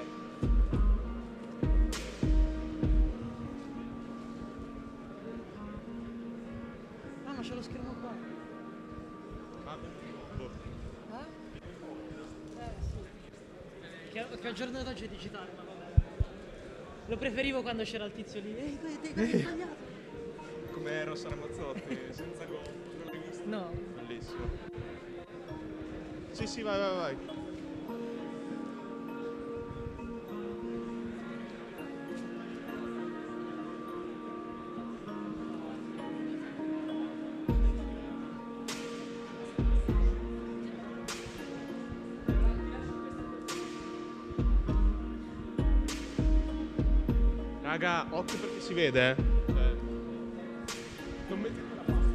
Ah, ma c'è lo schermo qua. Sì. Che al giorno d'oggi è digitale, ma vabbè. Lo preferivo quando c'era il tizio lì. Dai, sbagliato. Come Rossa Ramazzotti, senza gol. Non l'hai visto? No. Bellissimo. Sì, vai. Raga, occhio perché si vede, eh. Non mettete la pasta.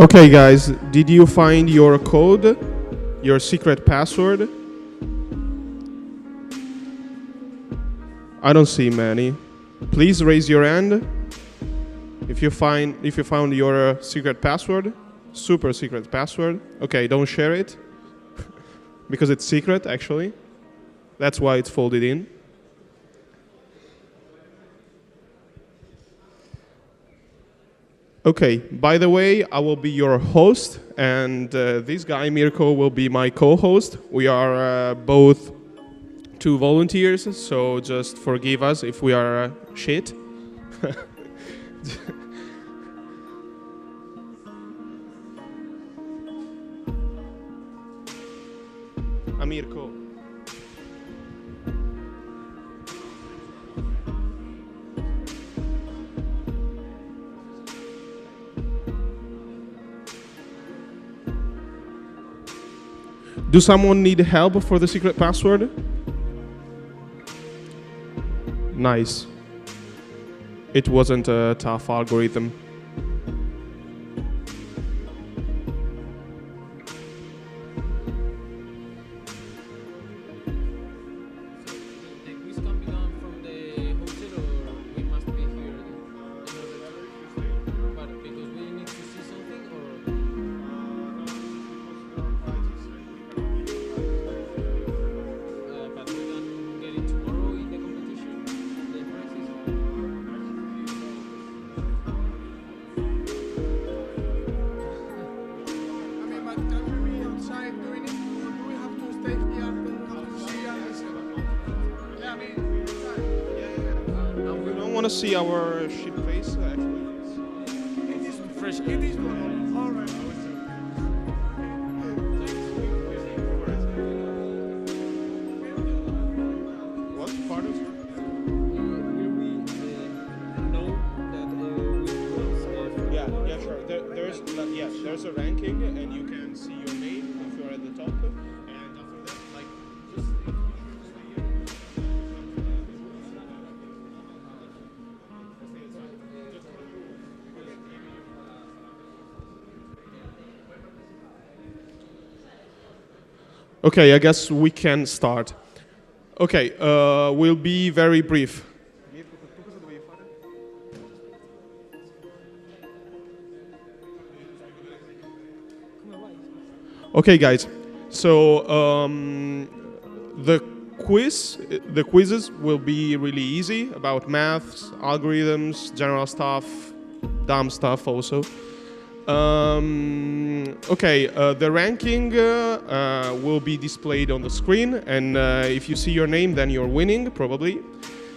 Okay, guys, did you find your code, your secret password? I don't see many. Please raise your hand if you found your secret password, super secret password. Okay, don't share it because it's secret actually. That's why it's folded in. Okay, by the way, I will be your host, and this guy, Mirko, will be my co-host. We are both 2 volunteers, so just forgive us if we are shit. I'm Mirko. Do someone need help for the secret password? Nice. It wasn't a tough algorithm. Want to see our ship face actually? It is fresh. It is all right. What part of it? Yeah, sure. There's a ranking, and you can see your name if you're at the top, and after that, like just. Okay, I guess we can start. Okay, we'll be very brief. Okay, guys. So the quizzes will be really easy about maths, algorithms, general stuff, dumb stuff also. Okay, the ranking will be displayed on the screen, and if you see your name, then you're winning, probably.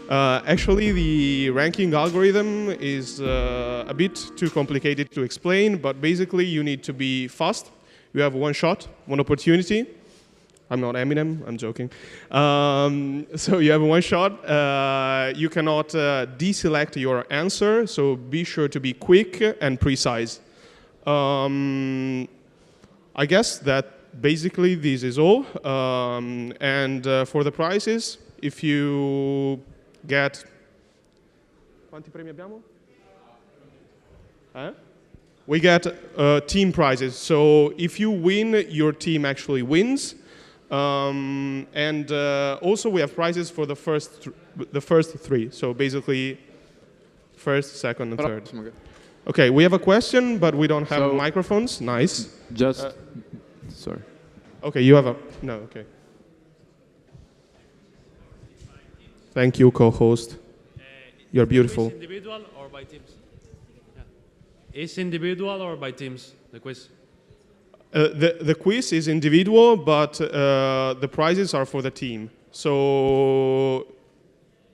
Actually, the ranking algorithm is a bit too complicated to explain, but basically you need to be fast. You have one shot, one opportunity. I'm not Eminem, I'm joking. So you have one shot. You cannot deselect your answer, so be sure to be quick and precise. I guess that basically this is all. And for the prizes, if you get... Quanti premi abbiamo? We get team prizes. So if you win, your team actually wins. And also we have prizes for the first 3. So basically, first, second, and third. Okay, we have a question, but we don't have microphones. Nice. Just, sorry. Okay, you have a, no, okay. Thank you, co-host. You're beautiful. Is individual or by teams? Yeah. Is individual or by teams, the quiz? The quiz is individual, but the prizes are for the team. So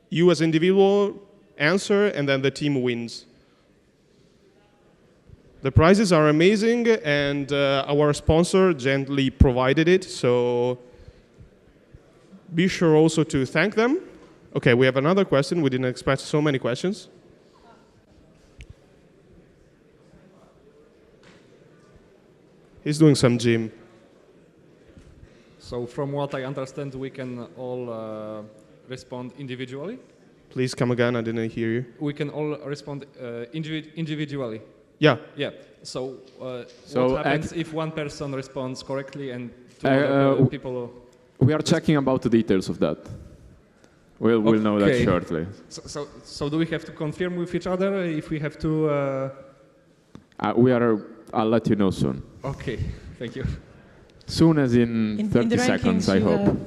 you as individual answer, and then the team wins. The prizes are amazing, and our sponsor gently provided it, so be sure also to thank them. Okay, we have another question. We didn't expect so many questions. He's doing some gym. So from what I understand, we can all respond individually? Please come again, I didn't hear you. We can all respond individually. Yeah. Yeah. So, So what happens if one person responds correctly and two Uh, other people? We are checking about the details of that. We'll know that Okay. shortly. So do we have to confirm with each other if we have to? I'll let you know soon. Okay, thank you. Soon as in 30 seconds, I hope.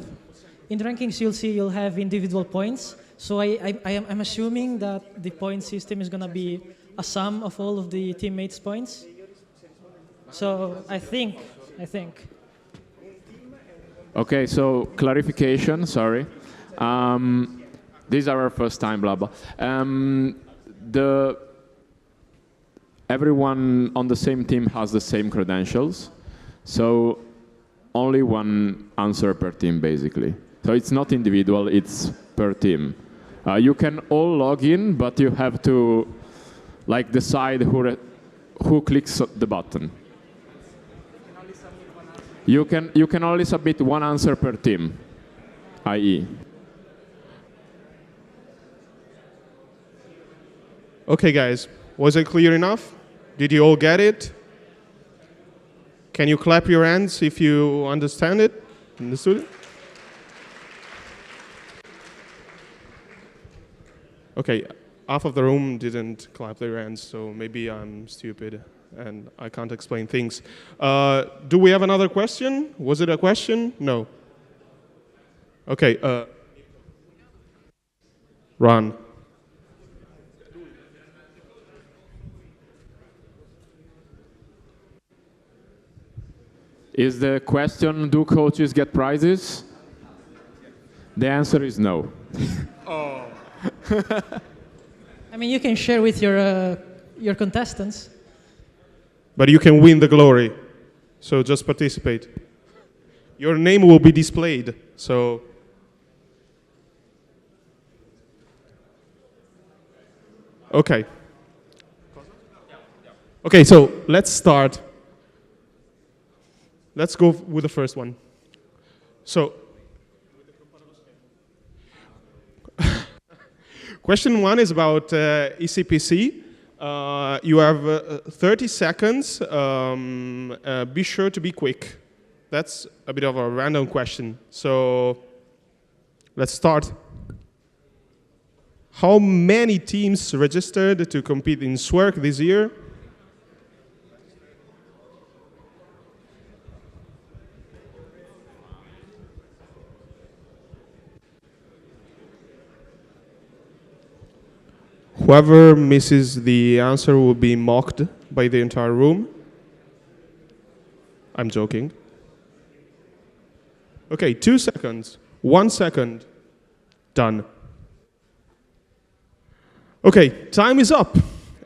In the rankings, you'll have individual points. So I'm assuming that the point system is going to be a sum of all of the teammates' points. So I think. Okay, so clarification, sorry. This is our first time, blah, blah. Everyone on the same team has the same credentials. So only one answer per team, basically. So it's not individual, it's per team. You can all log in, but you have to decide who clicks the button. You can only submit one answer per team, i.e. Okay, guys, was it clear enough? Did you all get it? Can you clap your hands if you understand it? Understood it? Okay, half of the room didn't clap their hands, so maybe I'm stupid and I can't explain things. Do we have another question? Was it a question? No. Okay, Ron. Is the question, do coaches get prizes? The answer is no. Oh. I mean, you can share with your contestants. But you can win the glory, so just participate. Your name will be displayed, so. Okay. Okay, so let's start. Let's go with the first one. So, question one is about ICPC. You have 30 seconds. Be sure to be quick. That's a bit of a random question. So, let's start. How many teams registered to compete in SWERC this year? Whoever misses the answer will be mocked by the entire room. I'm joking. Okay, 2 seconds. 1 second. Done. Okay, time is up.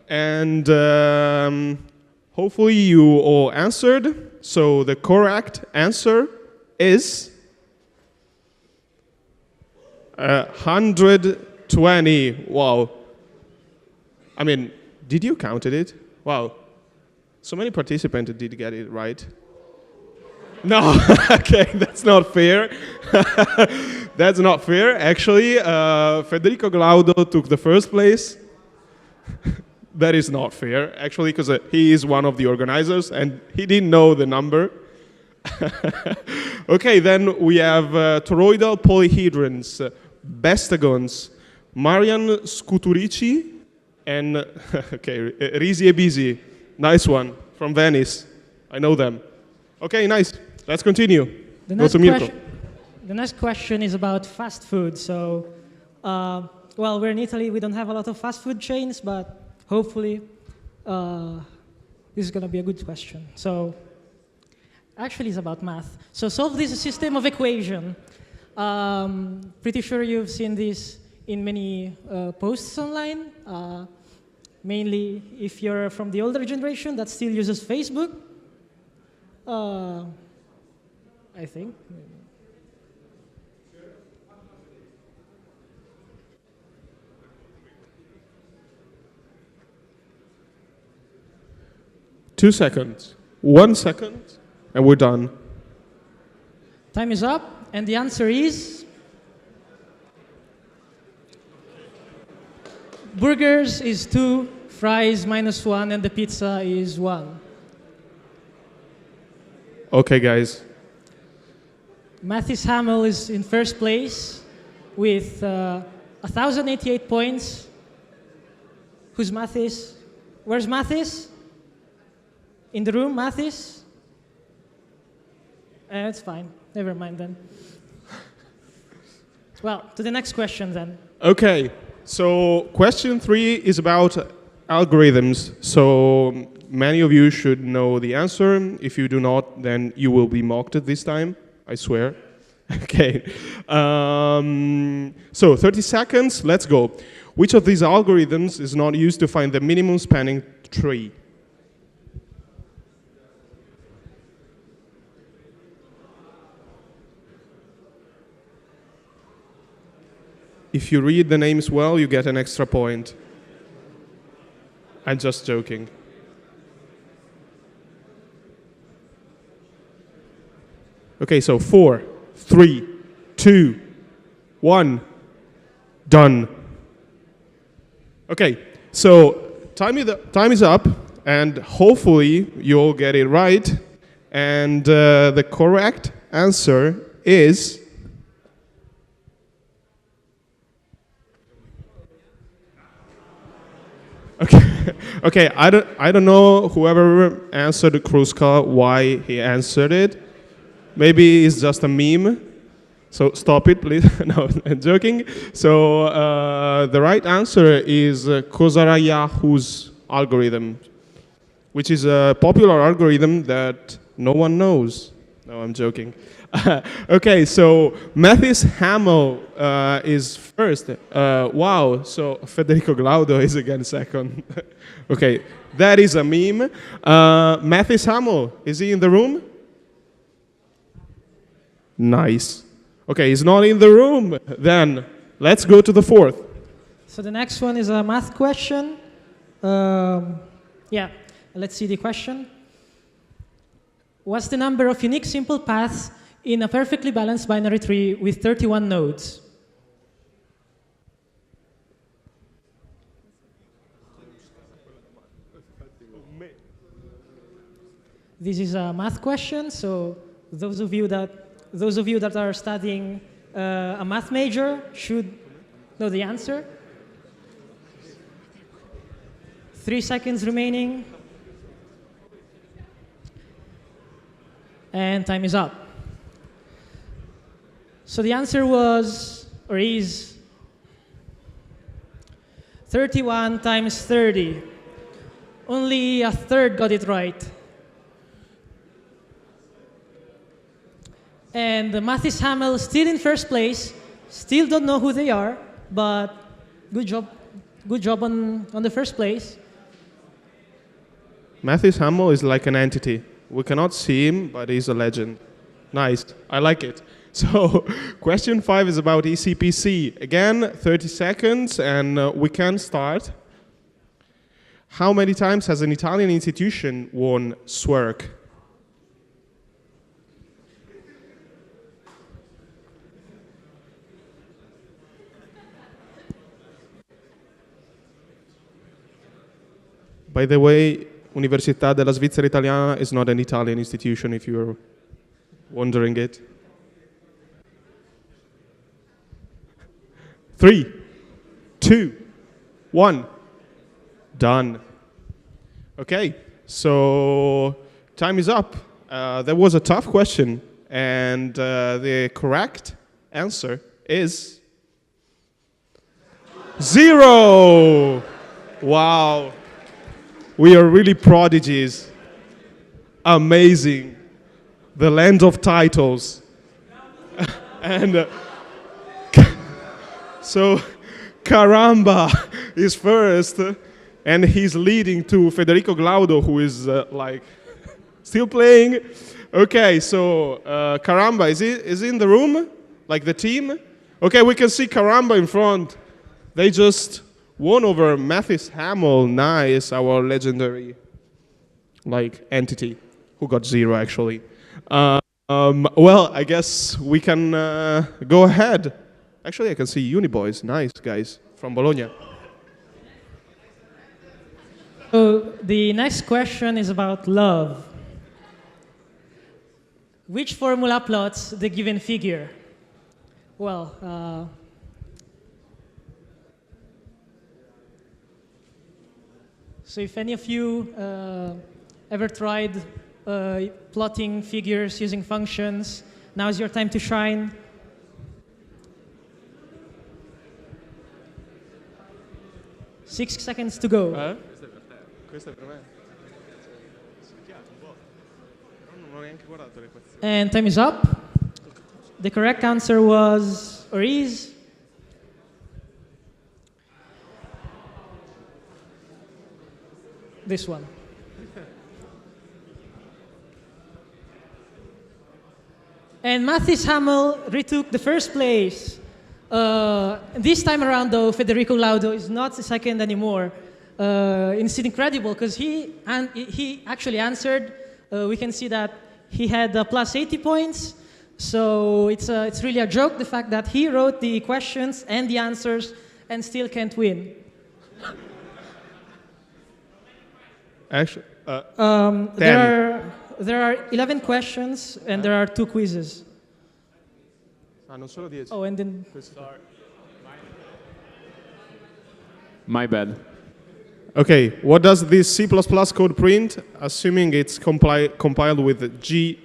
And hopefully you all answered. So the correct answer is 120. Wow. I mean, did you count it? Wow. So many participants did get it right. No, okay, that's not fair. That's not fair. Actually, Federico Glaudo took the first place. That is not fair, actually, because he is one of the organizers and he didn't know the number. Okay, then we have toroidal polyhedrons, bestagons, Marian Scuturici, and okay, Risi e Bisi. Nice one, from Venice. I know them. Okay, nice. Let's continue. Go to Mirko. The next question is about fast food. So, well, we're in Italy. We don't have a lot of fast food chains, but hopefully this is going to be a good question. So, actually, it's about math. So, solve this system of equation. Pretty sure you've seen this in many posts online. Mainly if you're from the older generation that still uses Facebook. I think. Two seconds. 1 second, and we're done. Time is up, and the answer is burgers is too fries -1, and the pizza is 1. Okay, guys. Mathis Hamel is in first place with 1,088 points. Who's Mathis? Where's Mathis? In the room, Mathis? It's fine. Never mind then. Well, to the next question then. Okay, so question 3 is about algorithms. So many of you should know the answer. If you do not, then you will be mocked at this time, I swear. Okay, so 30 seconds, let's go. Which of these algorithms is not used to find the minimum spanning tree? If you read the names well, you get an extra point. I'm just joking. Okay, so 4, 3, 2, 1, done. Okay, so time is up, and hopefully you'll get it right. And the correct answer is okay. I don't know whoever answered the Kruska why he answered it. Maybe it's just a meme. So stop it, please. No, I'm joking. So the right answer is Kozarayahu's algorithm, which is a popular algorithm that no one knows. No, I'm joking. Okay, so Mathis Hamel is first. Wow, so Federico Glaudo is again second. Okay, that is a meme. Mathis Hamel, is he in the room? Nice. Okay, he's not in the room. Then let's go to the fourth. So the next one is a math question. Yeah, let's see the question. What's the number of unique simple paths in a perfectly balanced binary tree with 31 nodes? This is a math question, so those of you that are studying a math major should know the answer. 3 seconds remaining. And time is up. So the answer was, or is, 31 times 30. Only a third got it right. And the Mathis Hamel still in first place. Still don't know who they are, but good job on the first place. Mathis Hamel is like an entity. We cannot see him, but he's a legend. Nice, I like it. So, question 5 is about ICPC. Again, 30 seconds, and we can start. How many times has an Italian institution won SWERC? By the way, Università della Svizzera Italiana is not an Italian institution, if you're wondering it. 3, 2, 1, done. Okay, so time is up. That was a tough question, and the correct answer is 0. Wow. We are really prodigies. Amazing. The land of titles. And so Caramba is first, and he's leading to Federico Glaudo, who is like still playing. Okay, so Caramba, is he in the room? Like the team? Okay, we can see Caramba in front. They just won over Mathis Hamel. Nice, our legendary entity, who got 0 actually. Well, I guess we can go ahead. Actually, I can see Uniboys. Nice, guys, from Bologna. So the next question is about love. Which formula plots the given figure? Well, so if any of you ever tried plotting figures using functions, now is your time to shine. Six seconds to go. Questo è per me. Non ho neanche guardato le equazioni. And time is up. The correct answer was, or is, this one. And Mathis Hamel retook the first place. This time around, though, Federico Laudo is not second anymore. It's incredible because he actually answered. We can see that he had plus 80 points. So it's really a joke, the fact that he wrote the questions and the answers and still can't win. Actually, there are 11 questions and there are 2 quizzes. Non solo 10. Oh, and then... My bad. Okay, what does this C++ code print, assuming it's compiled with G++?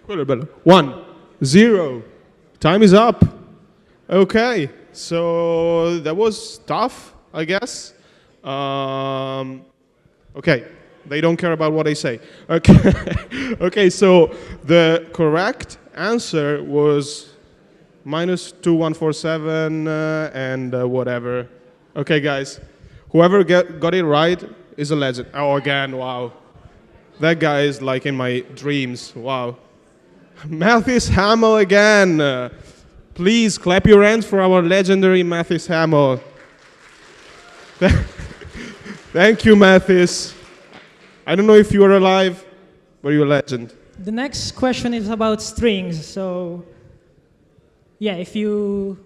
Quello è bello. 1, 0. Time is up. Okay, so that was tough, I guess. Okay, they don't care about what I say. Okay, okay. So the correct answer was -2147 and whatever. Okay, guys, whoever got it right is a legend. Oh, again, wow. That guy is like in my dreams. Wow. Mathis Hamel again. Please clap your hands for our legendary Mathis Hamel. Thank you, Mathis. I don't know if you are alive, but you're a legend. The next question is about strings. So, yeah, if you...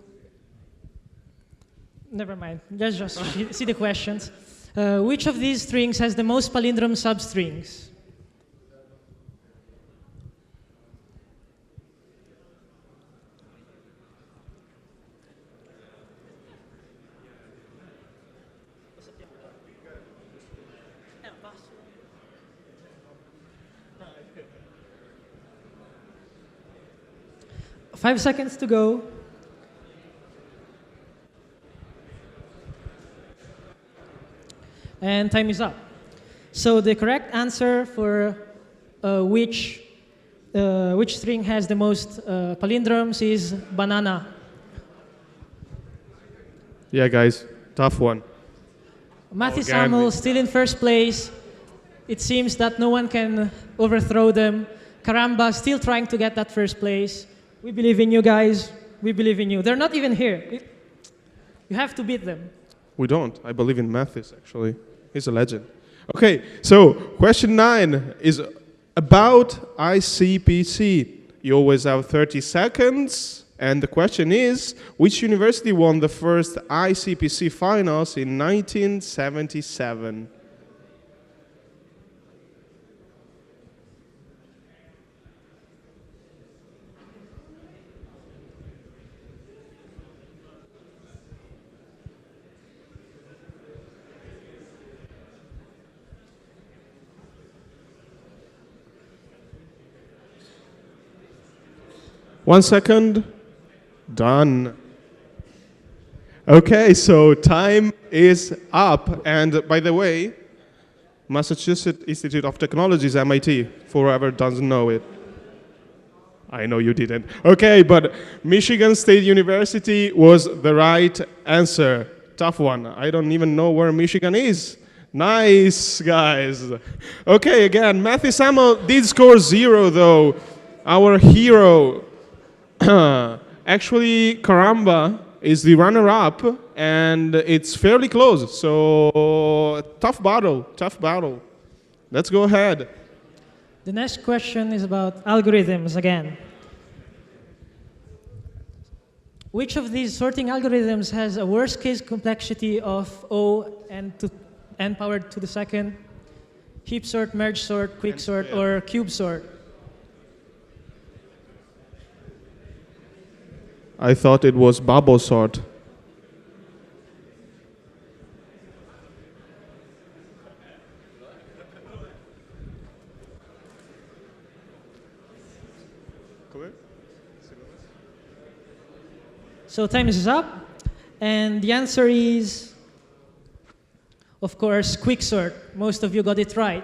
Never mind. Let's just see the questions. Which of these strings has the most palindrome substrings? Five seconds to go. And time is up. So the correct answer for which string has the most palindromes is banana. Yeah, guys, tough one. Mathis Hamel still in first place. It seems that no one can overthrow them. Caramba still trying to get that first place. We believe in you guys. We believe in you. They're not even here. You have to beat them. We don't. I believe in Mathis, actually. He's a legend. Okay, so question 9 is about ICPC. You always have 30 seconds. And the question is, which university won the first ICPC finals in 1977? One second. Done. Okay, so time is up. And by the way, Massachusetts Institute of Technology is MIT, for whoever doesn't know it. I know you didn't. Okay, but Michigan State University was the right answer. Tough one. I don't even know where Michigan is. Nice, guys. Okay, again, Mathis Hamel did score 0, though. Our hero. Actually, Caramba is the runner-up, and it's fairly close. So tough battle, tough battle. Let's go ahead. The next question is about algorithms again. Which of these sorting algorithms has a worst case complexity of O n powered to the second, heap sort, merge sort, quick sort, or cube sort? I thought it was bubble sort. So time is up, and the answer is, of course, quicksort. Most of you got it right.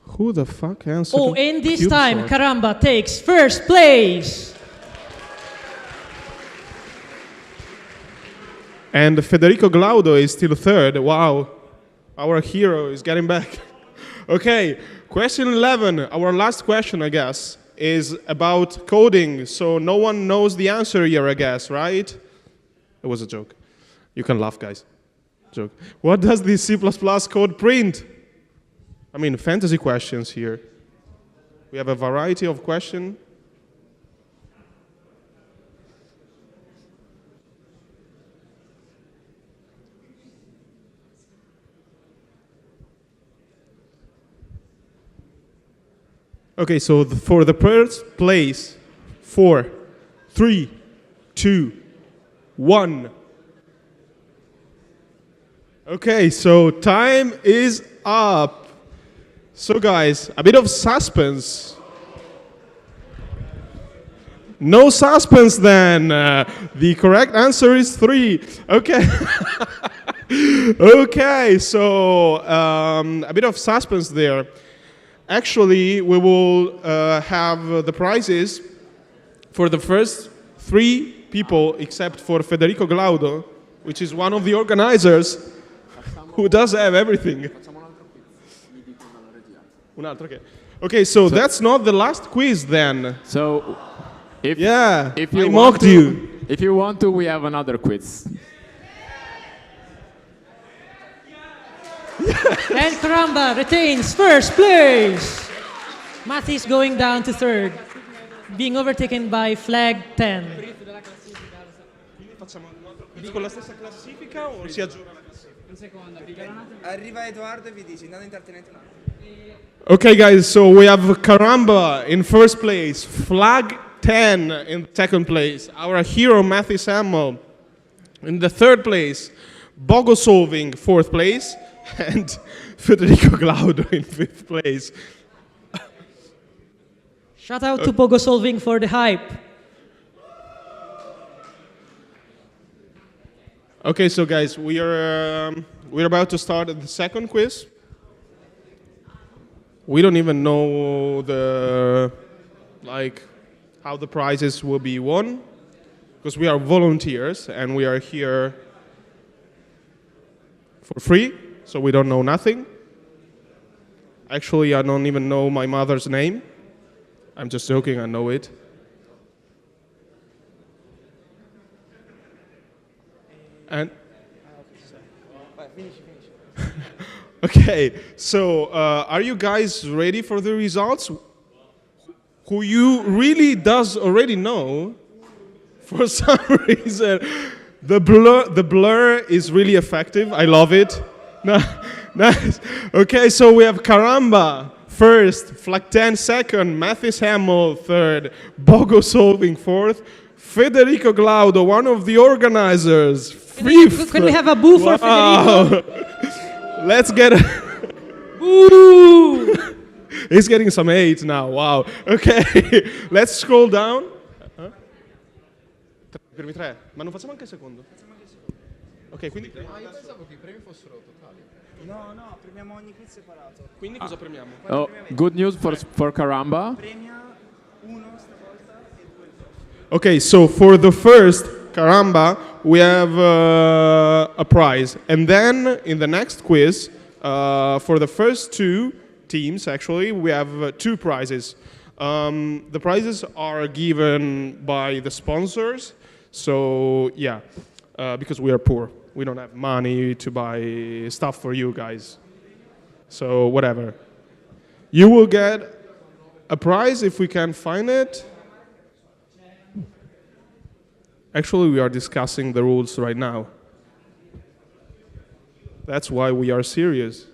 Who the fuck answered? Oh, and this cube time, sort? Caramba takes first place. And Federico Glaudo is still third. Wow, our hero is getting back. Okay, question 11, our last question, I guess, is about coding. So no one knows the answer here, I guess, right? It was a joke. You can laugh, guys. Joke. What does the C++ code print? I mean, fantasy questions here. We have a variety of questions. Okay, so for the first place, 4, 3, 2, 1. Okay, so time is up. So guys, a bit of suspense. No suspense then. The correct answer is 3. Okay. Okay, so a bit of suspense there. Actually, we will have the prizes for the first 3 people, except for Federico Glaudo, which is one of the organizers who does have everything. Okay, so that's not the last quiz then. So, if I mocked you. If you want to, we have another quiz. And Caramba retains first place. Matthew is going down to third, being overtaken by flag 10. Con la stessa classifica o si aggiorna la classifica? Arriva Edoardo e vi dice, non intrattenete un attimo. Okay, guys, so we have Caramba in first place, flag 10 in second place, our hero Matthew Samuel in the third place, Bogo Solving fourth place, and Federico Glaudo in fifth place. Shout out to Pogo Solving for the hype. Okay, so guys, we're about to start the second quiz. We don't even know how the prizes will be won, because we are volunteers and we are here for free, so we don't know nothing. Actually, I don't even know my mother's name. I'm just joking, I know it. And okay, so are you guys ready for the results? Who you really does already know, for some reason, the blur is really effective. I love it. Nice. Okay, so we have Caramba first, flag 10 second, Mathis Hamill third, Bogo Solving fourth, Federico Glaudo, one of the organizers, fifth. Can we have a boo for Federico? Let's get Boo! He's getting some hate now, wow. Okay, let's scroll down. Primi 3, ma non facciamo anche il secondo? Ok, quindi... io pensavo che i premi fossero totali. No, no, premiamo ogni quiz separato. Quindi cosa premiamo? Oh, good news for Caramba. Premia uno stavolta e 2. Okay, so for the first Caramba, we have a prize. And then in the next quiz, for the first 2 teams, actually, we have 2 prizes. The prizes are given by the sponsors. So yeah, because we are poor. We don't have money to buy stuff for you guys. So whatever. You will get a prize if we can find it. Actually, we are discussing the rules right now. That's why we are serious.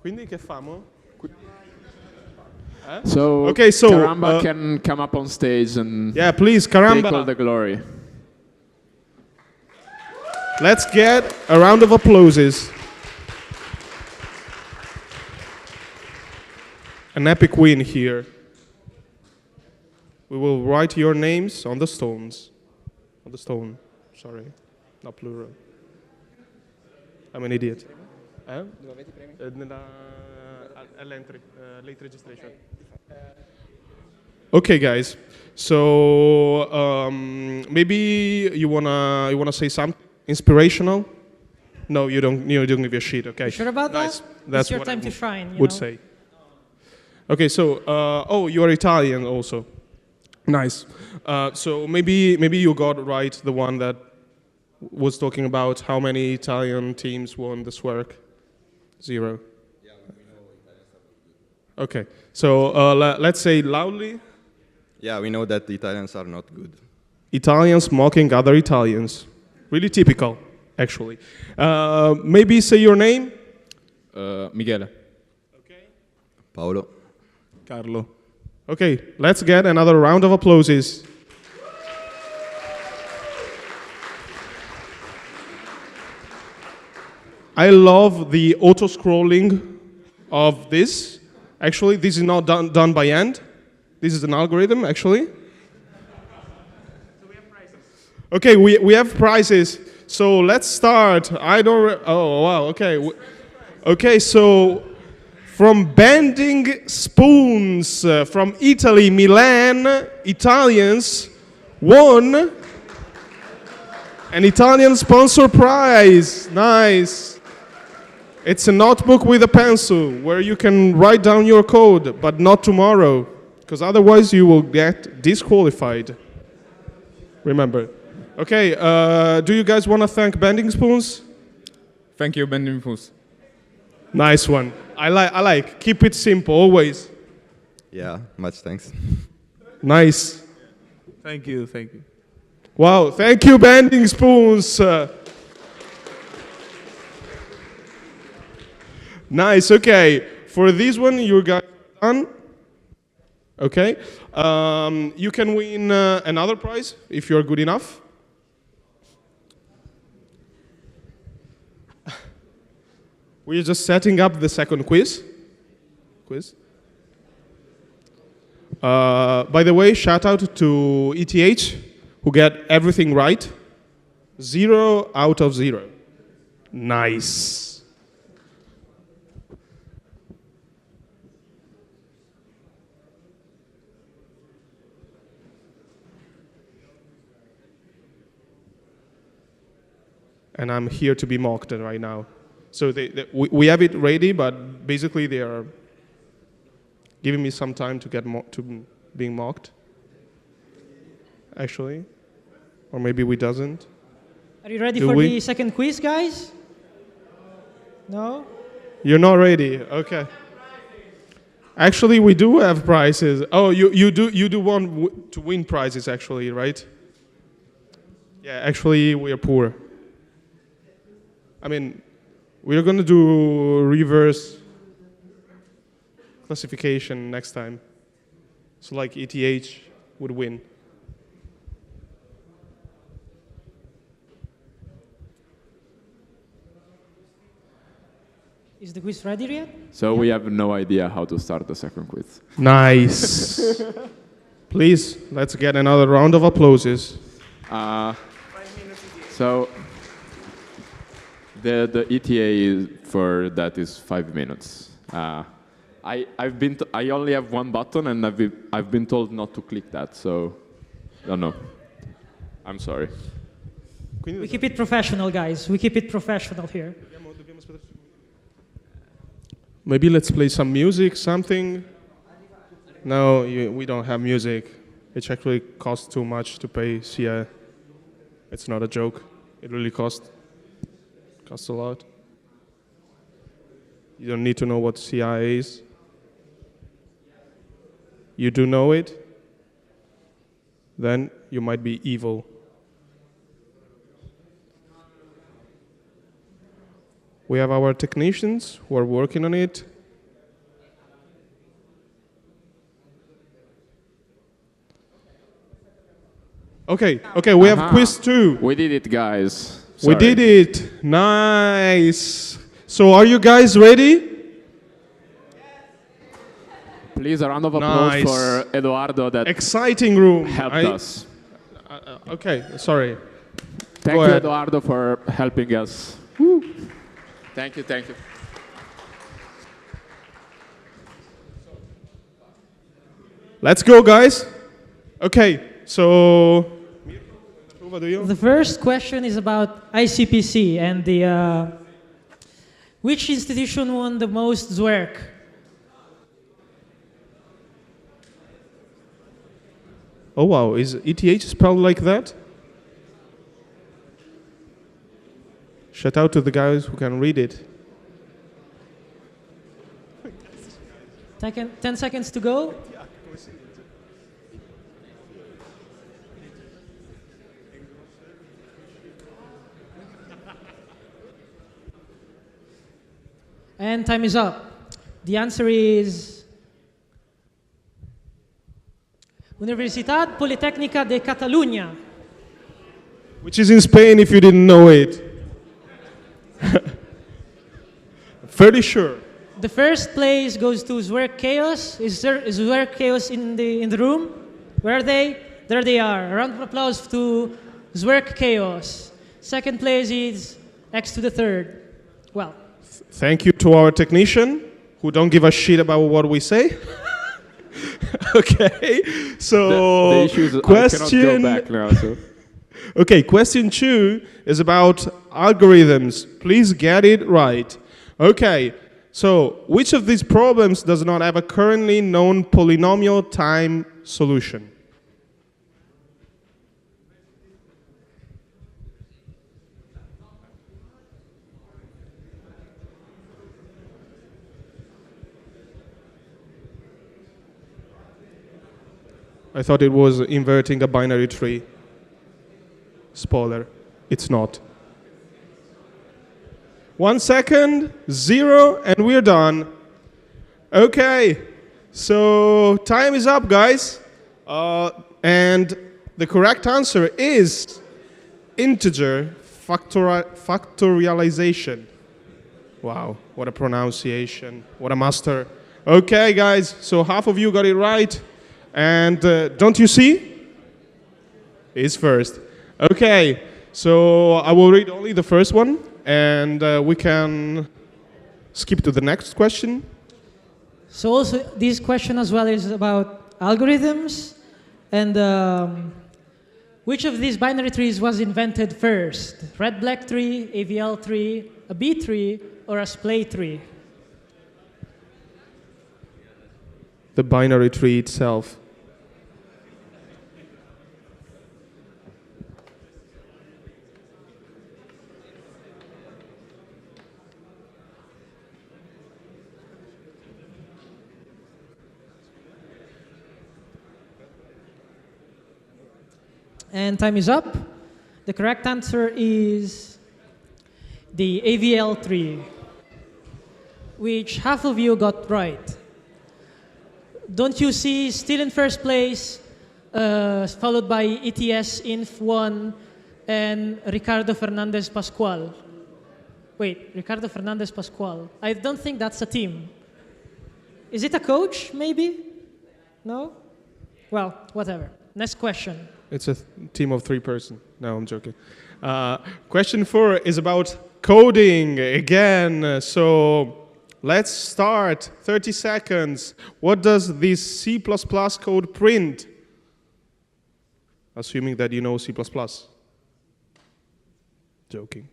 Quindi che famo? So, okay, so Caramba can come up on stage and yeah, please, Caramba. take all the glory. Let's get a round of applauses. An epic win here. We will write your names on the stones. On the stone, sorry, not plural. I'm an idiot. Late registration. Okay, guys. So maybe you wanna say something inspirational? No, you don't. You don't give a shit. Okay. You sure about nice. that? That's it's your what time I to shine. would say. Okay, so oh, you are Italian also. Nice. So maybe you got right the one that was talking about how many Italian teams won the SWERC. 0. Yeah, we know Italians are good. Okay, so let's say loudly. Yeah, we know that the Italians are not good. Italians mocking other Italians. Really typical, actually. Maybe say your name. Michele. Okay. Paolo. Carlo. Okay, let's get another round of applauses. I love the auto-scrolling of this. Actually, this is not done by hand. This is an algorithm, actually. Okay, we have prizes. So let's start. Oh, wow, okay. Okay, so from Bending Spoons from Italy, Milan, Italians won an Italian sponsor prize. Nice. It's a notebook with a pencil where you can write down your code, but not tomorrow, because otherwise you will get disqualified. Remember. Okay, do you guys want to thank Bending Spoons? Thank you, Bending Spoons. Nice one. I like. Keep it simple, always. Yeah, much thanks. Nice. Thank you, thank you. Wow, thank you, Bending Spoons. Nice, okay. For this one, you guys are done. Okay. You can win another prize if you're good enough. We're just setting up the second quiz. By the way, shout out to ETH, who get everything right. 0 out of 0. Nice. And I'm here to be mocked right now. So we have it ready, but basically they are giving me some time to get to being mocked. Actually, or maybe we doesn't. Are you ready for the second quiz, guys? No? You're not ready. Okay. Actually, we do have prizes. Oh, you do want to win prizes, actually, right? Yeah, actually, we are poor. I mean, we're going to do reverse classification next time. So like ETH would win. Is the quiz ready yet? So we have no idea how to start the second quiz. Nice. Please, let's get another round of applauses. So the ETA for that is 5 minutes. I only have one button, and I've been told not to click that. So, I don't know. I'm sorry. We keep it professional, guys. We keep it professional here. Maybe let's play some music, something. No, we don't have music. It actually costs too much to pay CIA. It's not a joke. It really costs a lot. You don't need to know what CIA is. You do know it, then you might be evil. We have our technicians who are working on it. Okay, we have quiz 2. We did it, guys. We Sorry. did it. Nice. So are you guys ready? Please, a round of applause Nice. for Eduardo that Exciting room. helped us. Okay, sorry. Thank Go you, ahead. Eduardo, for helping us. Thank you, thank you. Let's go, guys. Okay, so The first question is about ICPC and the which institution won the most SWERC? Oh wow, is ETH spelled like that? Shout out to the guys who can read it. 10 seconds to go. And time is up. The answer is Universitat Politécnica de Catalunya. Which is in Spain if you didn't know it. Fairly sure. The first place goes to SWERC Chaos. Is SWERC Chaos in the room? Where are they? There they are. A round of applause to SWERC Chaos. Second place is X to the third. Well, Thank you to our technician who don't give a shit about what we say. Okay, so The issue is question. I cannot go back now. So. Okay, question 2 is about algorithms. Please get it right. Okay, so which of these problems does not have a currently known polynomial time solution? I thought it was inverting a binary tree. Spoiler, it's not. 1 second, 0, and we're done. Okay, so time is up, guys. And the correct answer is integer factorialization. Wow, what a pronunciation, what a master. Okay, guys, so half of you got it right. And don't you see? It's first. Okay, so I will read only the first one, and we can skip to the next question. so also this question as well is about algorithms and which of these binary trees was invented first? Red-black tree, AVL tree, a B tree, or a splay tree? The binary tree itself. And time is up. The correct answer is the AVL tree, which half of you got right. Don't you see still in first place, followed by ETS Inf 1 and Ricardo Fernandez Pascual. Wait, Ricardo Fernandez Pascual. I don't think that's a team. Is it a coach, maybe? No? Well, whatever. Next question. It's a team of 3 person. No, I'm joking. Question 4 is about coding again. So let's start. 30 seconds. What does this C++ code print? Assuming that you know C++. Joking.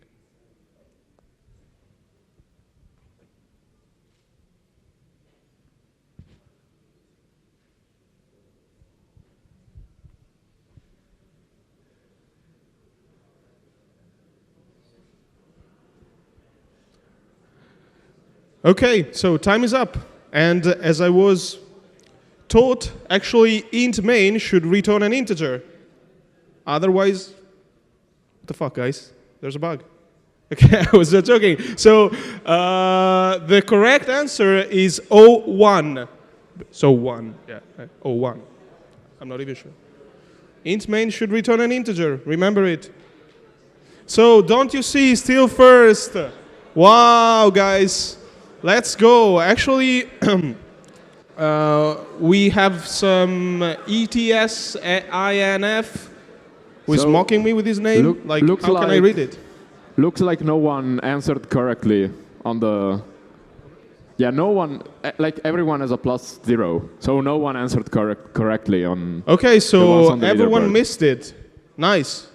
Okay, so time is up. And as I was taught, actually int main should return an integer. Otherwise, what the fuck, guys? There's a bug. Okay, I was just joking. So the correct answer is 01. So 1, yeah, 01. I'm not even sure. Int main should return an integer, remember it. So don't you see, still first. Wow, guys, let's go. Actually, we have some ETS INF who is mocking me with his name. How can I read it? Looks like no one answered correctly on the... Yeah, no one, like everyone has a +0. So no one answered correctly on... Okay, so on everyone leaderboard. missed it. Nice.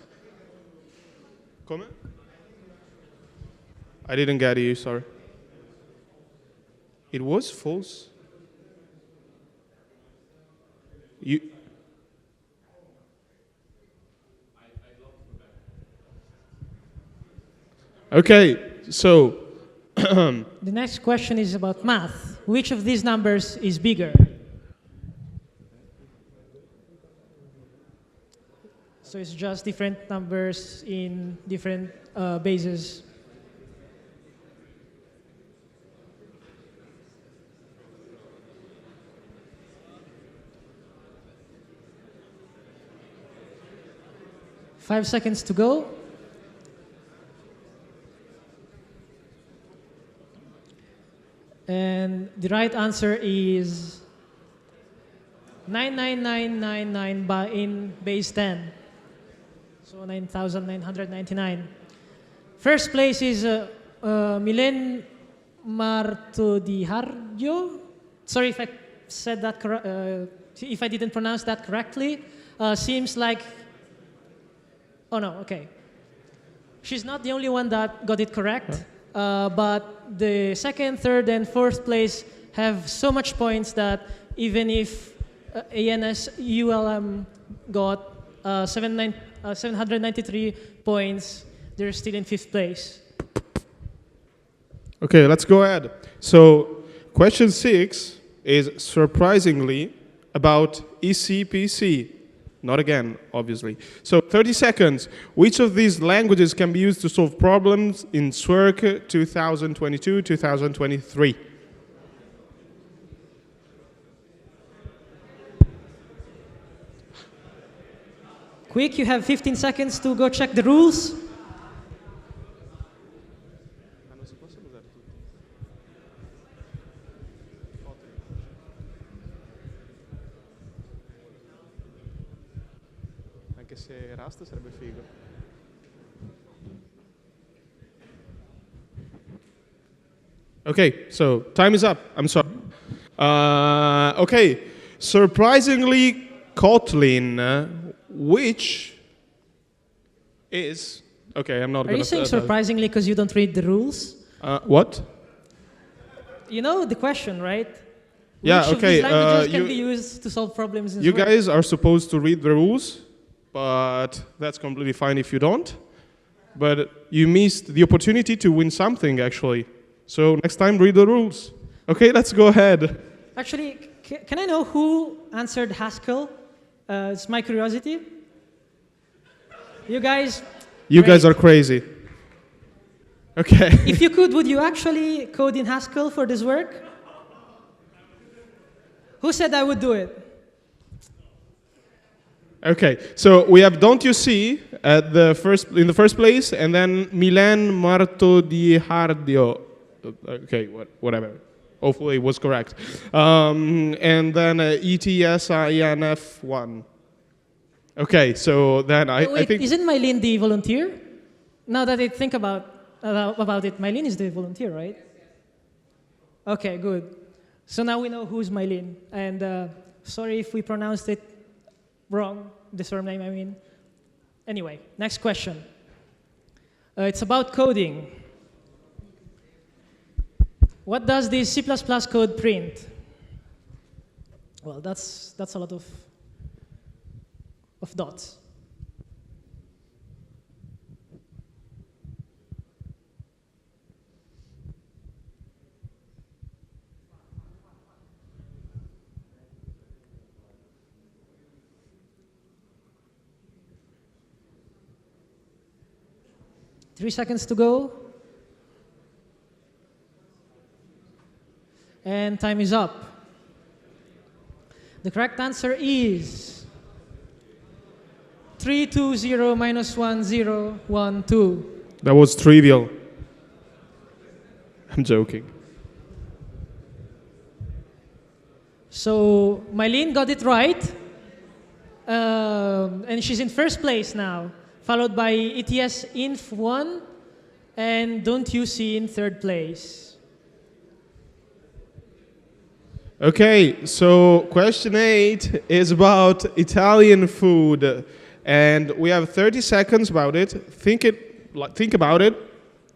Comment? I didn't get you, sorry. It was false. You... Okay, so... The next question is about math. Which of these numbers is bigger? So it's just different numbers in different bases. Five seconds to go. And the right answer is 99999 in base 10. So 9,999. First place is Milen Martodiharjo. Sorry if I said that if I didn't pronounce that correctly. Seems like, oh no, okay. She's not the only one that got it correct. But the second, third, and fourth place have so much points that even if ANS ULM got 793 points, they're still in fifth place. Okay, let's go ahead. So question 6 is surprisingly about ICPC. Not again, obviously. So 30 seconds. Which of these languages can be used to solve problems in SWERC 2022-2023? Quick, you have 15 seconds to go check the rules. Se Rasta sarebbe figo. Okay, so time is up. I'm sorry. Okay, surprisingly, Kotlin, which is okay. I'm not. Are you saying surprisingly because you don't read the rules? What? You know the question, right? Yeah. Which Okay. of these languages can be used to solve problems in You SWERC? guys are supposed to read the rules. But that's completely fine if you don't. But you missed the opportunity to win something, actually. So next time, read the rules. Okay, let's go ahead. Actually, can I know who answered Haskell? It's my curiosity. You guys... You guys are crazy. Okay. If you could, would you actually code in Haskell for this work? Who said I would do it? Okay, so we have Don't You See at in the first place, and then Milan Martodiharjo. Okay, whatever. Hopefully it was correct. And then ETSINF1. Okay, so then I think... Isn't Mylene the volunteer? Now that I think about it, Mylene is the volunteer, right? Okay, good. So now we know who's Mylene. And sorry if we pronounced it wrong, the surname, I mean. Anyway, next question. It's about coding. What does this C++ code print? Well, that's a lot of dots. 3 seconds to go. And time is up. The correct answer is 320 minus 1012. That was trivial. I'm joking. So Mylene got it right. And she's in first place now, followed by ETS Inf 1 and Don't You See in third place. Okay, so question 8 is about Italian food, and we have 30 seconds about it. Think about it.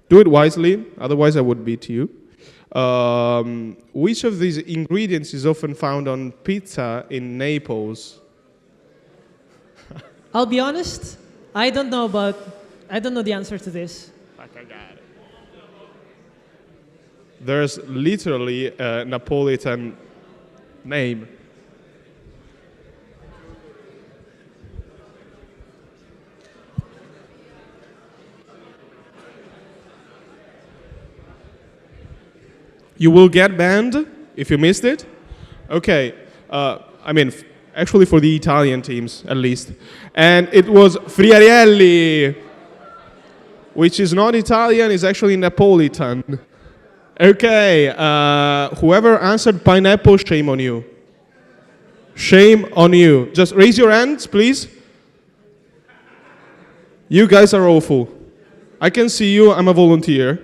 Do it wisely, otherwise I would beat you. Which of these ingredients is often found on pizza in Naples? I'll be honest, I don't know the answer to this. There's literally a Napolitan name. You will get banned if you missed it. Okay, actually for the Italian teams at least. And it was friarielli, which is not Italian, is actually Napolitan. Okay, whoever answered pineapple, shame on you. Shame on you. Just raise your hands, please. You guys are awful. I can see you, I'm a volunteer.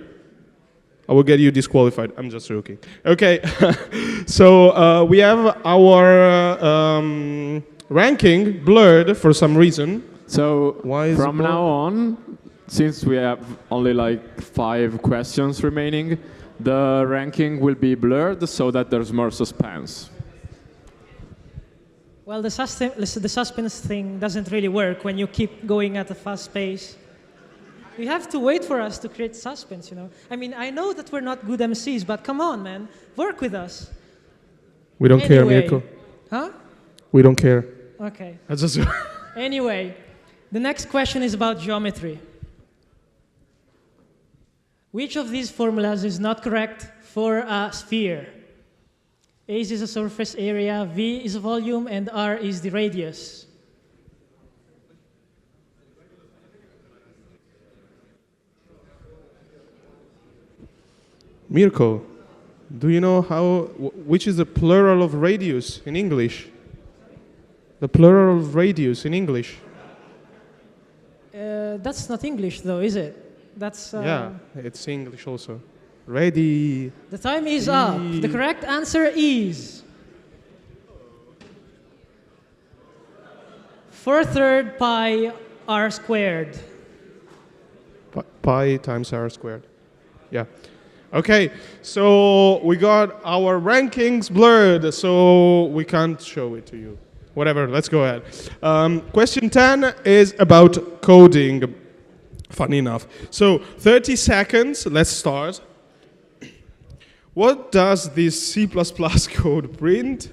I will get you disqualified. I'm just joking. Okay, so we have our ranking blurred for some reason. So Why is from it now on, since we have only like 5 questions remaining, the ranking will be blurred so that there's more suspense. Well, the suspense thing doesn't really work when you keep going at a fast pace. You have to wait for us to create suspense, you know. I mean, I know that we're not good MCs, but come on, man. Work with us. We don't care, Mirko. Huh? We don't care. Okay. That's just Anyway, the next question is about geometry. Which of these formulas is not correct for a sphere? A is a surface area, V is a volume, and R is the radius. Mirko, do you know which is the plural of radius in English? The plural of radius in English. That's not English, though, is it? That's yeah, it's English also. Ready. The time is up. The correct answer is 4/3 pi r squared. Pi times r squared. Yeah. Okay, so we got our rankings blurred, so we can't show it to you. Whatever, let's go ahead. Question 10 is about coding. Funny enough. So 30 seconds, let's start. What does this C++ code print?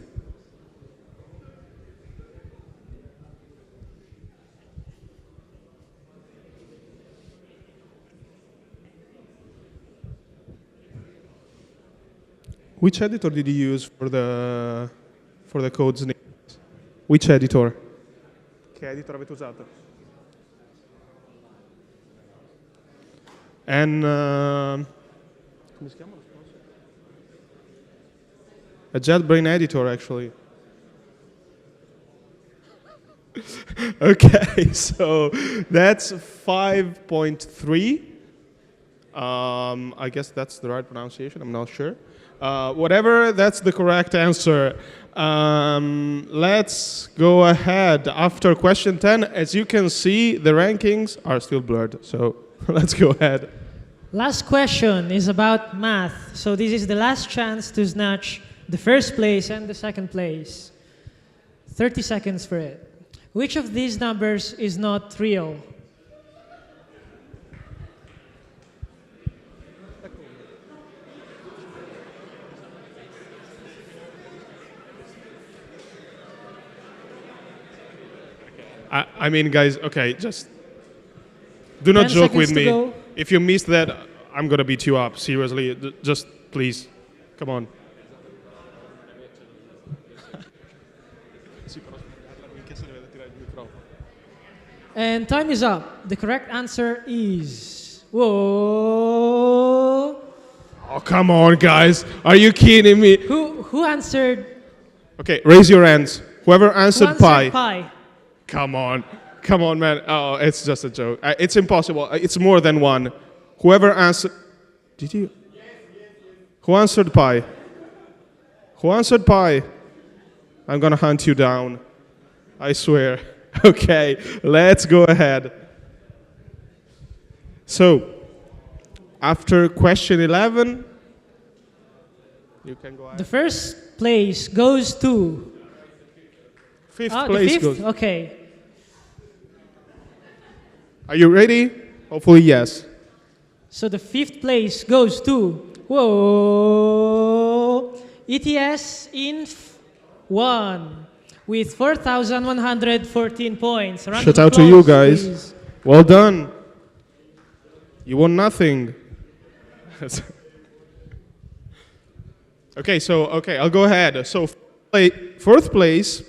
Which editor did you use for the code's name? Which editor? Che editor avete usato? And come si chiama? A JetBrains editor, actually. Okay, so that's 5.3. I guess that's the right pronunciation. I'm not sure. Whatever, that's the correct answer. Let's go ahead. After question 10, as you can see, the rankings are still blurred. So let's go ahead. Last question is about math. So this is the last chance to snatch the first place and the second place. 30 seconds for it. Which of these numbers is not real? I mean, guys, okay, just do not joke with me. If you missed that, I'm gonna beat you up. Seriously, just please, come on. And time is up. The correct answer is... Whoa. Oh, come on, guys. Are you kidding me? Who answered? Okay, raise your hands. Whoever answered pi. Pi. Come on. Come on, man. Oh, it's just a joke. It's impossible. It's more than one. Whoever answered... Did you? Who answered pi? Who answered pi? I'm gonna hunt you down. I swear. Okay, let's go ahead. So, after question 11, you can go ahead. The first place goes to... Fifth the place fifth? goes. Okay. Are you ready? Hopefully, yes. So the fifth place goes to... Whoa! ETS Inf 1 with 4,114 points. Shout out to you guys. Please. Well done. You won nothing. Okay, I'll go ahead. So fourth place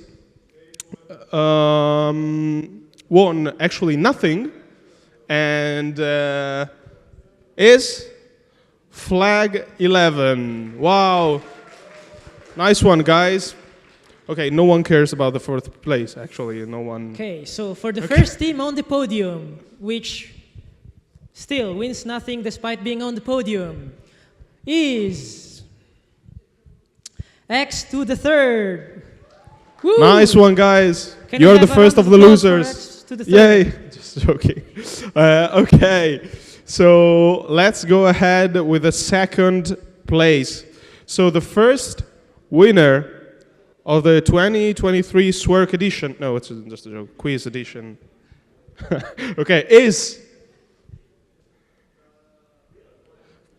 won actually nothing, and is Flag 11. Wow, nice one, guys. Okay, no one cares about the fourth place, actually. No one. Okay, so for the first team on the podium, which still wins nothing despite being on the podium, is X to the third. Woo! Nice one, guys. Can You're the first of the losers. To the third? Yay. Just joking. Okay, so let's go ahead with the second place. So the first winner of the 2023 SWERC edition, no, it's just a joke, quiz edition, okay, is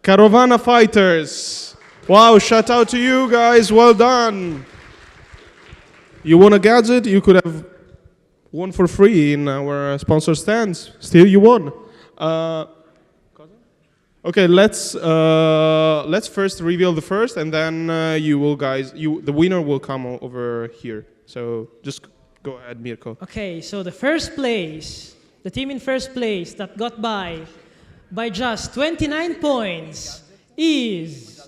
Caravana Fighters. Wow, shout out to you guys, well done. You won a gadget, you could have won for free in our sponsor stands. Still you won. Okay, let's first reveal the first, and then the winner will come over here. So just go ahead, Mirko. Okay, so the first place, the team in first place that got by just 29 points is...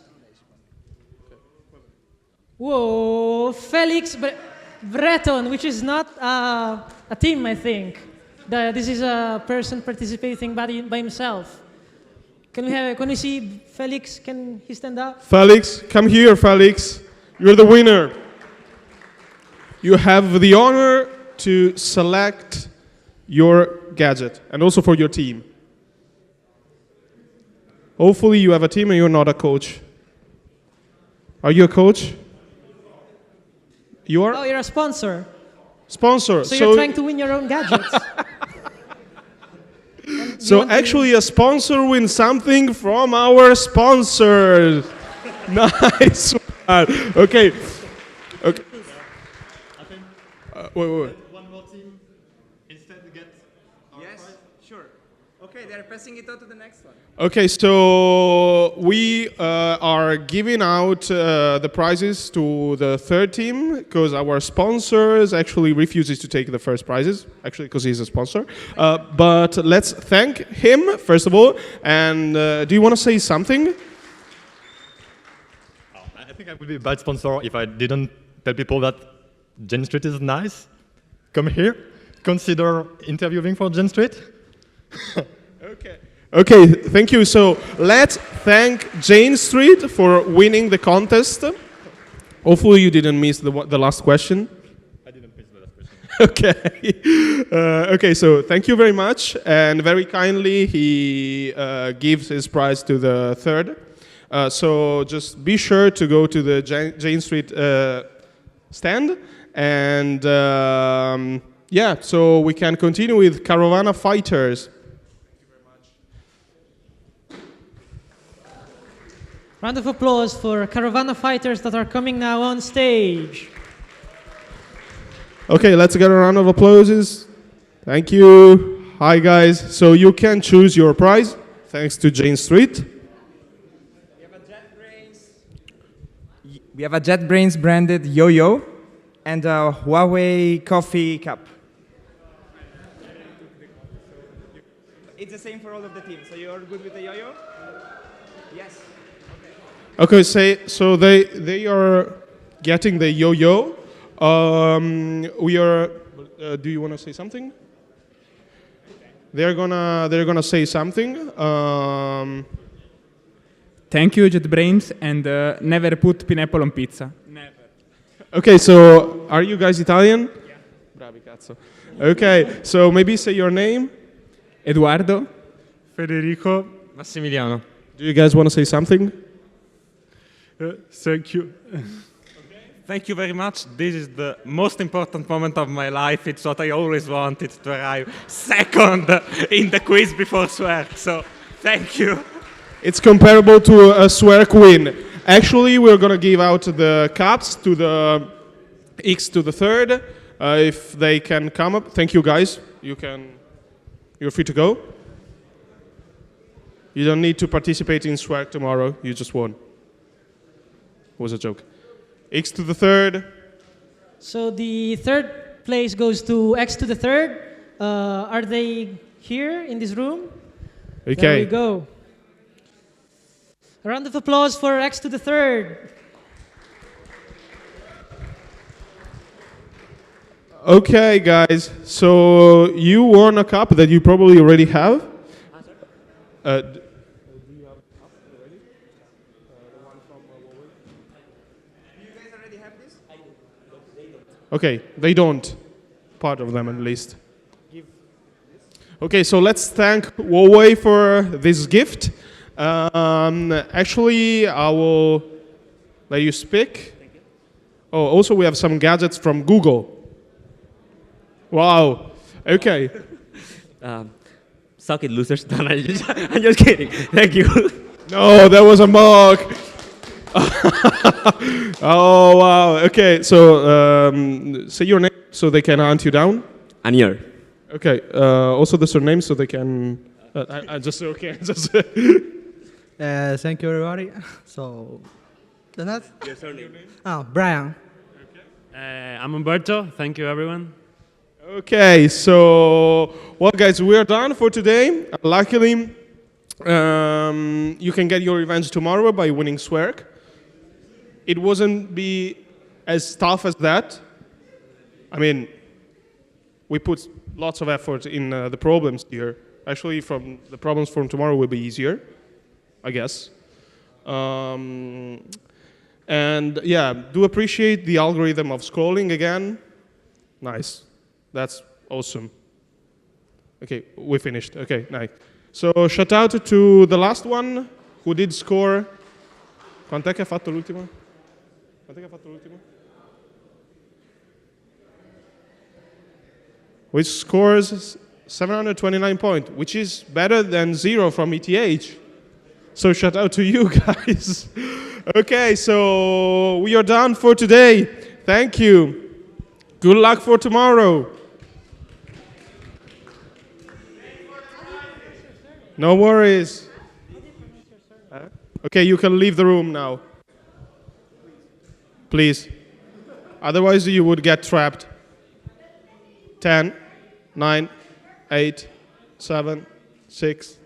Whoa, Felix Breton, which is not a team, I think. This is a person participating by himself. Can we see Felix? Can he stand up? Felix, come here, Felix. You're the winner. You have the honor to select your gadget, and also for your team. Hopefully you have a team and you're not a coach. Are you a coach? You are? Oh, you're a sponsor. Sponsor. So you're trying to win your own gadgets. So actually a sponsor wins something from our sponsors. Nice one. Okay. Okay. Wait. One more team instead to get our prize? Sure. Okay, they're passing it on to the next one. Okay, so we are giving out the prizes to the third team because our sponsors actually refuses to take the first prizes, actually because he's a sponsor. But let's thank him, first of all. And do you want to say something? I think I would be a bad sponsor if I didn't tell people that Jane Street is nice. Come here, consider interviewing for Jane Street. Okay, thank you. So let's thank Jane Street for winning the contest. Hopefully you didn't miss the last question. I didn't miss the last question. Okay. Okay, so thank you very much. And very kindly, he gives his prize to the third. So just be sure to go to the Jane Street stand. And yeah, so we can continue with Caravana Fighters. Round of applause for Caravana Fighters that are coming now on stage. Okay, let's get a round of applauses. Thank you. Hi, guys. So you can choose your prize. thanks to Jane Street. We have a JetBrains branded yo-yo and a Huawei coffee cup. It's the same for all of the teams. So you're good with the yo-yo? Yes. Okay, so they are getting the yo-yo. We are. Do you want to say something? They're gonna say something. Thank you, JetBrains, and never put pineapple on pizza. Never. Okay, so are you guys Italian? Yeah. Bravi, cazzo. Okay, so maybe say your name. Eduardo. Federico. Massimiliano. Do you guys want to say something? Thank you. Thank you very much. This is the most important moment of my life. It's what I always wanted, to arrive second in the quiz before SWERC. So, thank you. It's comparable to a SWERC win. Actually, we're going to give out the cups to the X to the third. If they can come up. Thank you, guys. You're free to go. You don't need to participate in SWERC tomorrow. You just won. It was a joke. X to the third. So the third place goes to X to the third. Are they here in this room? Okay. There we go. A round of applause for X to the third. Okay, guys. So you won a cup that you probably already have. Okay, they don't. Part of them, at least. Okay, so let's thank Huawei for this gift. Actually, I will let you speak. Oh, also we have some gadgets from Google. Wow. Okay. Suck it, losers. I'm just kidding. Thank you. No, that was a mock. Oh, wow. Okay, so say your name so they can hunt you down. Anier. Okay, also the surname so they can... I just, okay. Just thank you, everybody. So, Donat? Your surname. Oh, Brian. I'm Umberto. Thank you, everyone. Okay, so, well, guys, we are done for today. Luckily, you can get your revenge tomorrow by winning SWERC. It wasn't be as tough as that. I mean, we put lots of effort in the problems here. Actually, from the problems from tomorrow will be easier, I guess. And yeah, do appreciate the algorithm of scrolling again. Nice. That's awesome. Okay, we finished. Okay, nice. So shout out to the last one who did score. Quant'è che ha fatto l'ultimo? Quant'è che ha fatto l'ultimo? Which scores 729 points, which is better than 0 from ETH. So shout out to you guys. Okay, so we are done for today. Thank you. Good luck for tomorrow. No worries. Okay, you can leave the room now. Please. Otherwise you would get trapped. 10, 9, 8, 7, 6,